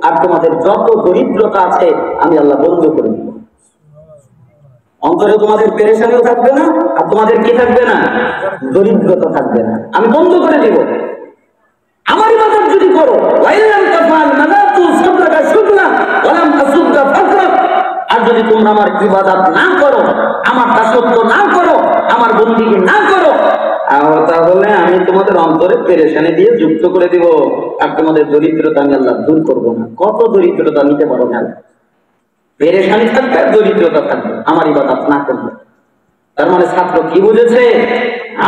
আর তোমাদের যত দরিদ্রতা আছে আমি আল্লাহ বন্ধ করে দিব। অন্তরে তোমাদের পেরেশানিও থাকবে না, আর তোমাদের কি থাকবে না? দরিদ্রতা থাকবে না, আমি বন্ধ করে দিব। আমার ইবাদত যদি করো, ওয়াইলাম তাফাল নাযাতু সাবরাকা শুকলা ওয়ালাম তাসুদ্দা ফাকরাক, আর যদি তোমরা আমার ইবাদত না করো, আমার দাসত্ব না করো, আমার বন্দেগী না করো, তাহলে আমি তোমাদের অন্তরে পেরেশানি দিয়ে যুক্ত করে দিব, আর তোমাদের দরিদ্রতা আমি আল্লাহ দূর করবো না। কত দরিদ্রতা নিতে পারো না? পেরেশানি থাকবে, দরিদ্রতা থাকবে, আমার ইবাদত না করবে। তার মানে ছাত্র কি বুঝেছে?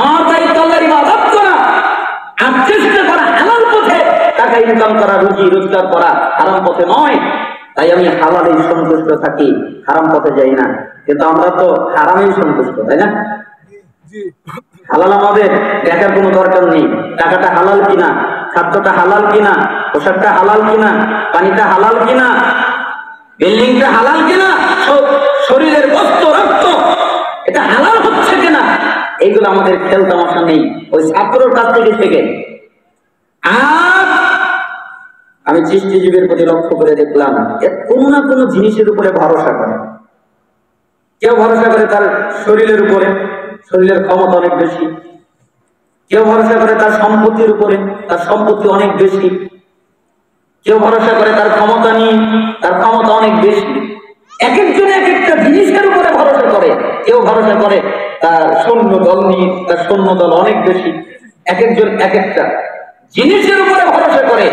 আমার দায়িত্ব আল্লাহর ইবাদত করা, আর চেষ্টা করা হালাল পথে টাকা ইনকাম করা, রুজি রোজগার করা, হারাম পথে নয়। তাই আমি হালালেই সন্তুষ্ট থাকি, হারাম পথে যাই না। কিন্তু আমরা তো হারামেই সন্তুষ্ট, তাই না? হালাল আমাদের দেখার কোনো দরকার নেই, টাকাটা হালাল কিনা, খাদ্যটা হালাল কিনা, পোশাকটা হালাল কিনা, পানিটা হালাল কিনা, বিল্ডিংটা হালাল কিনা, শরীরের বস্ত্র রক্ত এটা হালাল হচ্ছে কিনা, এইগুলো আমাদের খেল তামাশা নেই। ওই ছাত্রর কাছ থেকে আর আমি সৃষ্টিজীবীর প্রতি লক্ষ্য করে দেখলাম, কোনো না কোনো জিনিসের উপরে ভরসা করে। কেউ ভরসা করে তার শরীরের উপরে, শরীরের ক্ষমতা অনেক বেশি। কেউ ভরসা করে তার সম্পত্তির উপরে, তার সম্পত্তি অনেক বেশি। কেউ ভরসা করে তার ক্ষমতা নিয়ে, তার ক্ষমতা অনেক বেশি। এক একজন এক একটা জিনিসের উপরে ভরসা করে। কেউ ভরসা করে তার সৈন্য দল নিয়ে, তার সৈন্য দল অনেক বেশি। এক একজন এক একটা জিনিসের উপরে ভরসা করে।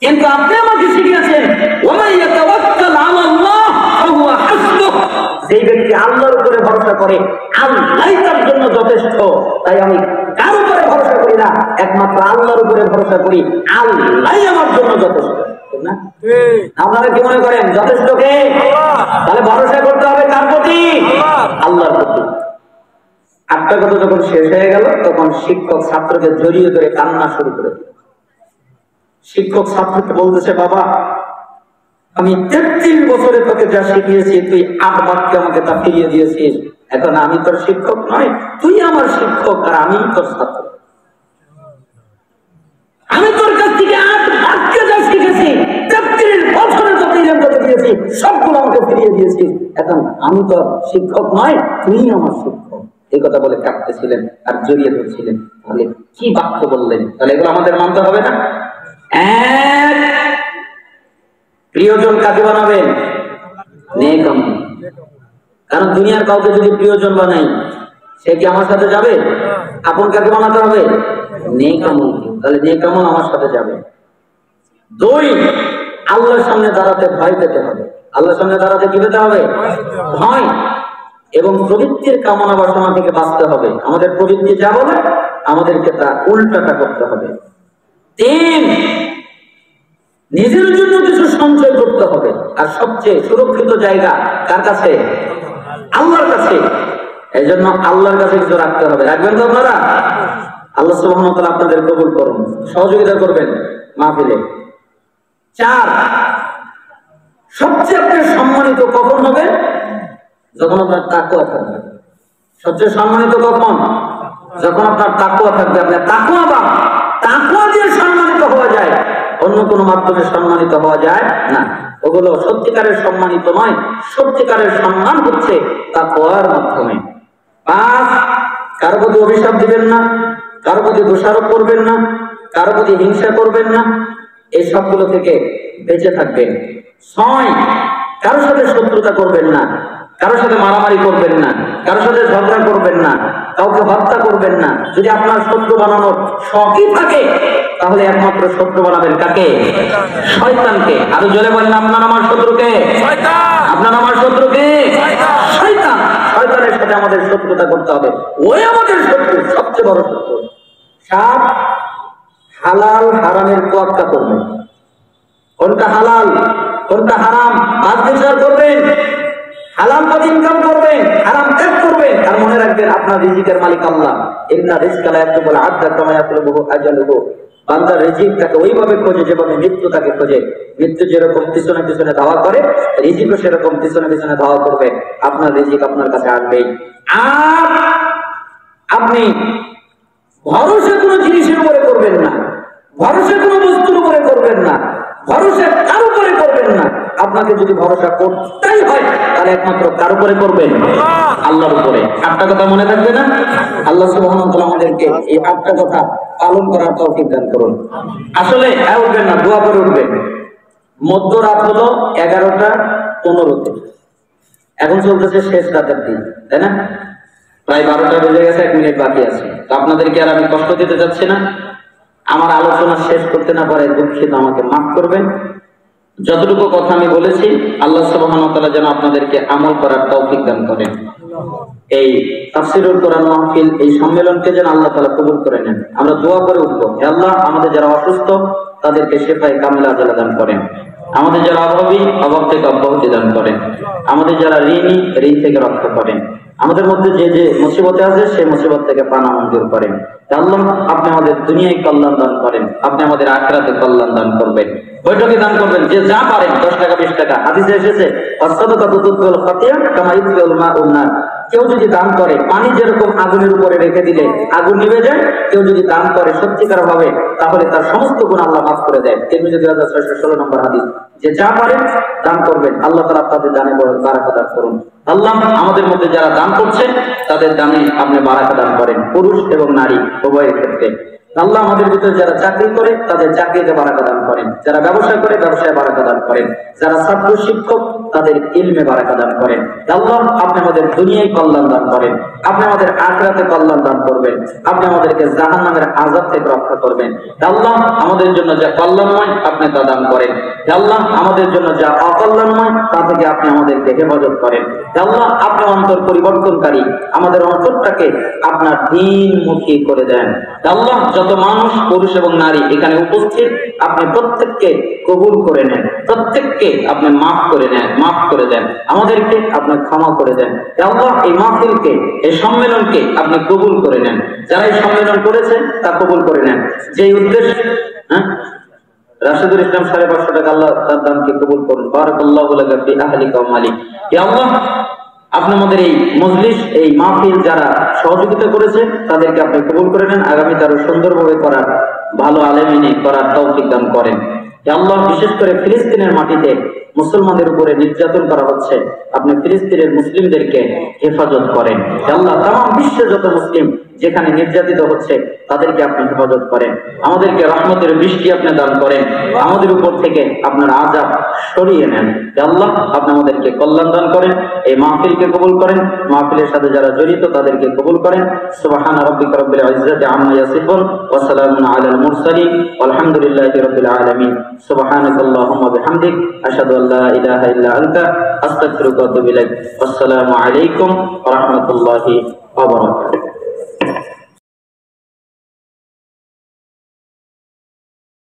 কিন্তু আপনি আমাকে শিখিয়েছেন, যে ব্যক্তি আল্লাহর উপরে ভরসা করে, আল্লাহই তার জন্য যথেষ্ট। তাই আমি কার উপরে ভরসা করি না, একমাত্র আল্লাহর উপরে ভরসা করি, আল্লাহই আমার জন্য যথেষ্ট। না আপনারা কি মনে করেন যথেষ্ট কে? তাহলে ভরসা করতে হবে কার প্রতি? আল্লাহর প্রতি। আটটা কথা যখন শেষ হয়ে গেল, তখন শিক্ষক ছাত্রকে জড়িয়ে ধরে কান্না শুরু করে দিল। শিক্ষক ছাত্রকে বলতেছে, বাবা আমি 33 বছরে তোকে যা শিখিয়েছি তুই 8 বাক্যে আমাকে তা ফিরিয়ে দিয়েছিস। এখন আমি তোর শিক্ষক নয়, তুই আমার শিক্ষক আর আমি তোর ছাত্র। আমি তোর কাছ থেকে 8 বাক্যে যা শিখেছি, 33 বছরে তোকে ইলম তোকে দিয়েছি, সবগুলো আমাকে ফিরিয়ে দিয়েছিস। এখন আমি তোর শিক্ষক নয়, তুই আমার শিক্ষক। এই কথা বলে কাঁদতেছিলেন আর জড়িয়ে ধরছিলেন। তাহলে কি বাক্য বললেন? তাহলে এগুলো আমাদের মানতে হবে না? প্রিয়জন কাকে বানাবেন? নেক আমল। কারণ দুনিয়ার কাউকে যদি প্রিয়জন বানাই, সে কি আমার সাথে যাবে? আপন কাকে বানাতে হবে? নেক আমল। তাহলে নেক আমল আমার সাথে যাবে। 2, আল্লাহর সামনে দাঁড়াতে ভয় পেতে হবে। আল্লাহর সামনে দাঁড়াতে কি পেতে হবে? ভয়। এবং প্রবৃত্তির কামনা বাসনা থেকে বাঁচতে হবে। আমাদের প্রবৃত্তি যা বলে আমাদেরকে তা উল্টাটা করতে হবে। 3, নিজের জন্য কিছু সঞ্চয় করতে হবে। আর সবচেয়ে সুরক্ষিত জায়গা কার কাছে? আল্লাহর কাছে। এই জন্য আল্লাহর কাছে কিছু রাখতে হবে। রাখবেন তো আপনারা? আল্লাহ সুবহানাহু ওয়া তাআলা আপনাদের কবুল করুন, সহযোগিতা করবেন মাহফিলে। 4, সবচেয়ে আপনি সম্মানিত কখন হবে? যখন আপনার তাকওয়া থাকবে। সবচেয়ে সম্মানিত কখন? যখন আপনার তাকওয়া থাকবে। আপনার তাকওয়া দিয়ে সম্মানিত হওয়া যায়, অন্য কোনো মাধ্যমে সম্মানিত হওয়া যায় না। ওগুলো সত্যিকারের সম্মানিত নয়। সত্যিকারের সম্মান হচ্ছে তাকওয়ার মাধ্যমে। 5, কারো প্রতি অভিশাপ দিবেন না, কারো প্রতি দোষারোপ করবেন না, কারো প্রতি হিংসা করবেন না। এই সবগুলো থেকে বেঁচে থাকবেন। 6, কারোর সাথে শত্রুতা করবেন না, কারোর সাথে মারামারি করবেন না, কারোর সাথে ঝগড়া করবেন না, কাউকে হত্যা করবেন না। যদি আপনার শত্রু বানানোর শখই থাকে, তাহলে একমাত্র শত্রু বানাবেন কাকে? শয়তানকে। আরো জোরে বলেন, আপনার আমার শত্রুকে? আপনার আমার শত্রুকে? শয়তান। শয়তানের সাথে আমাদের শত্রুতা করতে হবে। ওই আমাদের শত্রু, সবচেয়ে বড় শত্রু। 7, হালাল হারামের তোয়াক্কা করবেন। কোনটা হালাল কোনটা হারাম আজ বিচার করবেন। হালাল পথে ইনকাম করবেন, হারাম ত্যাগ করবেন। আর মনে রাখবেন আপনার রিজিকের মালিক আল্লাহ। ইন্না রিজকা লা ইয়াতুবুল আবদা কামা ইয়াতুবুহু আজালুহু। বান্দা রিজিক তাকে ওইভাবে খোঁজে যেভাবে মৃত্যু তাকে খোঁজে। মৃত্যু যেরকম পিছনে পিছনে ধাওয়া করে, রিজিকও সেরকম পিছনে পিছনে ধাওয়া করবে। আপনার রিজিক আপনার কাছে আসবেই। আর আপনি ভরসা কোনো জিনিসের উপরে করবেন না, ভরসা কোনো বস্তুর উপরে করবেন না, ভরসা কার উপরে করবেন না। আপনাকে যদি ভরসা করতেই হয় তাহলে একমাত্র কার উপরে করবেন? আল্লাহর উপরে। 8টা কথা মনে থাকবে না? আল্লাহ সুবহানাহু ওয়া তাআলা আমাদেরকে এই 8টা কথা পালন করার তৌফিক দান করুন। আসলে উঠবেন না, দোয়া করে উঠবেন। মধ্যরাত হলো 11:15। এখন চলতেছে শেষ রাতের দিন, তাই না? প্রায় 12টা বেজে গেছে, 1 মিনিট বাকি আছে। তো আপনাদেরকে আর আমি কষ্ট দিতে যাচ্ছি না। আমার আলোচনা শেষ করতে না পারে দুঃখিত, আমাকে মাফ করবেন। যতটুকু কথা আমি বলেছি আল্লাহ সুবহানাহু ওয়া তাআলা যেন আপনাদেরকে আমল করার তৌফিক দান করেন। এই তাফসীরুল কোরআন মাহফিল, এই সম্মেলনকে যেন আল্লাহ তাআলা কবুল করে নেন। আমরা দোয়া করে উঠবো, হে আল্লাহ আমাদের যারা অসুস্থ তাদেরকে শিফায়ে কামিলা আজলা দান করেন। আমাদের যারা অভাবী, অভাব থেকে অব্যাহতি দান করেন। আমাদের যারা ঋণী, ঋণ থেকে রক্ষা করেন। আমাদের মধ্যে যে যে মুসিবতে আছে সেই মুসিবত থেকে পানা মঞ্জুর করেন। আল্লাহ আপনি আমাদের দুনিয়ায় কল্যাণ দান করেন, আপনি আমাদের আখিরাতে কল্যাণ দান করবেন। বৈঠকে দান করবেন, যে যা পারেন, 10 টাকা 20 টাকা। হাদিসে এসেছে আস-সাদাকাতু তুতফিউল খাতিয়া কামা ইউতফিউল মাউন নার। কেউ যদি দান করে, পানি যেরকম আগুনের উপরে রেখে দিলে আগুন নিভে যায়, কেউ যদি দান করে সত্যিকার ভাবে, তাহলে তার সমস্ত গুনাহ আল্লাহ মাফ করে দেয়। তিরমিজি 2616 নম্বর হাদিস। যে যা পারেন দান করবেন, আল্লাহ তাআলা আপনাদের দানে বারাকা দান করুন। আল্লাহ আমাদের মধ্যে যারা দান করছেন তাদের দানে আপনি বারাকা দান করেন, পুরুষ এবং নারী উভয়ের ক্ষেত্রে। আল্লাহ আমাদের ভিতরে যারা চাকরি করে তাদের চাকরিতে বারাকা দান করেন, যারা ব্যবসা করে ব্যবসায় বারাকা দান করেন, যারা ছাত্র শিক্ষক তাদের ইলমে বারাকা দান করেন। আল্লাহ আপনি আমাদের দুনিয়ায় কল্যাণ দান করেন, আপনি আমাদের আখিরাতে কল্যাণ দান করবেন, আপনি আমাদেরকে জাহান্নামের আযাব থেকে রক্ষা করবেন। আল্লাহ আমাদের জন্য যা কল্যাণময় আপনি তা দান করেন। আল্লাহ আমাদের জন্য যা অকল্যাণময় তা থেকে আপনি আমাদেরকে হেফাজত করেন। আল্লাহ আপনি অন্তর পরিবর্তনকারী, আমাদের অন্তরটাকে আপনার দ্বীনমুখী করে দেন। আল্লাহ যত মানুষ পুরুষ এবং নারী এখানে উপস্থিত আপনি প্রত্যেককে কবুল করে নেন, প্রত্যেককে আপনি মাফ করে নেন, মাফ করে দেন, আমাদেরকে আপনি ক্ষমা করে দেন। আল্লাহ এই মাহফিলকে, এই সম্মেলনকে আপনি কবুল করে নেন। যারা এই সম্মেলন করেছে তা কবুল করে নেন। যে উদ্দেশ্য রাশিদুল ইসলাম 550 টাকা, আল্লাহ তার দানকে কবুল করুন। বারাকাল্লাহু লাকা ফি আহলিকা ওয়া মালিক। ইয়া আল্লাহ, আপনি আমাদের এই মজলিস, এই মাহফিল যারা সহযোগিতা করেছে তাদেরকে আপনি কবুল করে নেন, আগামীতে আরো সুন্দরভাবে করার, ভালো আলেমিনী করার তৌফিক দান করেন। ইয়া আল্লাহ, বিশেষ করে ফিলিস্তিনের মাটিতে মুসলমানদের উপরে নির্যাতন করা হচ্ছে, আপনি ফিলিস্তিনের মুসলিমদেরকে হেফাজত করেন। ইয়া আল্লাহ, তাম বিশ্বে যত মুসলিম যেখানে নির্যাতিত হচ্ছে তাদেরকে আপনি হেফাজত করেন, আমাদেরকে রহমতের বৃষ্টি আপনি দান করেন, আমাদের উপর থেকে আপনার আযাব সরিয়ে নেন। ইয়া আল্লাহ, আপনি আমাদেরকে কল্যাণ দান করেন, এই মাহফিলকে কবুল করেন, মাহফিলের সাথে যারা জড়িত তাদেরকে কবুল করেন। সুবহানা রাব্বিকা রাব্বিল ইজ্জাতি আম্মা ইয়াসিফুন ওয়া সালামুন আলাল মুরসালিন ওয়ালহামদুলিল্লাহি রাব্বিল আলামিন। সুবহানাকাল্লাহুম্মা বিহামদিক আশহাদু আল লা ইলাহা ইল্লা আনতা আস্তাগফিরুকা ওয়া আতুবু ইলাইক। আসসালামু আলাইকুম ওয়া রাহমাতুল্লাহি ওয়া বারাকাতুহু।